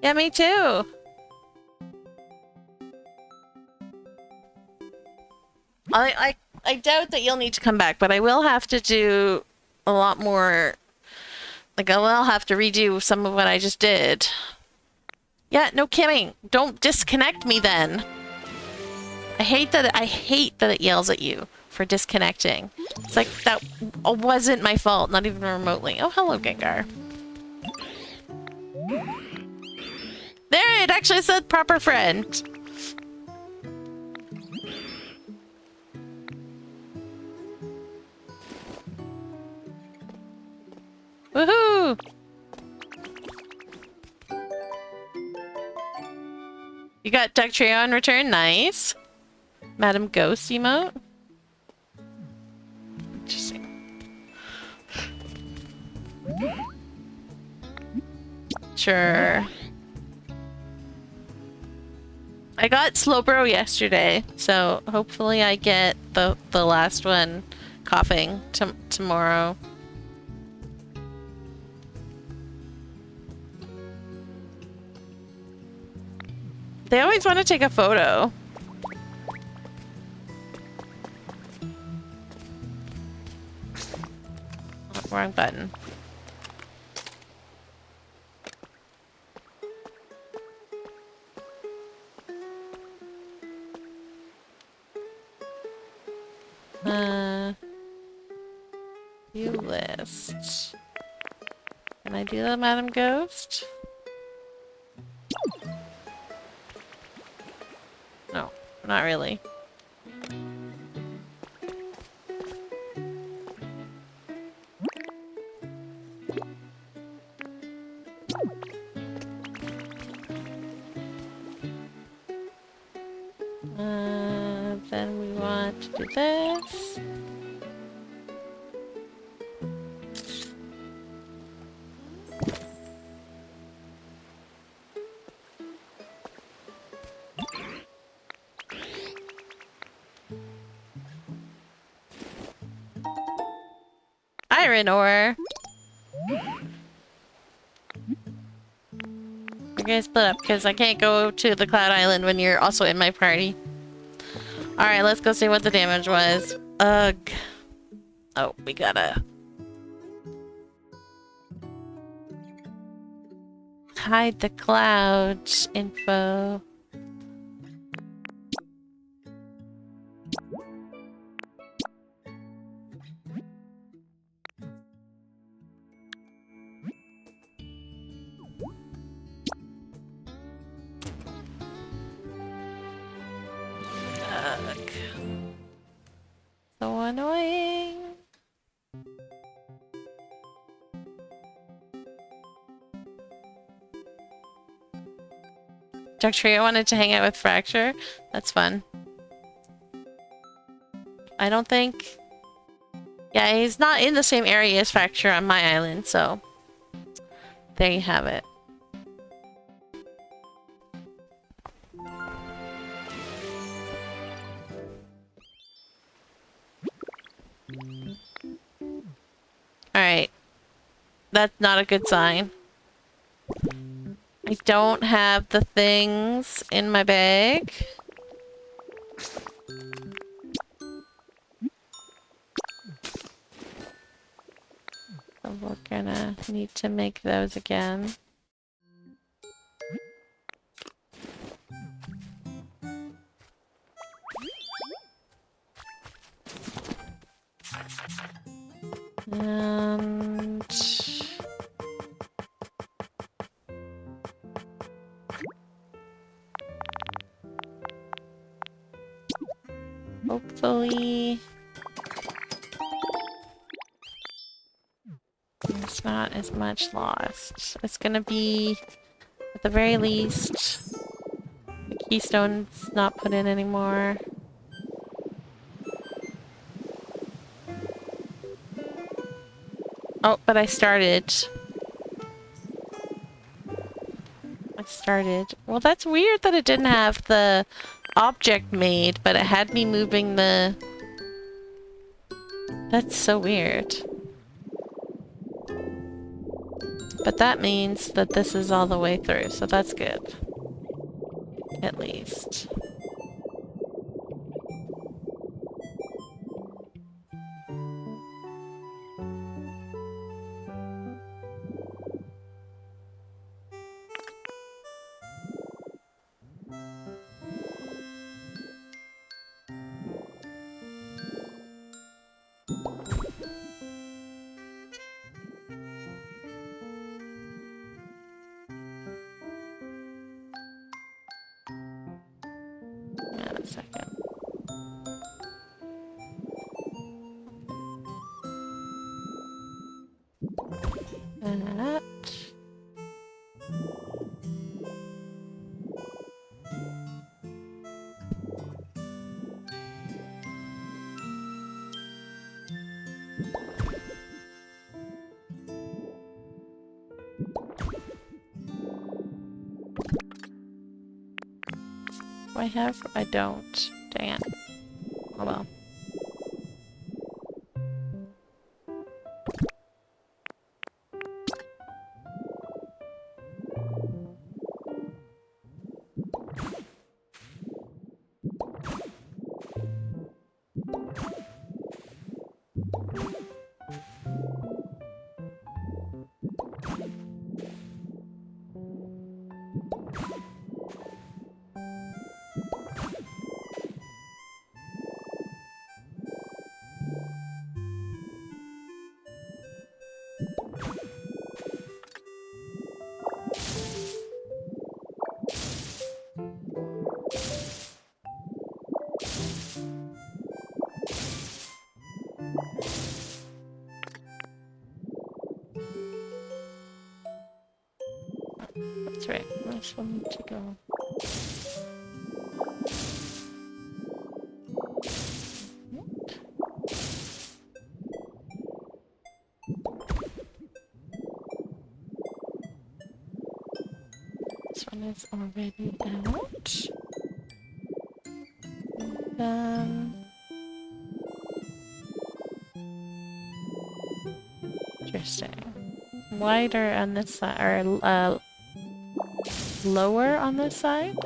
Speaker 1: Yeah, me too. I doubt that you'll need to come back, but I will have to do a lot more. Like, I will have to redo some of what I just did. Yeah, no kidding. Don't disconnect me then. I hate that it yells at you for disconnecting. It's like, that wasn't my fault, not even remotely. Oh, hello, Gengar. There, it actually said proper friend. Woohoo! You got Dugtrio in return, nice. Madam Ghost emote. Interesting. Sure. I got Slowbro yesterday, so hopefully I get the last one coughing tomorrow. They always want to take a photo. Oh, wrong button. View list. Can I do that, Madam Ghost? No, not really. Then we want to do this. Iron ore. We're gonna split up because I can't go to the Cloud Island when you're also in my party. Alright, let's go see what the damage was. Ugh. Oh, we gotta hide the clouds info. Ugh. So annoying. Dugtrio wanted to hang out with Fracture. That's fun. I don't think... Yeah, he's not in the same area as Fracture on my island, so... There you have it. Alright. That's not a good sign. I don't have the things in my bag. So we're gonna need to make those again. And... hopefully... there's not as much lost. It's gonna be, at the very least, the keystone's not put in anymore. Oh, but I started. Well, that's weird that it didn't have the object made, but it had me moving the... That's so weird. But that means that this is all the way through, so that's good. At least. Hang on a second. That. Do I have? I don't. Dang it. Oh well. That's right. This one needs to go. This one is already out. Interesting. Wider on this side, or lower on this side?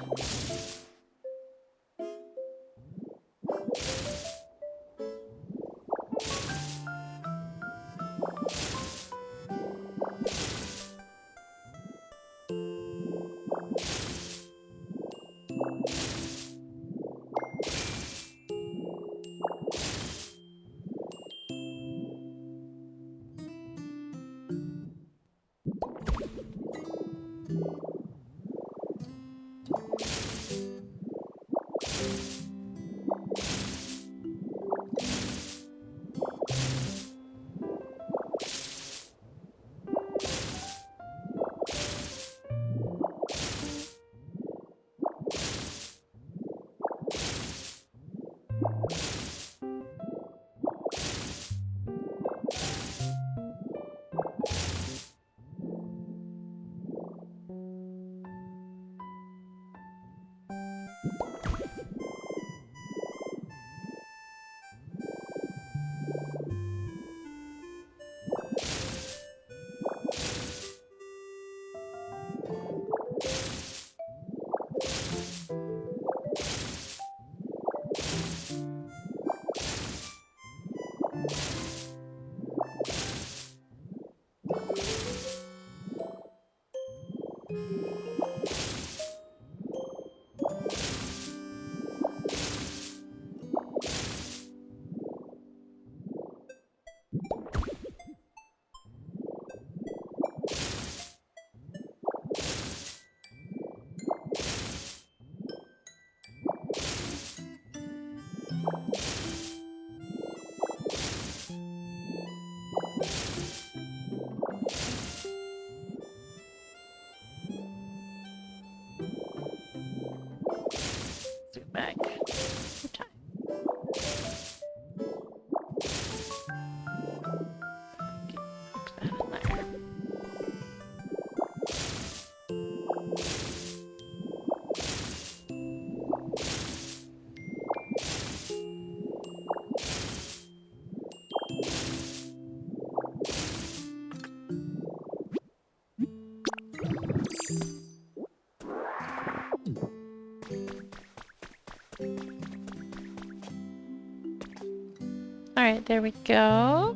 Speaker 1: Alright, there we go.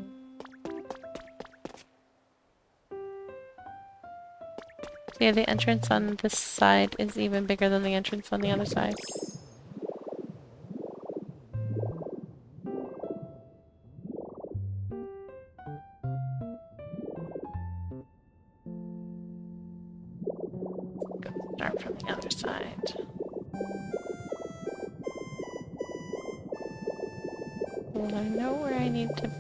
Speaker 1: Yeah, the entrance on this side is even bigger than the entrance on the other side. Start from the other side. Well, I know where I need to be.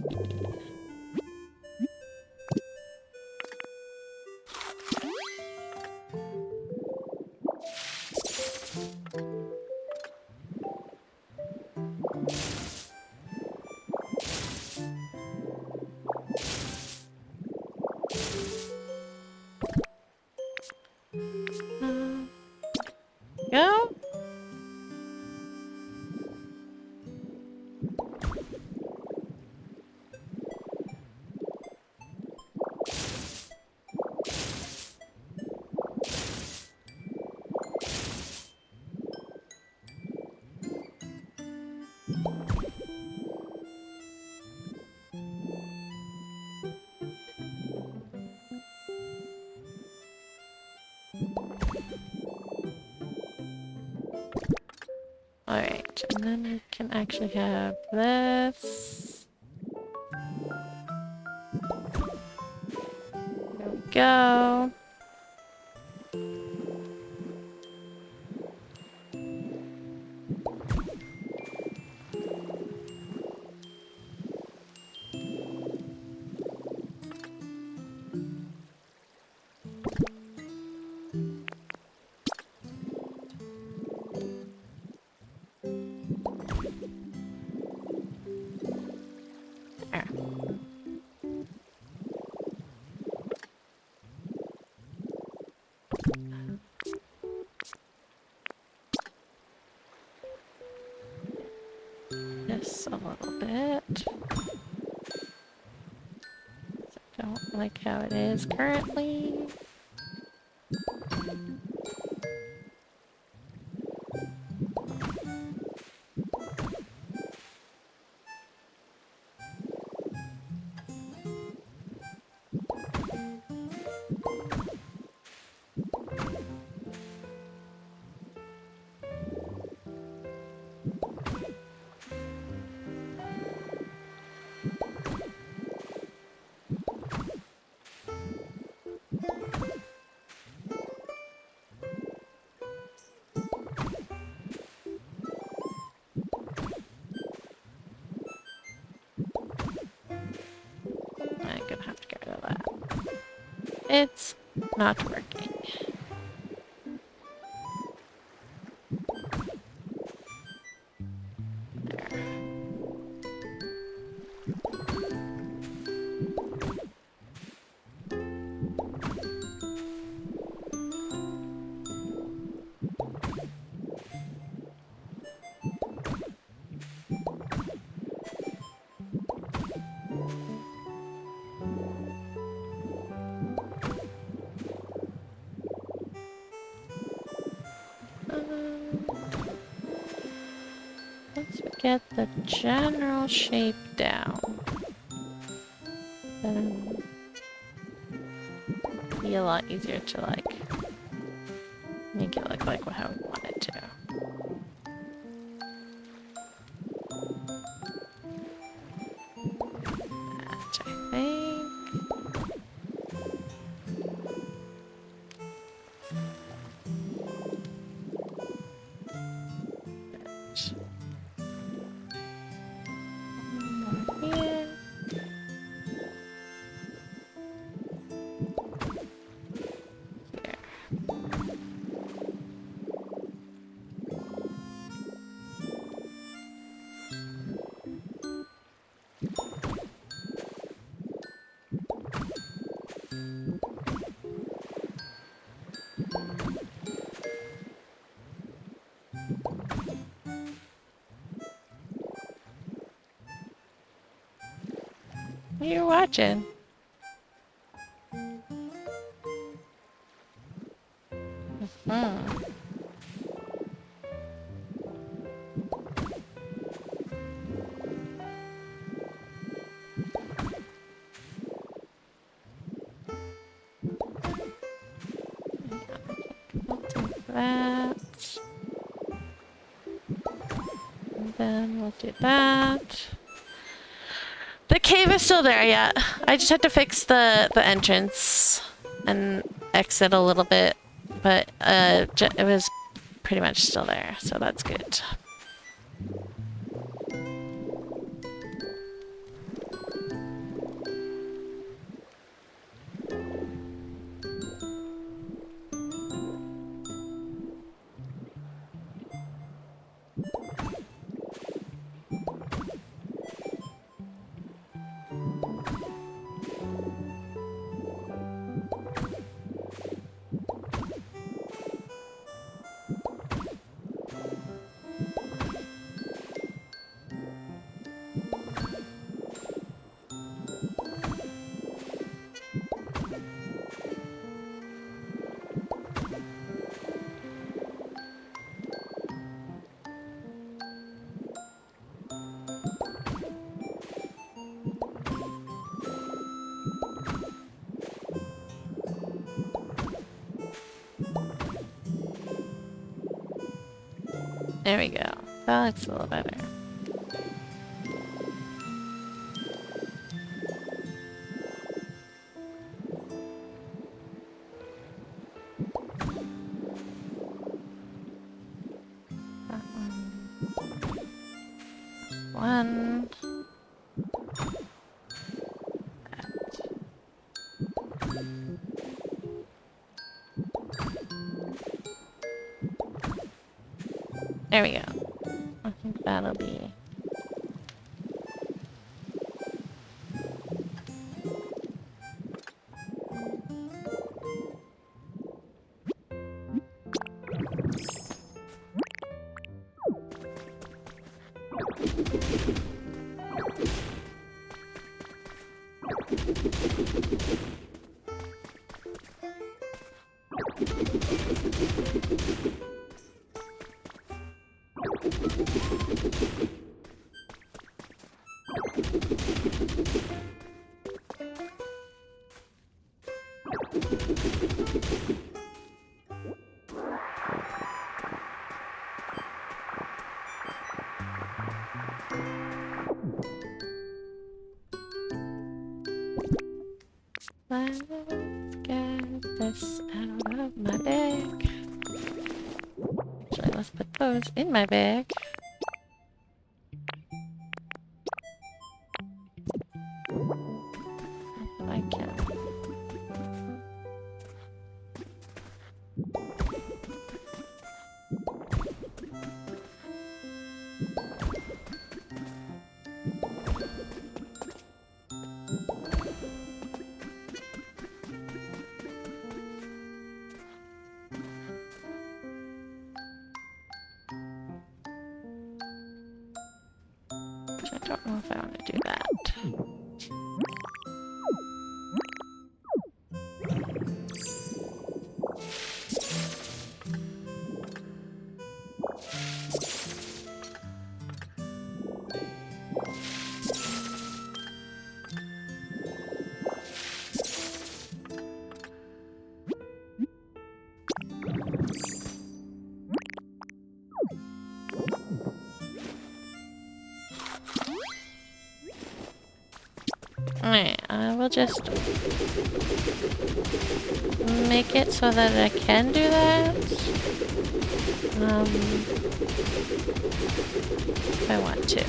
Speaker 1: Go. Alright, and then we can actually have this. There we go. There. This a little bit. Don't like how it is currently. I'm gonna have to get rid of that. It's not working. Once we get the general shape down, then it'll be a lot easier to like make it look like how we want it to. That, I think. Here. What are you watching? that. And then we'll do that. The cave is still there, yeah. I just had to fix the entrance and exit a little bit, but it was pretty much still there, so that's good. There we go. That looks a little better. One. There we go. I think that'll be... Let's get this out of my bag. Actually, let's put those in my bag. If I can. I don't know if I want to do that. Alright, I will just make it so that I can do that. If I want to.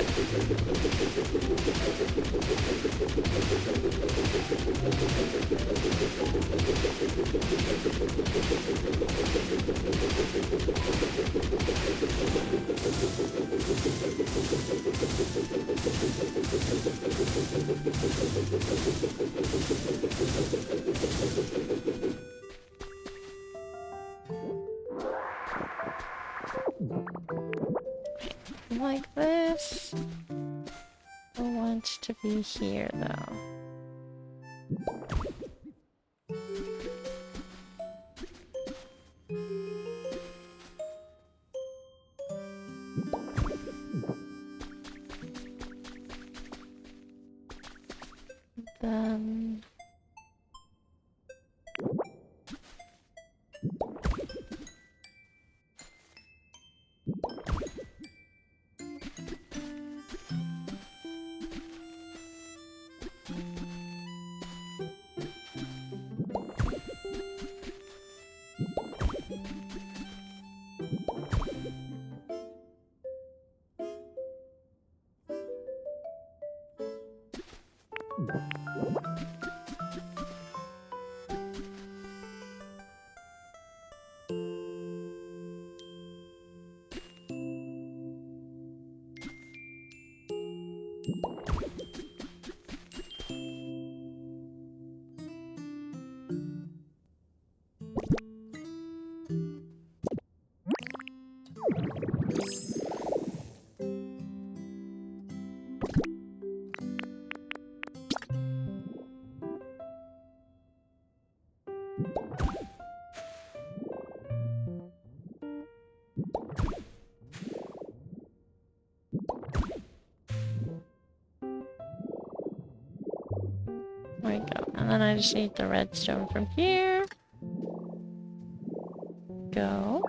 Speaker 1: Like this. I want to be here though. Then There we go. And then I just need the redstone from here. Go.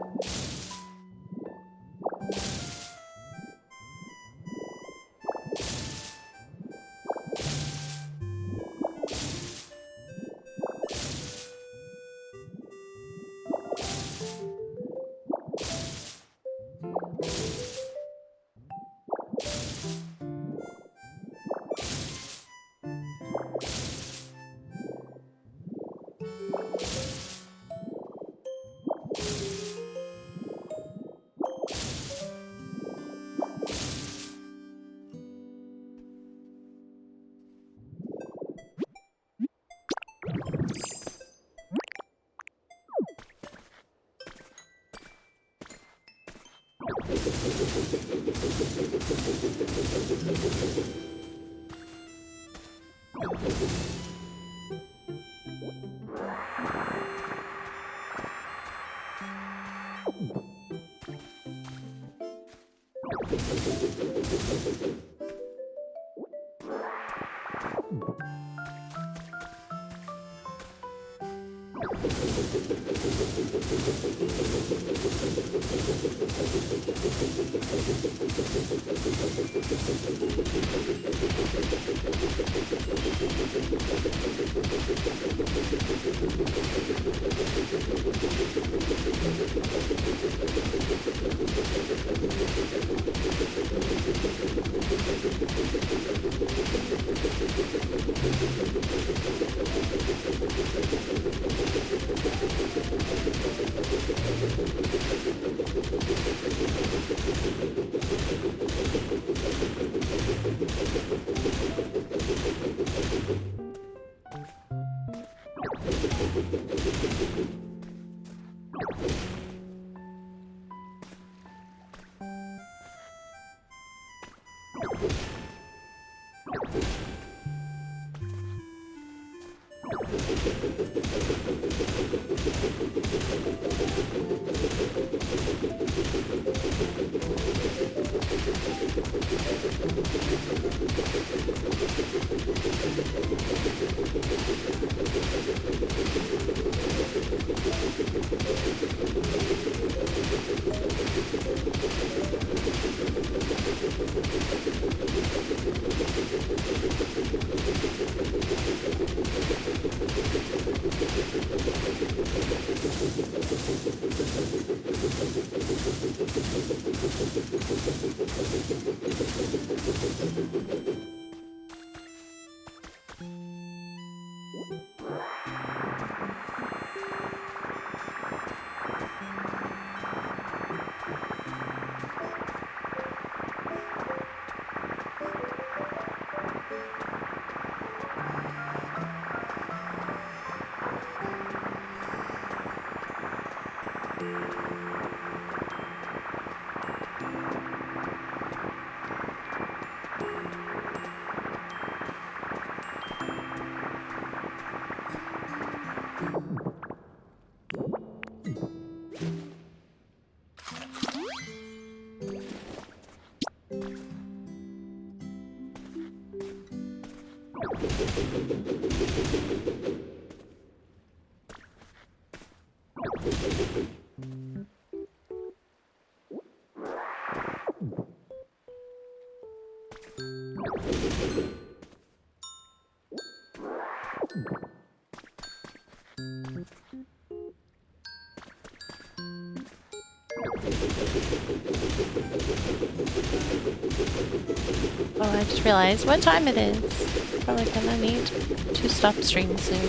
Speaker 1: Oh, I just realized what time it is. Probably gonna need to stop stream soon.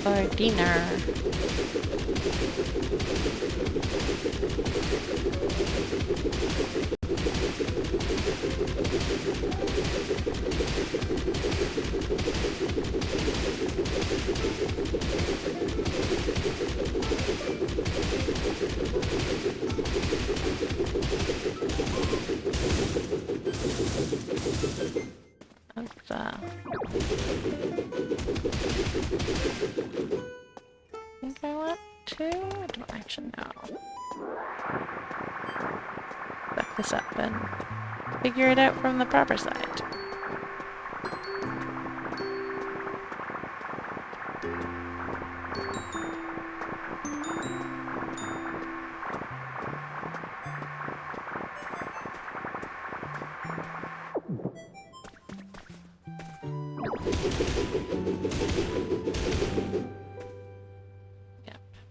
Speaker 1: For dinner. I think I want to. I don't actually know. Back this up and figure it out from the proper side.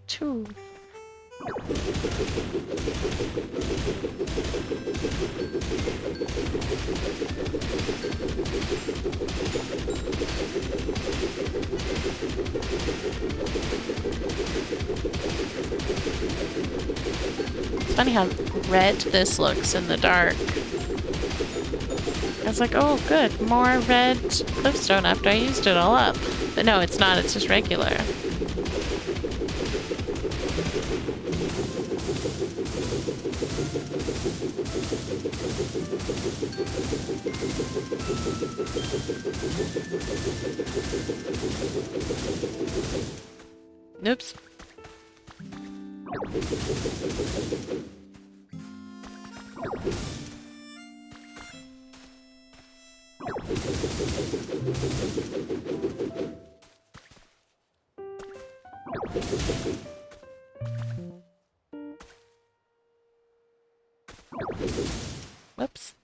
Speaker 1: Two. It's funny how red this looks in the dark. I was like, oh good, more red cliffstone after I used it all up. But no, it's not, it's just regular. Oops. Whoops.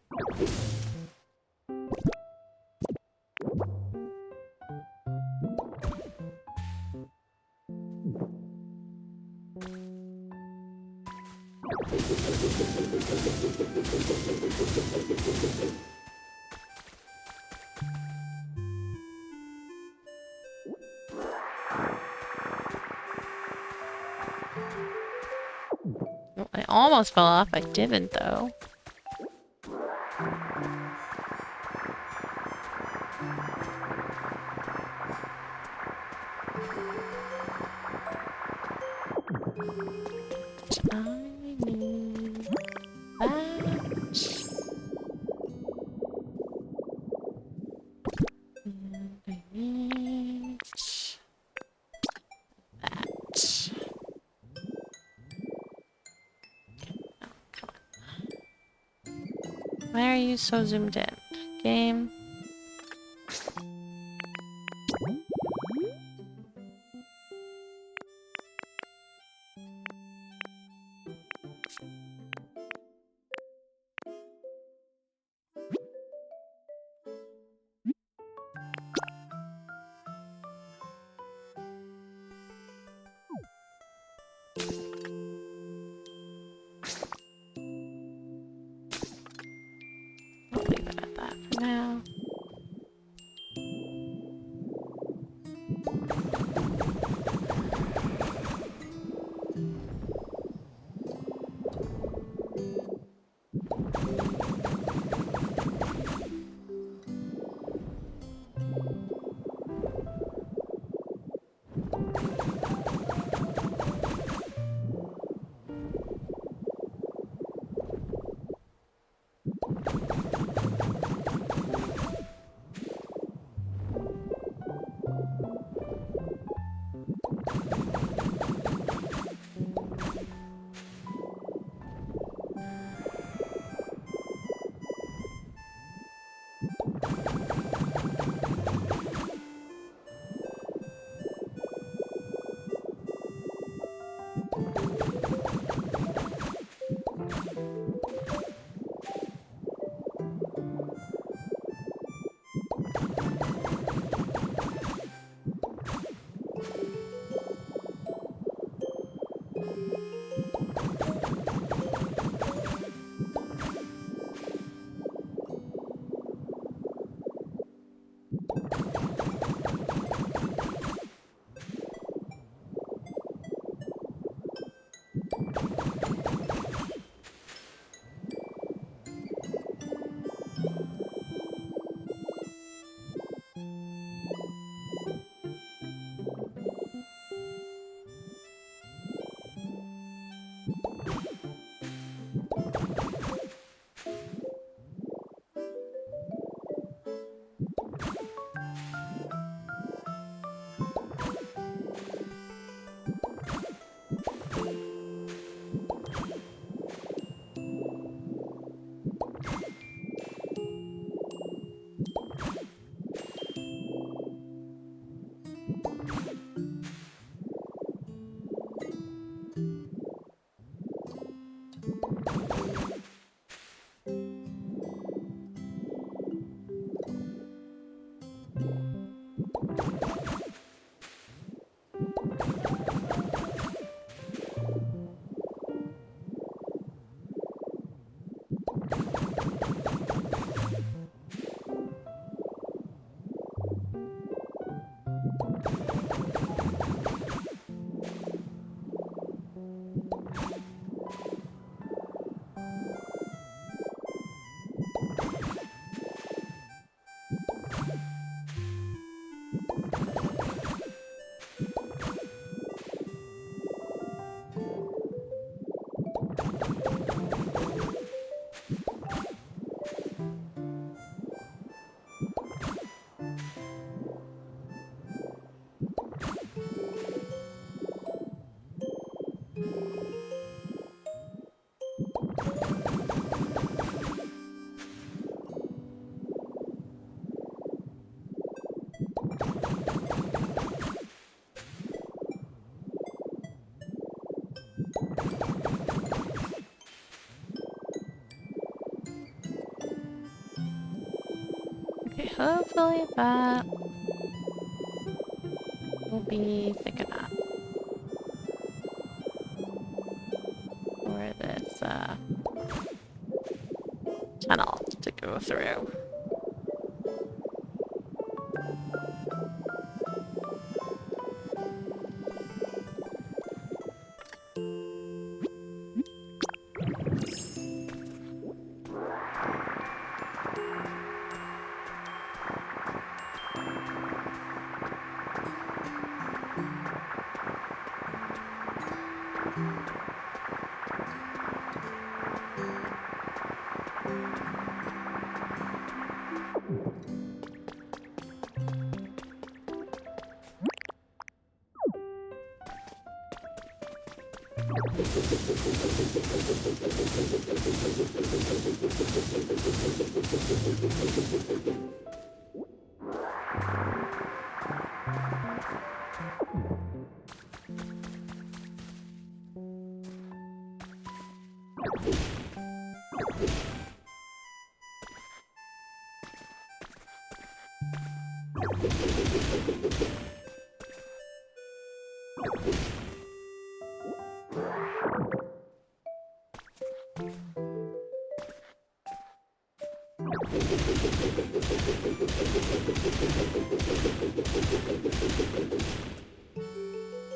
Speaker 1: Oh, I almost fell off. I didn't, though. I need that. And I need that. Oh, come on. Why are you so zoomed in? Game. I'll leave it at that for now. Hopefully that will be thick enough for this tunnel to go through.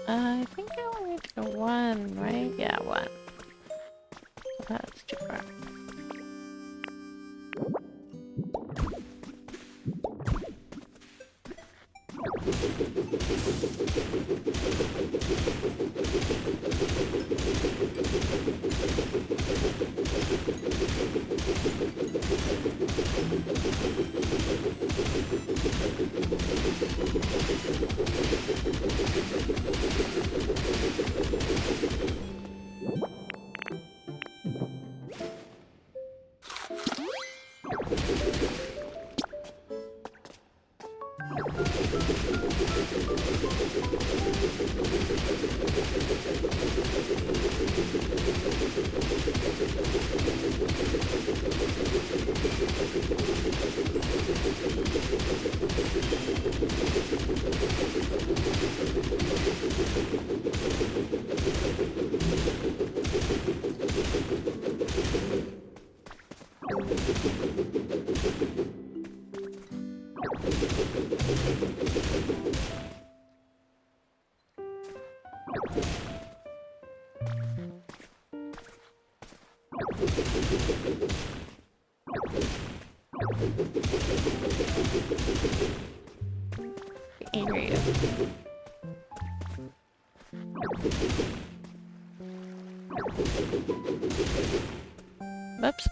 Speaker 1: I think I only need to go one, right? Yeah, one. That's too far. I hear you. Whoops.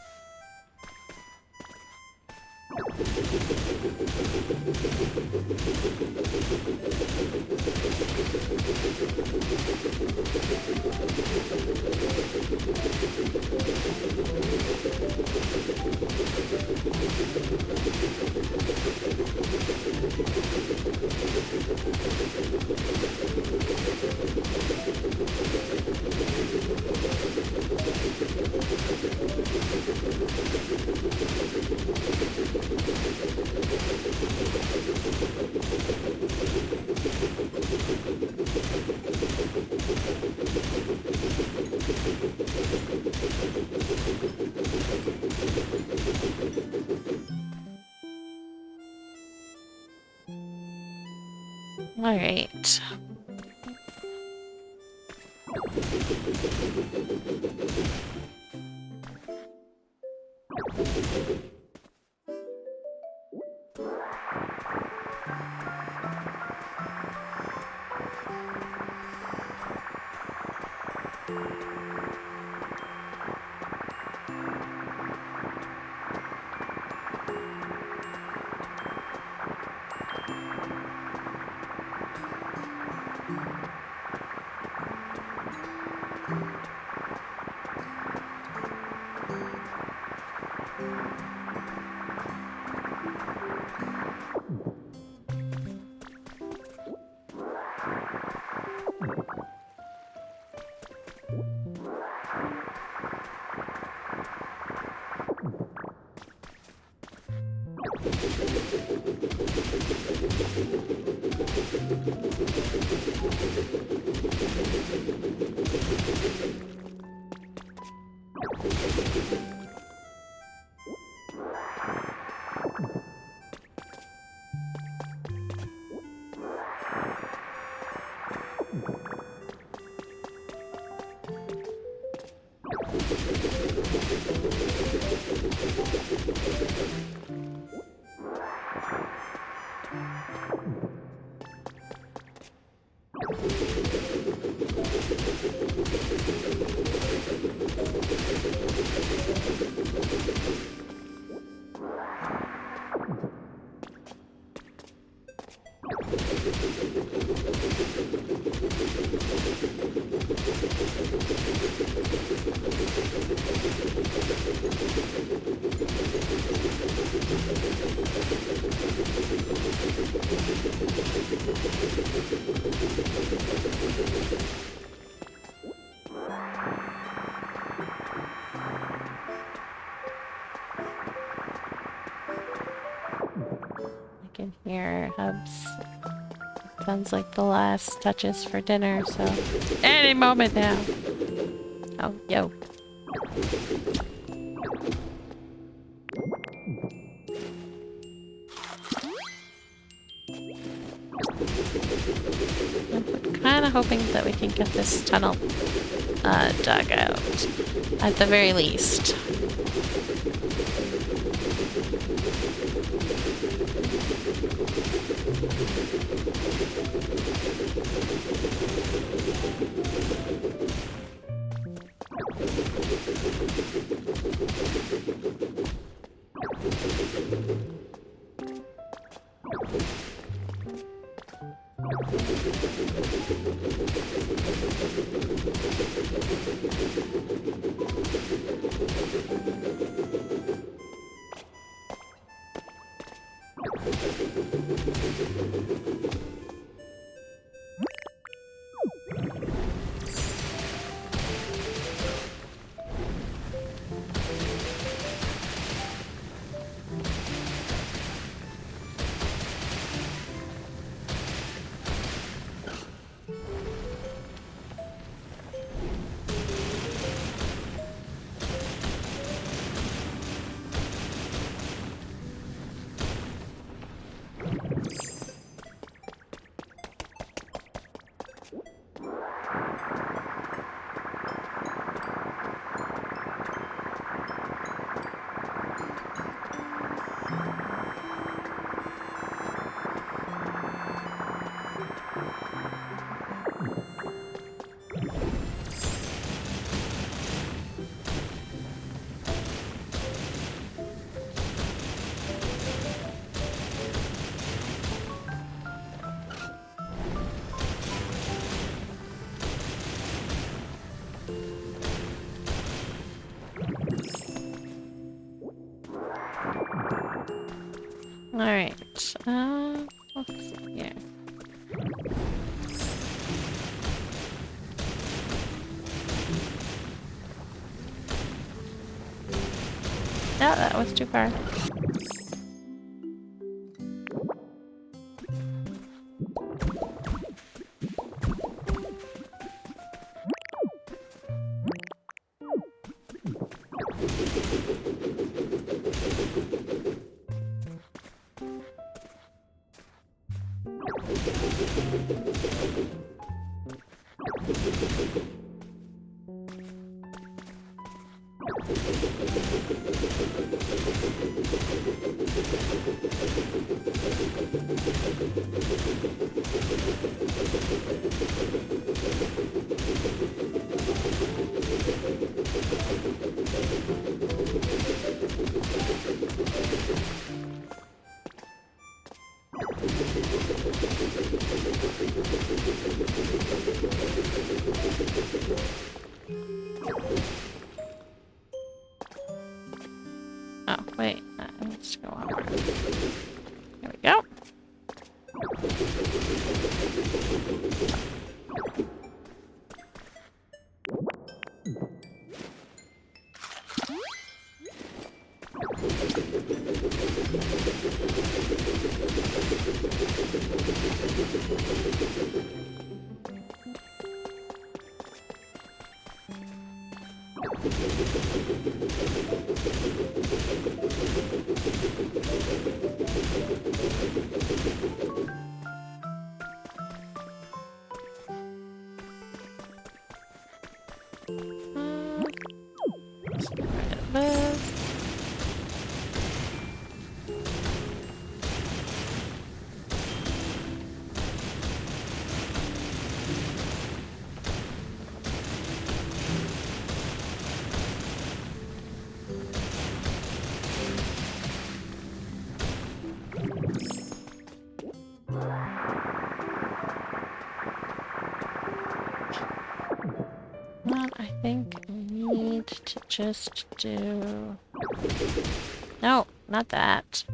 Speaker 1: All right. I can hear Hubs. Sounds like the last touches for dinner, so any moment now. Oh, yo. I'm kind of hoping that we can get this tunnel dug out, at the very least. Alright, let's see here. No, that was too far. I think I need to just do... No, not that.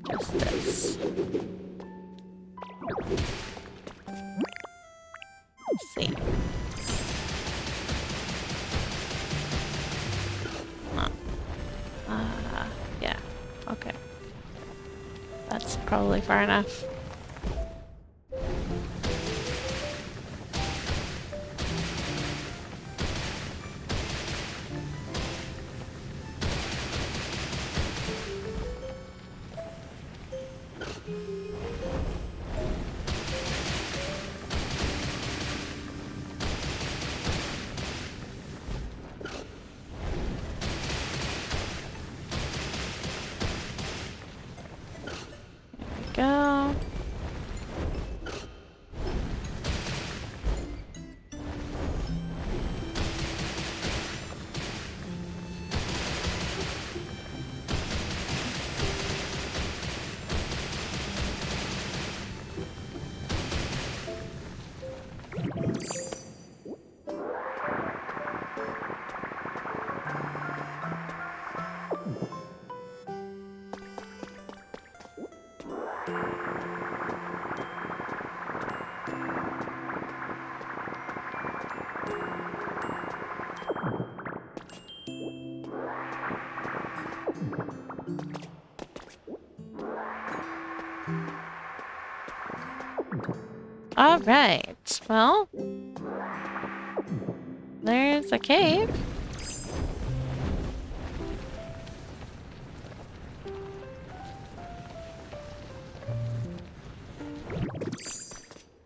Speaker 1: Just this. Let's see. Yeah. Okay. That's probably far enough. Go. All right. Well, there's a cave.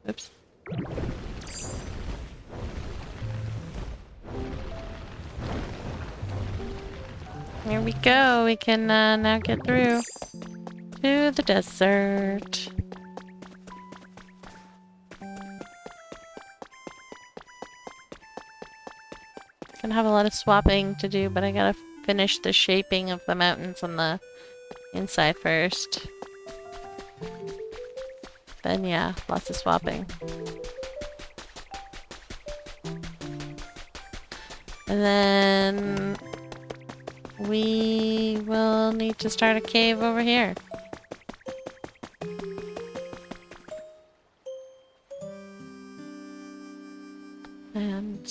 Speaker 1: Oops. Here we go. We can now get through to the desert. Gonna have a lot of swapping to do, but I gotta finish the shaping of the mountains on the inside first. Then yeah, lots of swapping. And then we will need to start a cave over here. And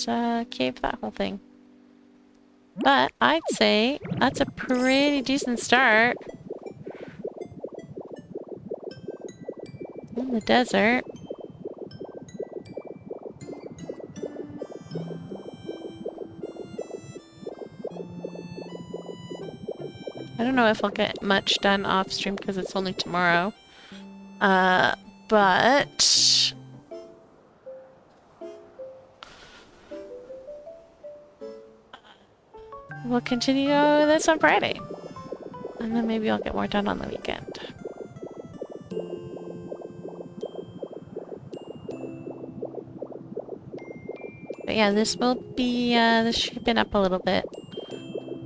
Speaker 1: cave that whole thing. But I'd say that's a pretty decent start. In the desert. I don't know if I'll get much done off stream because it's only tomorrow. But we'll continue this on Friday. And then maybe I'll get more done on the weekend. But yeah, this will be this shaping up a little bit.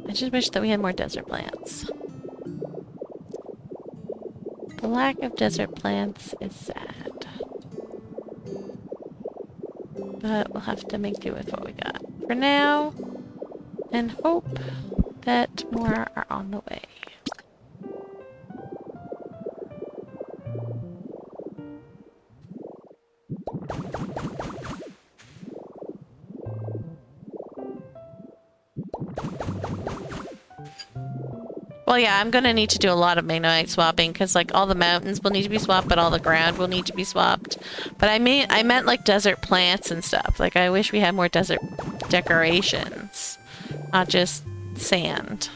Speaker 1: I just wish that we had more desert plants. The lack of desert plants is sad. But we'll have to make do with what we got for now. And hope that more are on the way. Well, yeah, I'm gonna need to do a lot of magnetite swapping because like all the mountains will need to be swapped, but all the ground will need to be swapped. But I meant like desert plants and stuff. Like I wish we had more desert decorations, not just sand.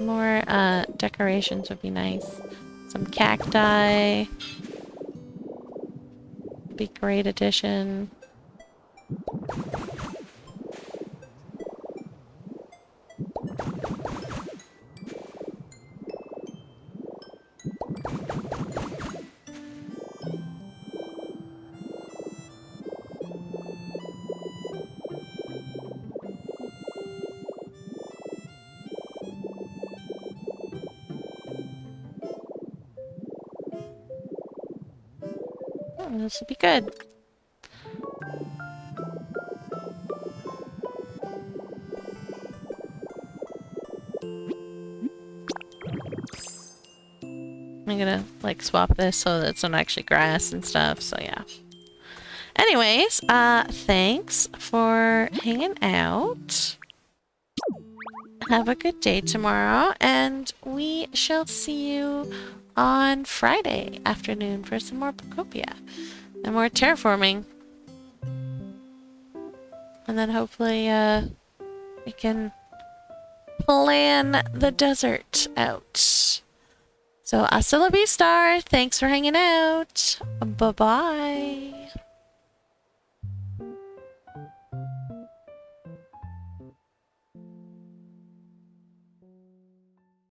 Speaker 1: More decorations would be nice. Some cacti. Be great addition. Oh, this would be good. I'm gonna like swap this so that it's not actually grass and stuff, so yeah. Anyways, thanks for hanging out. Have a good day tomorrow, and we shall see you on Friday afternoon for some more Pokopia and more terraforming. And then hopefully, we can plan the desert out. So, hasta la vista. Thanks for hanging out. Bye-bye.